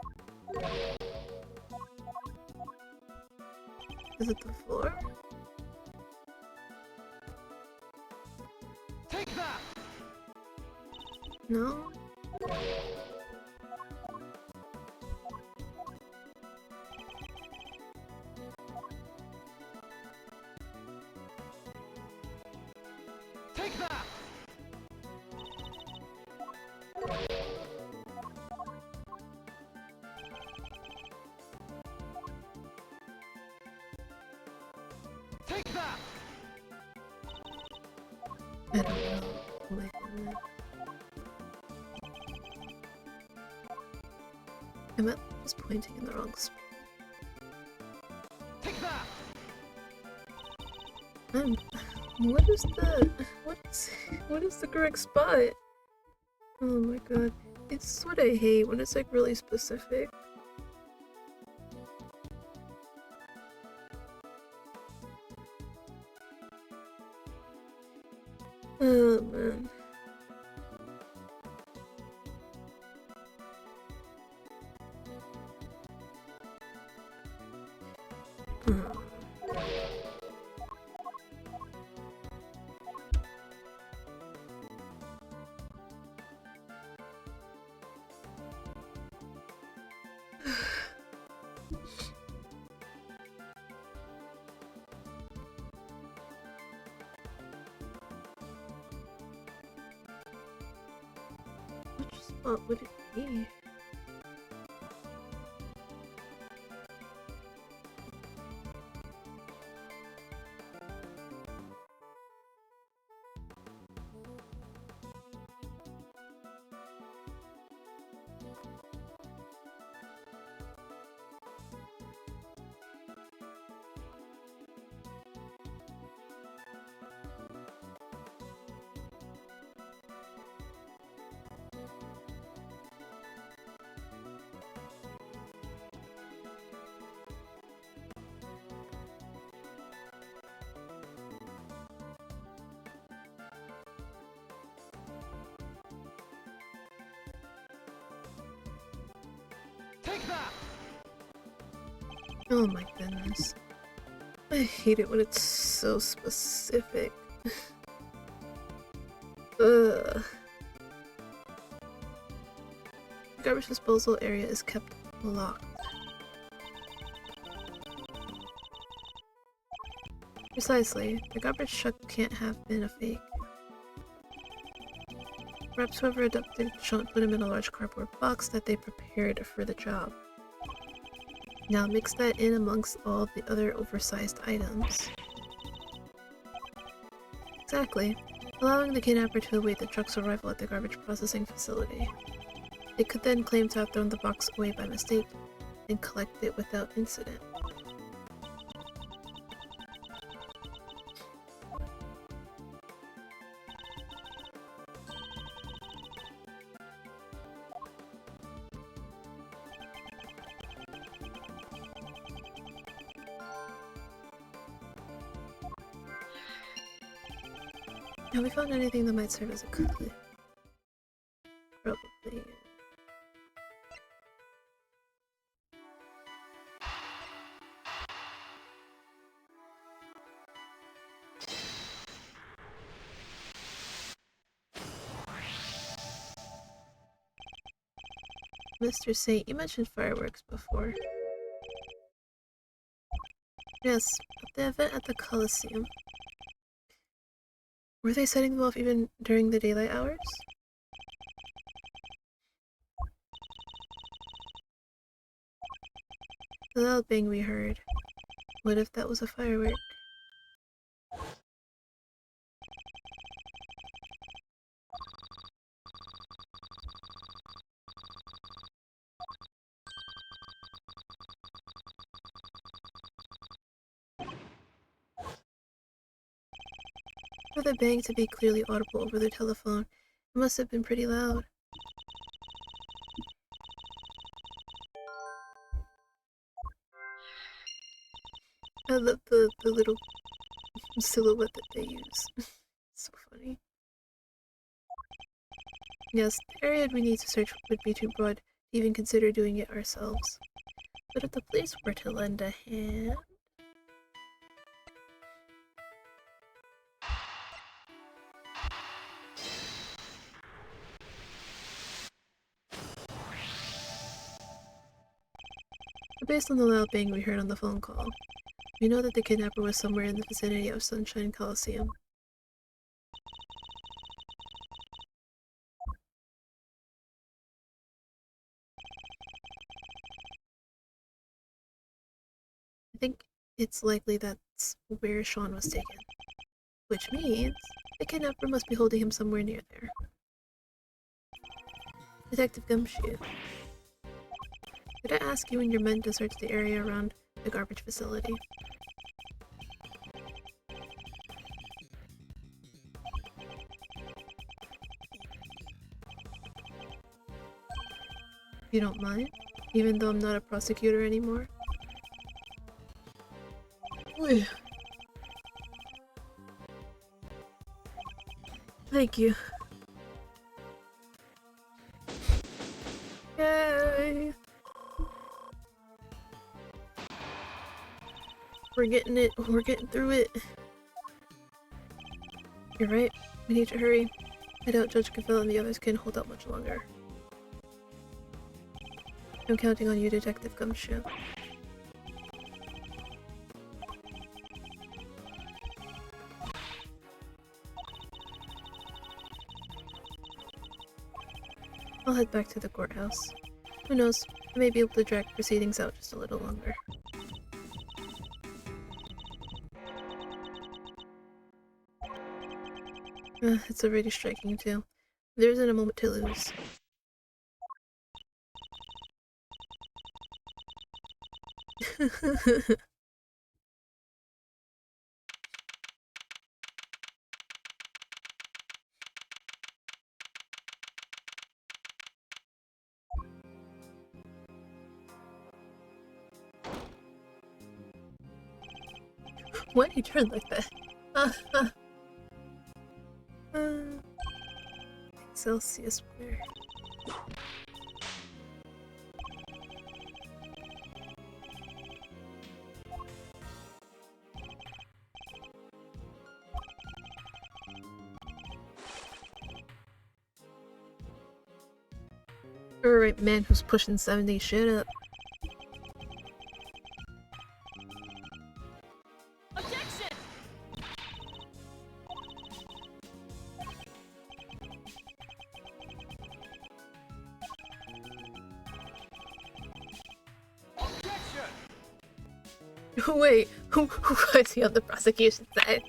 Is it the floor? Take that! No. Take that! Take that! I don't know. Oh my goodness. Am I just pointing in the wrong spot? Take that! What is the correct spot? Oh my god. It's what I hate when it's like really specific. Oh man. Hmm. Which spot would it be? Take that! Oh my goodness. I hate it when it's so specific. Ugh. The garbage disposal area is kept locked. Precisely. The garbage truck can't have been a fake. Perhaps whoever adopted Sean put him in a large cardboard box that they prepared for the job. Now mix that in amongst all the other oversized items. Exactly. Allowing the kidnapper to await the truck's arrival at the garbage processing facility. They could then claim to have thrown the box away by mistake and collect it without incident. Have we found anything that might serve as a clue? Probably. Mr. Saint, you mentioned fireworks before. Yes, at the event at the Coliseum. Were they setting them off even during the daylight hours? The loud bang we heard. What if that was a firework? For the bang to be clearly audible over the telephone, it must have been pretty loud. I love the little silhouette that they use. So funny. Yes, the area we need to search would be too broad to even consider doing it ourselves. But if the police were to lend a hand... Based on the loud bang we heard on the phone call, we know that the kidnapper was somewhere in the vicinity of Sunshine Coliseum. I think it's likely that's where Sean was taken, which means the kidnapper must be holding him somewhere near there. Detective Gumshoe, could I ask you and your men to search the area around the garbage facility? If you don't mind, even though I'm not a prosecutor anymore? Oy. Thank you. Yay! We're getting it. We're getting through it. You're right. We need to hurry. I doubt Judge Cavell and the others can hold out much longer. I'm counting on you, Detective Gumshoe. I'll head back to the courthouse. Who knows, I may be able to drag proceedings out just a little longer. It's already striking too. There isn't a moment to lose. Why did he turn like that? Celsius where? Alright, man who's pushing 70, shut up. Objection! Objection! Wait, who was he on the prosecution side?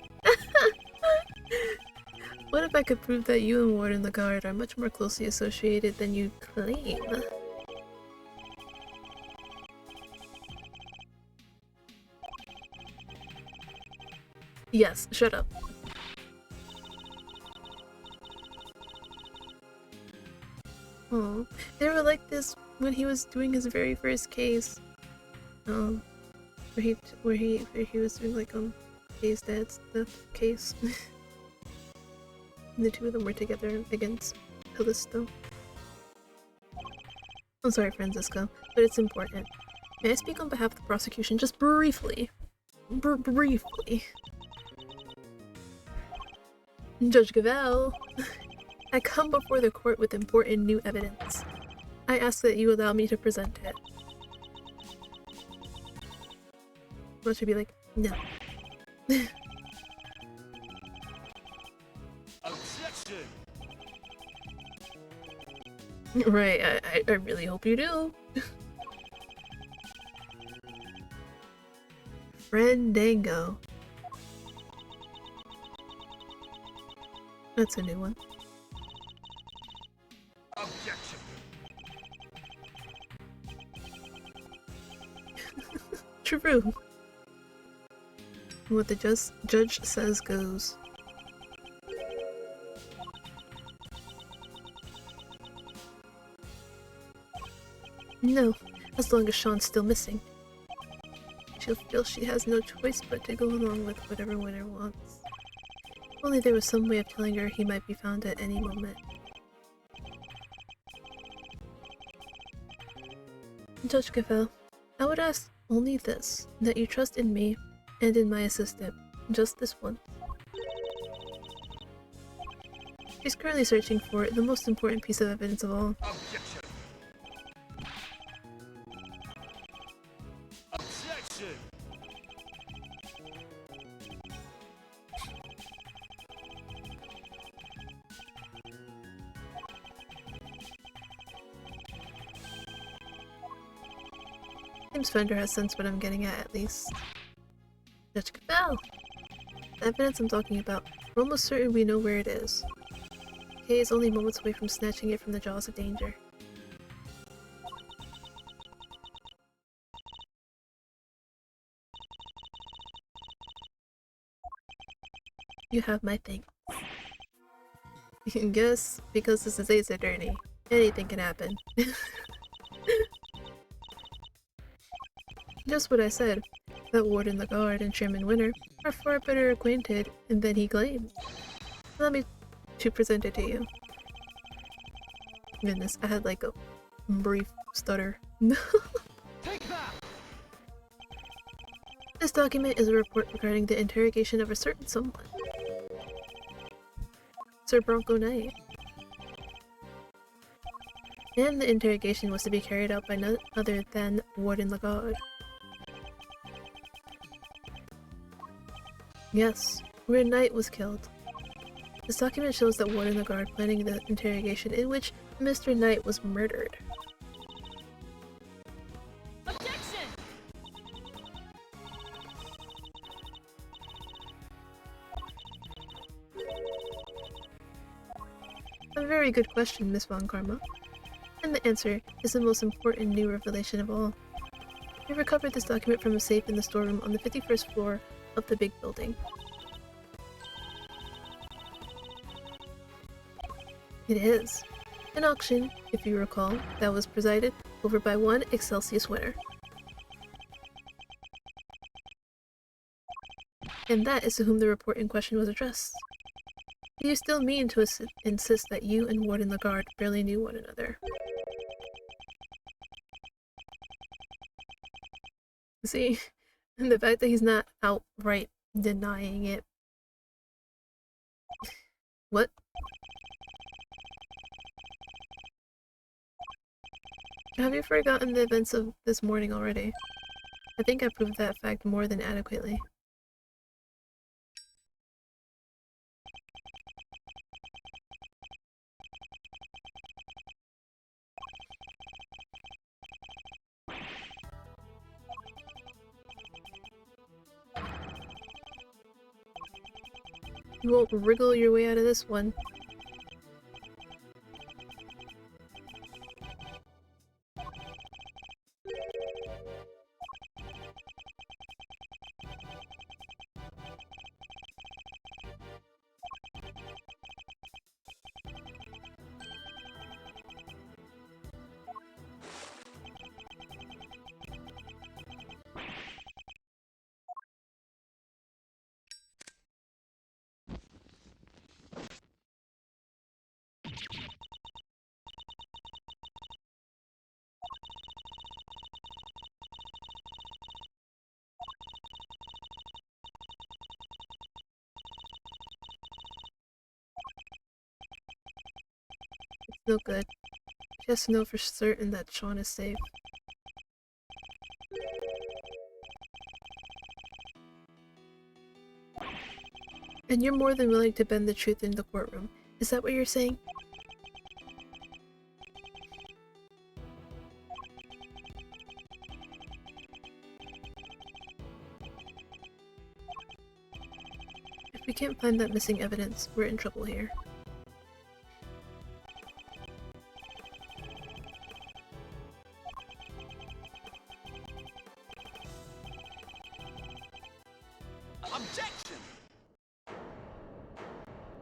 What if I could prove that you and Warden the Guard are much more closely associated than you claim? Yes, shut up. Oh, they were like this when he was doing his very first case. Where he was doing like his dad's death case. And the two of them were together against Callisto. I'm sorry, Francisco, but it's important. May I speak on behalf of the prosecution just briefly? Briefly. Judge Cavell, I come before the court with important new evidence. I ask that you allow me to present it. Well, should be like, no. Objection! Right, I really hope you do. Friendango. That's a new one. Objection! True. What the judge says goes. No, as long as Sean's still missing. she'll feel she has no choice but to go along with whatever Winter wants. If only there was some way of telling her he might be found at any moment. Judge Gavel, I would ask only this, that you trust in me and in my assistant, just this once. She's currently searching for the most important piece of evidence of all. Objection. Objection. James Fender has sensed what I'm getting at least. Judge Gavel! The evidence I'm talking about, we're almost certain we know where it is. Kay is only moments away from snatching it from the jaws of danger. You have my thanks. You can guess, because this is Ace Attorney, anything can happen. Just what I said, that Warden the Guard and Chairman Winter are far better acquainted than he claims. Allow me to present it to you. Goodness, I had like a brief stutter. Take that. This document is a report regarding the interrogation of a certain someone. Sir Bronco Knight. And the interrogation was to be carried out by none other than Warden Lagarde. Yes, where Knight was killed. This document shows that Warden Lagarde planning the interrogation in which Mr. Knight was murdered. Objection! A very good question, Miss Von Karma. And the answer is the most important new revelation of all. We recovered this document from a safe in the storeroom on the 51st floor of the big building. It is. An auction, if you recall, that was presided over by one Excelsius Winter. And that is to whom the report in question was addressed. Do you still mean to insist that you and Warden Lagarde barely knew one another? See, and the fact that he's not outright denying it. What? Have you forgotten the events of this morning already? I think I proved that fact more than adequately. You won't wriggle your way out of this one. It's no good. She has to know for certain that Sean is safe. And you're more than willing to bend the truth in the courtroom. Is that what you're saying? If we can't find that missing evidence, we're in trouble here. Objection.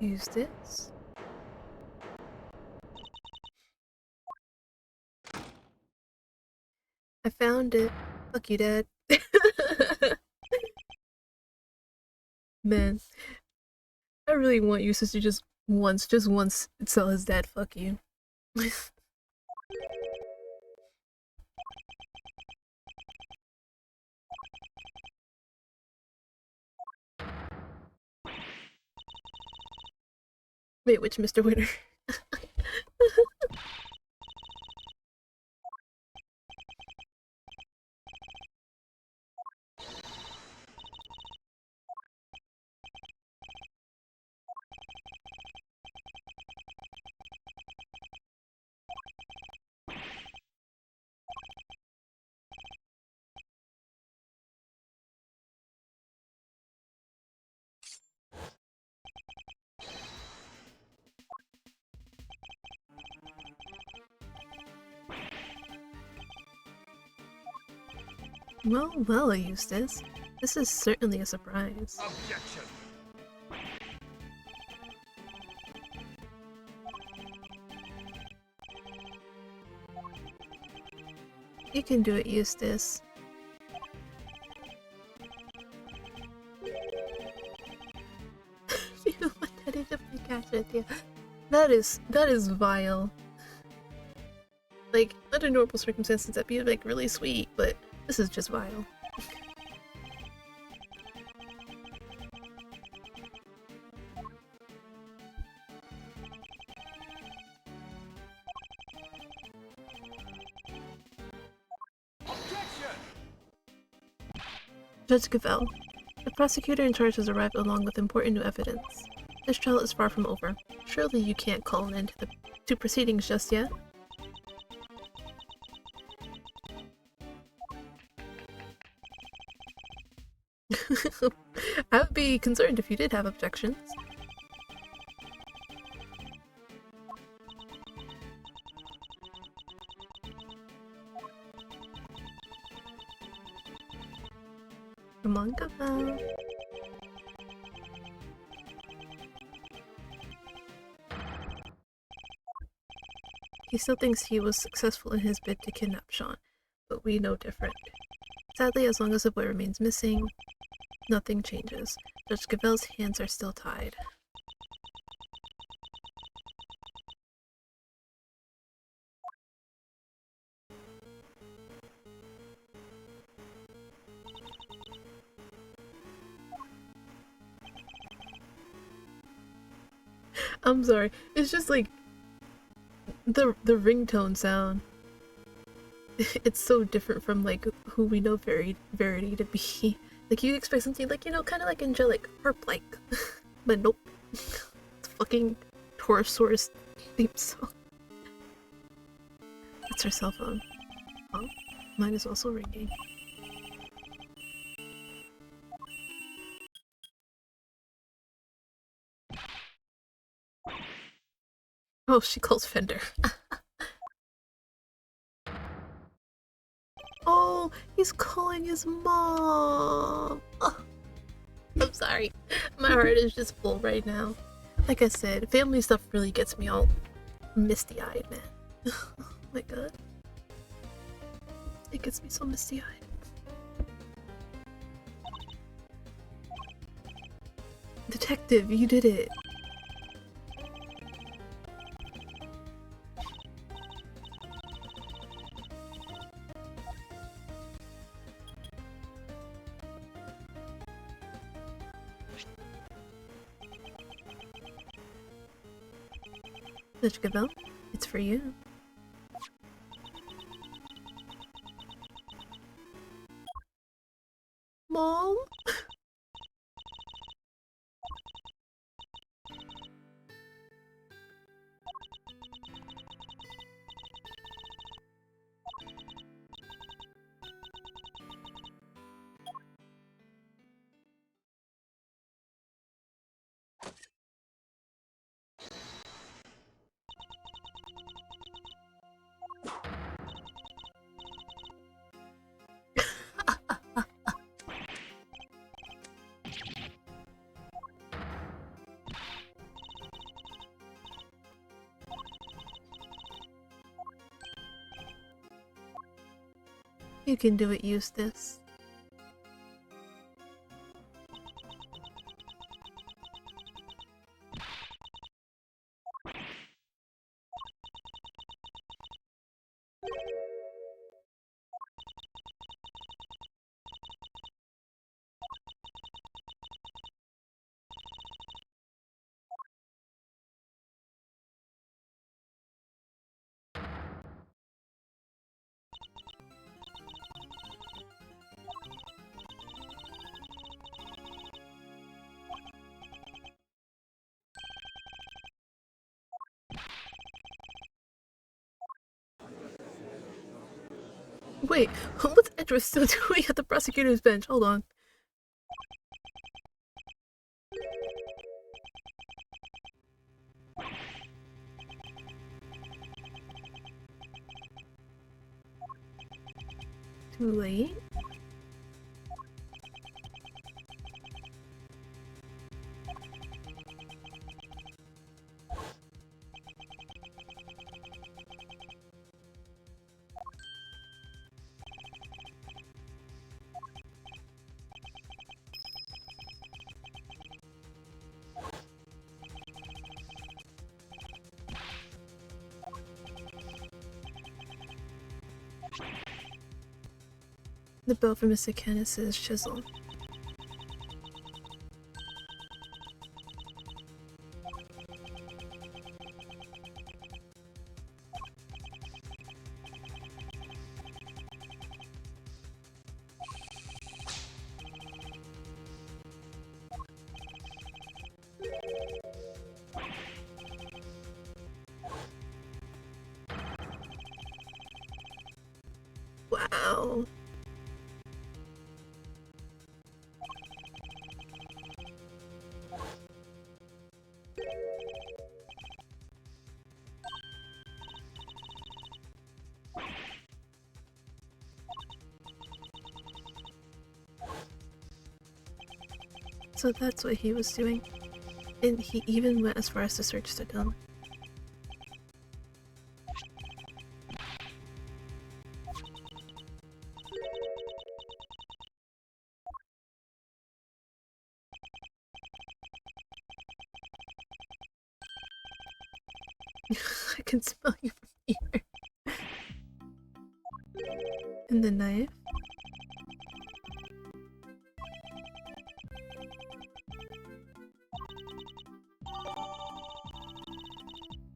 Use this. I found it. Fuck you, Dad. Man, I really want Eustace to just once tell his dad, fuck you. Wait, which Mr. Winter? Well, well, Eustace. This is certainly a surprise. Objection. You can do it, Eustace. You want Teddy to play catch with you. That is vile. Like, under normal circumstances that'd be like really sweet, but this is just vile. Objection. Judge Gavel, the prosecutor in charge has arrived along with important new evidence. This trial is far from over. Surely you can't call an end to proceedings just yet? I would be concerned if you did have objections. Come on, Gavel. He still thinks he was successful in his bid to kidnap Sean, but we know different. Sadly, as long as the boy remains missing, nothing changes. Judge Gavel's hands are still tied. I'm sorry, it's just like the ringtone sound. It's so different from like who we know Verity to be. Like you expect something like, you know, kind of like angelic, harp-like, but nope. It's fucking Taurosaurus theme song. That's her cell phone. Oh, mine is also ringing. Oh, she calls Fender. Oh, he's calling his mom. Oh, I'm sorry. My heart is just full right now. Like I said, family stuff really gets me all misty-eyed, man. Oh my god. It gets me so misty-eyed. Detective, you did it. Judge Gavel, it's for you. Mom? You can do it, Eustace. Wait, what's Edward still doing at the prosecutor's bench? Hold on. Too late? The bell for Mr. Canis's chisel. Wow. So that's what he was doing. And he even went as far as to search the gun. I can smell you from here. And the knife.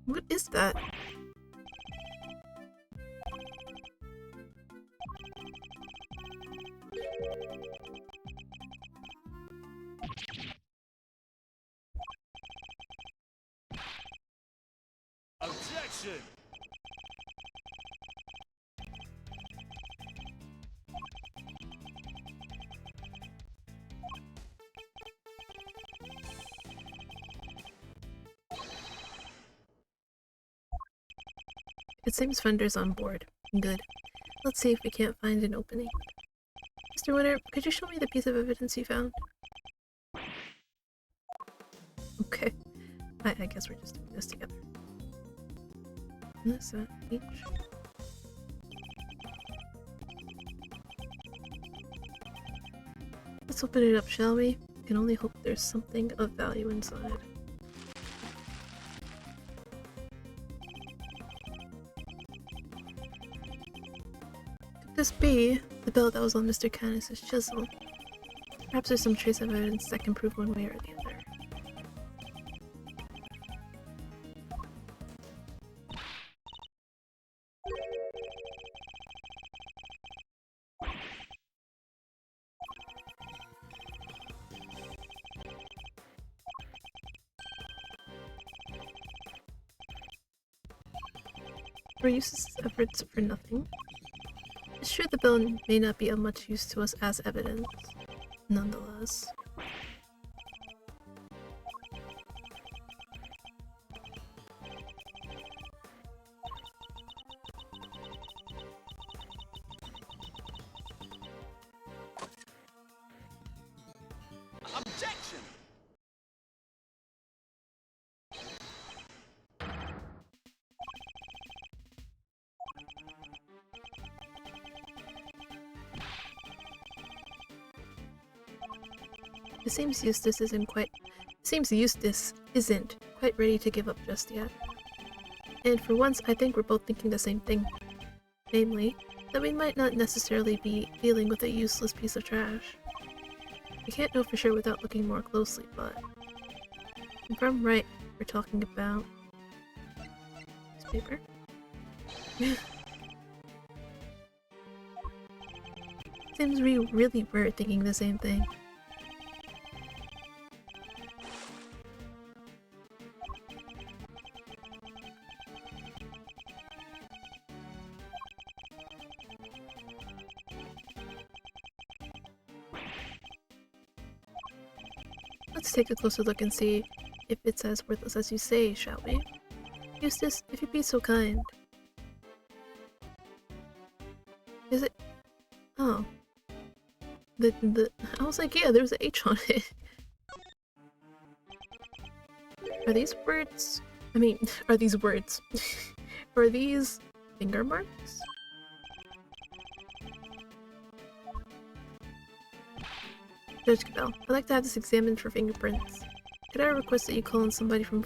What is that? Objection! It seems Fender's on board. Good. Let's see if we can't find an opening. Mr. Winter, could you show me the piece of evidence you found? Okay. I guess we're just doing this together. This each. Let's open it up, shall we? I can only hope there's something of value inside. Could this be the bell that was on Mr. Canis's chisel? Perhaps there's some trace of evidence that can prove one way or the other. Were useless efforts for nothing? It's true the bell may not be of much use to us as evidence. Nonetheless. Objection! It seems Eustace isn't quite ready to give up just yet. And for once, I think we're both thinking the same thing. Namely, that we might not necessarily be dealing with a useless piece of trash. We can't know for sure without looking more closely, but if I'm right, we're talking about this paper. Seems we really were thinking the same thing. Let's take a closer look and see if it's as worthless as you say, shall we? Eustace, if you'd be so kind. Is it? Oh. I was like, yeah, there's an H on it. Are these words? I mean, are these words? Are these finger marks? Judge Cabell, I'd like to have this examined for fingerprints. Could I request that you call in somebody from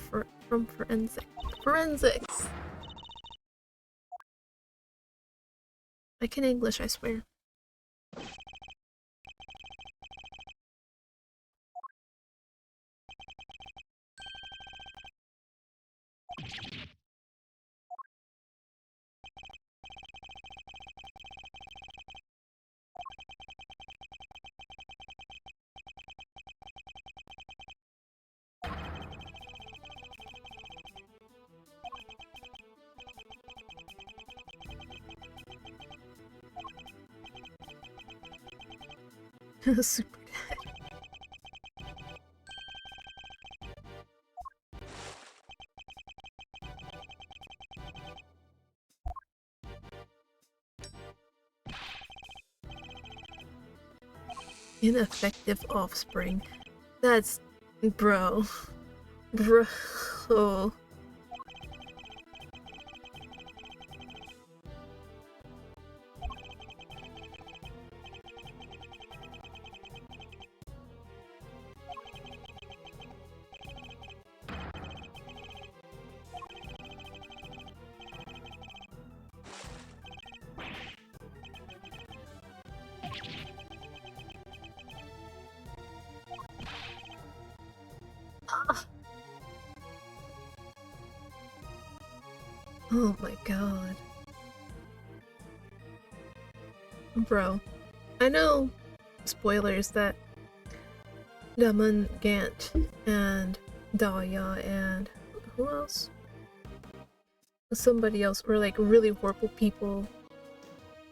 forensics? I can English, I swear. Super dead. Ineffective offspring. That's... bro. Bro. Oh my god. Bro, I know, spoilers, that Daman Gant and Dahlia and who else? Somebody else were like really horrible people.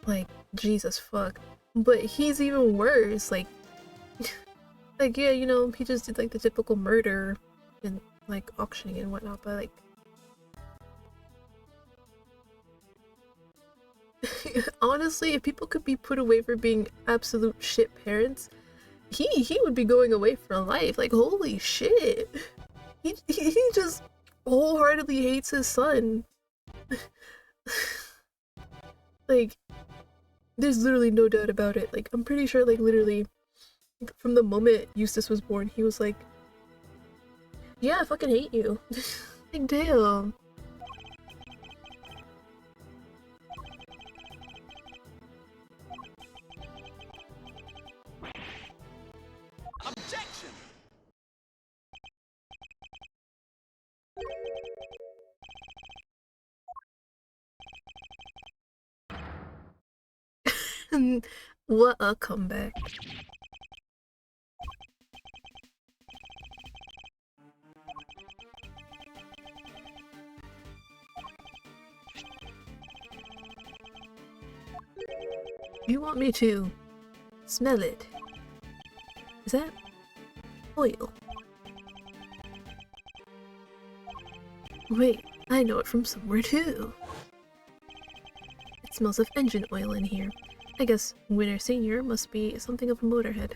Like, Jesus fuck. But he's even worse, like like yeah, you know, he just did like the typical murder and like auctioning and whatnot, but like honestly, if people could be put away for being absolute shit parents, he would be going away for life. Like, holy shit. He just wholeheartedly hates his son. Like, there's literally no doubt about it. Like, I'm pretty sure, like, literally, from the moment Eustace was born, he was like, yeah, I fucking hate you. Like, damn. Objection! What a comeback. You want me to smell it? Is that oil? Wait, I know it from somewhere too. It smells of engine oil in here. I guess Winter Senior must be something of a motorhead.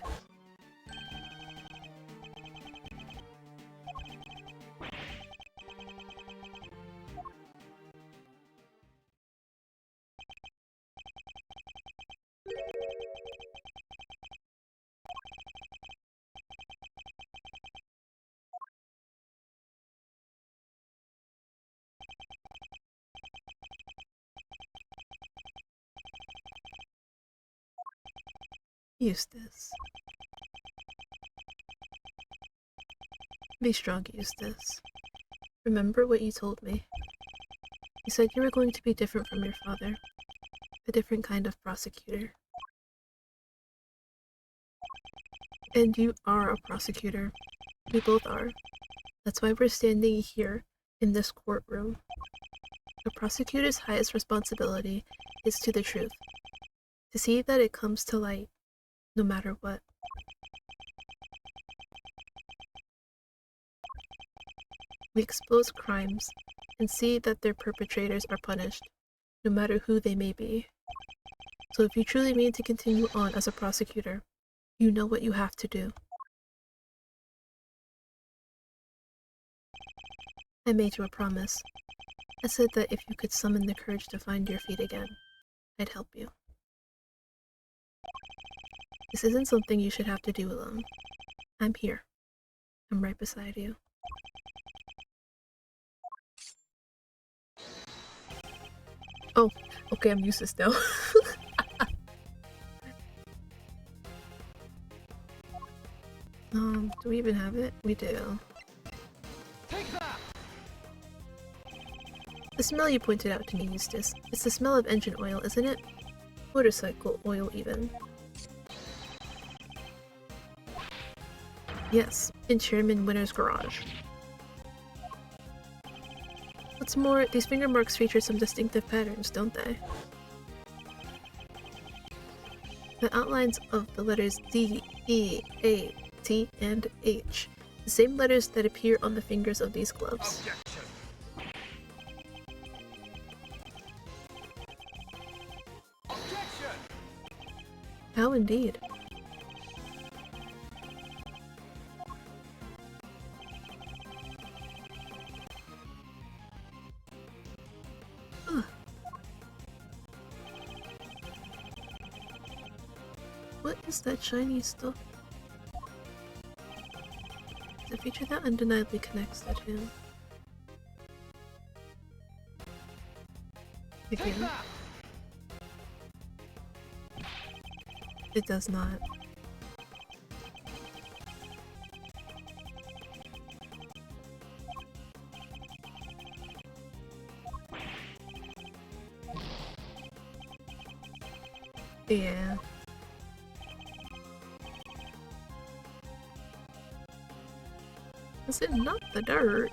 Eustace. Be strong, Eustace. Remember what you told me. You said you were going to be different from your father. A different kind of prosecutor. And you are a prosecutor. We both are. That's why we're standing here in this courtroom. A prosecutor's highest responsibility is to the truth. To see that it comes to light, no matter what. We expose crimes and see that their perpetrators are punished, no matter who they may be. So if you truly mean to continue on as a prosecutor, you know what you have to do. I made you a promise. I said that if you could summon the courage to find your feet again, I'd help you. This isn't something you should have to do alone. I'm here. I'm right beside you. Oh, okay, I'm useless now. Do we even have it? We do. Take that! The smell you pointed out to me, Eustace. It's the smell of engine oil, isn't it? Motorcycle oil, even. Yes, in Chairman Winter's garage. What's more, these finger marks feature some distinctive patterns, don't they? The outlines of the letters D, E, A, T, and H. The same letters that appear on the fingers of these gloves. Objection! Objection! How indeed. Ugh. What is that shiny stuff? The feature that undeniably connects the two. Take Again, that! it does not. Yeah. Is it not the dirt?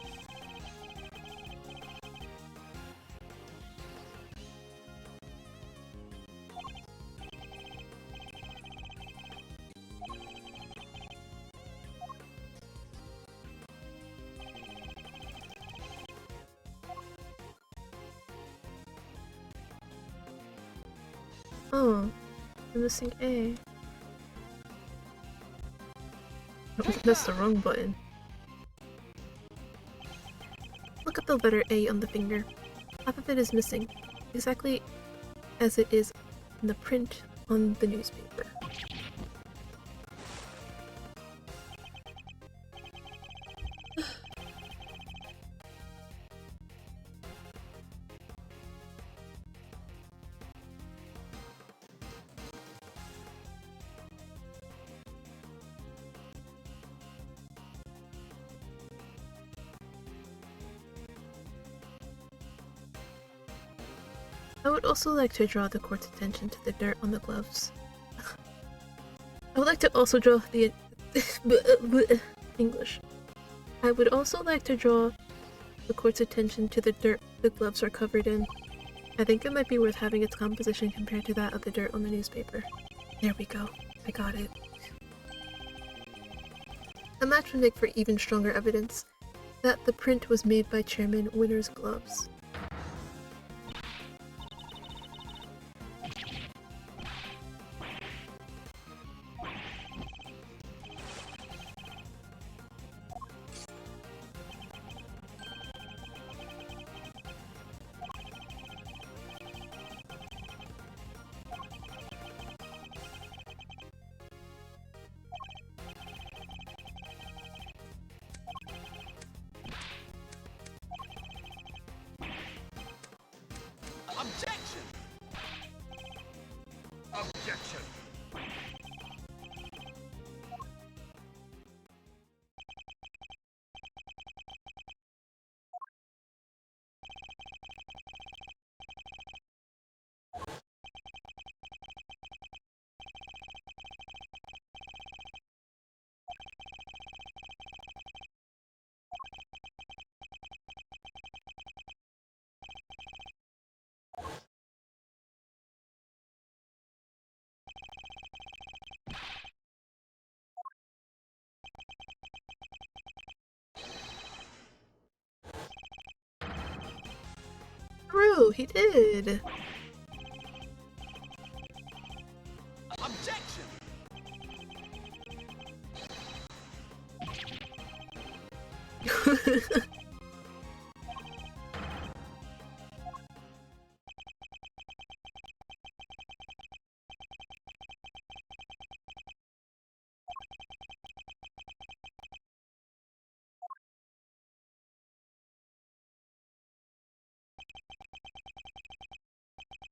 Oh, I'm missing A. That's the wrong button. Look at the letter A on the finger. Half of it is missing, exactly as it is in the print on the newspaper. I would also like to draw the court's attention to the dirt on the gloves. I would like to also draw the English. I would also like to draw the court's attention to the dirt the gloves are covered in. I think it might be worth having its composition compared to that of the dirt on the newspaper. There we go. I got it. A match would make for even stronger evidence that the print was made by Chairman Winter's gloves. true, he did. Objection!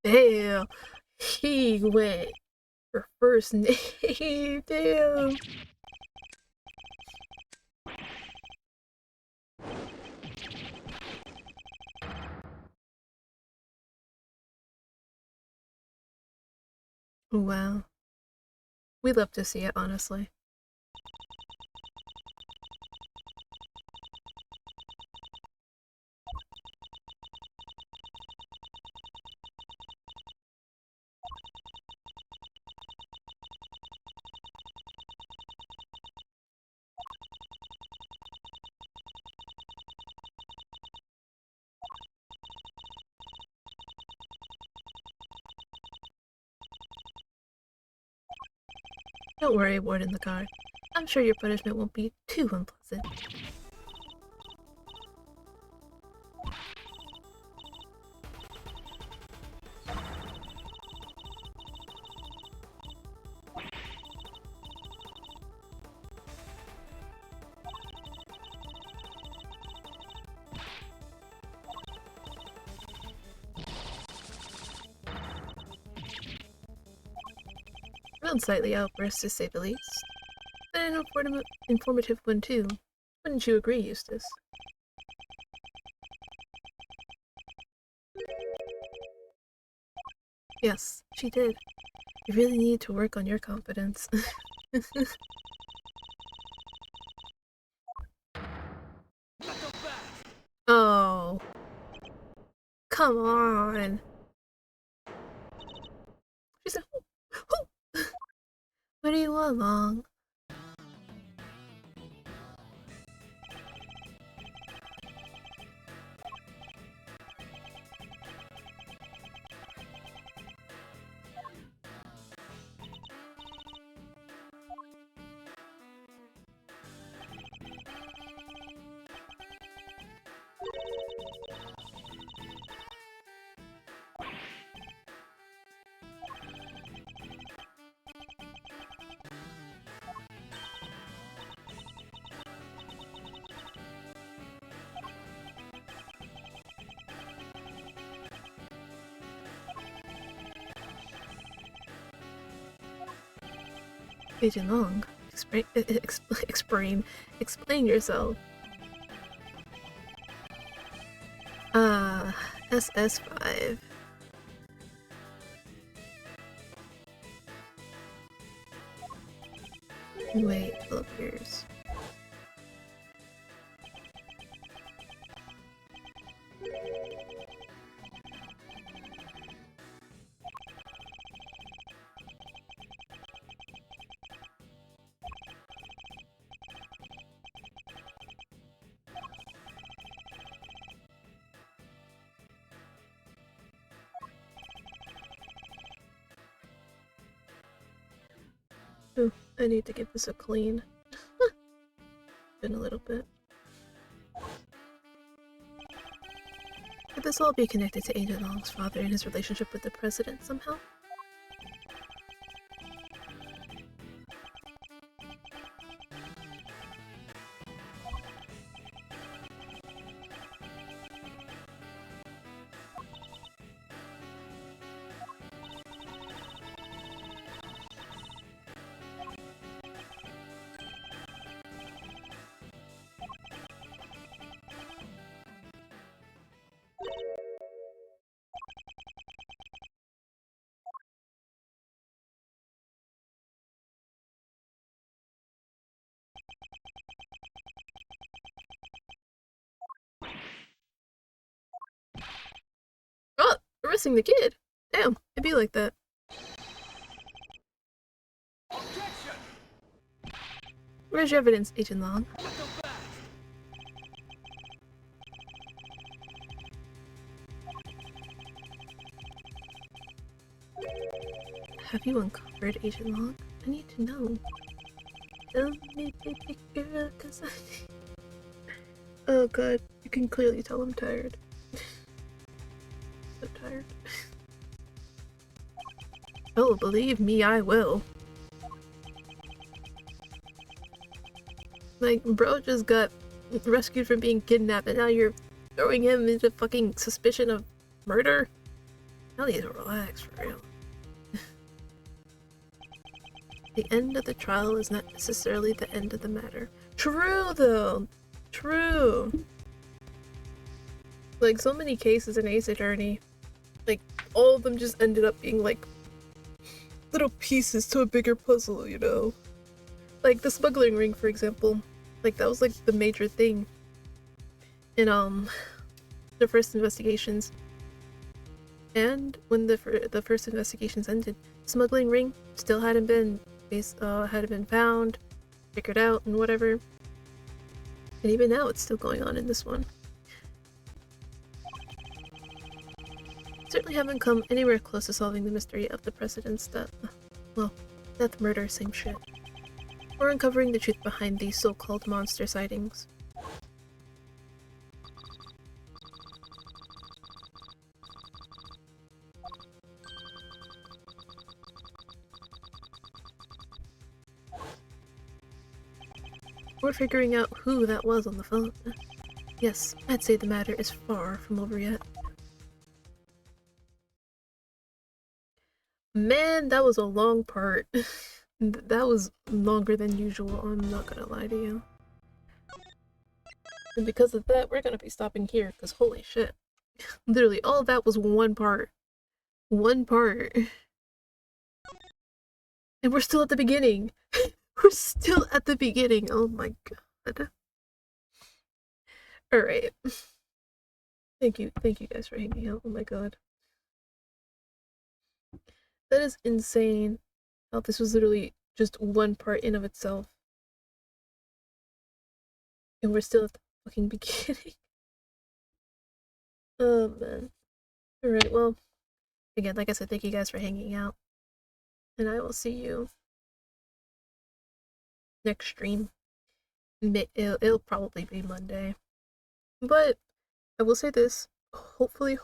Damn, he went for first name. Damn. Wow. We love to see it, honestly. Don't worry, Warden the guard. I'm sure your punishment won't be too unpleasant. An unsightly outburst, to say the least. But an informative one, too. Wouldn't you agree, Eustace? Yes, she did. You really need to work on your confidence. Oh. Come on. She said, what do you want, Long? Agent Long, explain yourself. SS5. Wait, look, here's. Oh, I need to give this a clean. Been a little bit. Could this all be connected to Agent Long's father and his relationship with the president somehow? Oh, arresting the kid! Damn, it'd be like that. Objection! Where's your evidence, Agent Long? have you uncovered, Agent Locke? I need to know. Tell me, baby girl, cause I... Oh god, you can clearly tell I'm tired. So tired. Oh, believe me, I will. Like, bro just got rescued from being kidnapped and now you're throwing him into fucking suspicion of murder? Now need to relax, for real. The end of the trial is not necessarily the end of the matter. True, though! True! Like, so many cases in Ace Attorney, like, all of them just ended up being, like, little pieces to a bigger puzzle, you know? Like, the smuggling ring, for example. Like, that was, like, the major thing in, the first investigations. And when the first investigations ended, smuggling ring still hadn't been found, figured out, and whatever. And even now, it's still going on in this one. Certainly haven't come anywhere close to solving the mystery of the president's death. Well, death, murder, same shit. Or uncovering the truth behind these so-called monster sightings. Or figuring out who that was on the phone. Yes, I'd say the matter is far from over yet. Man, that was a long part. That was longer than usual, I'm not gonna lie to you. And because of that, we're gonna be stopping here, because holy shit. Literally, all of that was one part. One part. And we're still at the beginning. We're still at the beginning. Oh my god. Alright. Thank you guys for hanging out. Oh my god. That is insane. How this was literally just one part in of itself. And we're still at the fucking beginning. Oh man. Alright, well, again, like I said, thank you guys for hanging out. And I will see you next stream. It'll probably be Monday. But I will say this. Hopefully,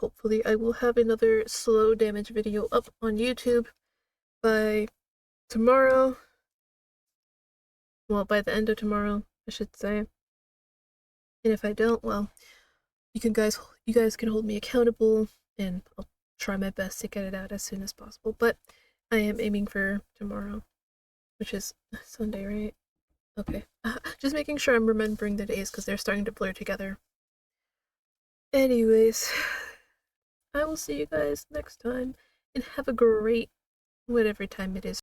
I will have another slow damage video up on YouTube by tomorrow. Well, by the end of tomorrow, I should say. And if I don't, well, you guys can hold me accountable, and I'll try my best to get it out as soon as possible. But I am aiming for tomorrow, which is Sunday, right? Okay. Just making sure I'm remembering the days because they're starting to blur together. Anyways, I will see you guys next time, and have a great whatever time it is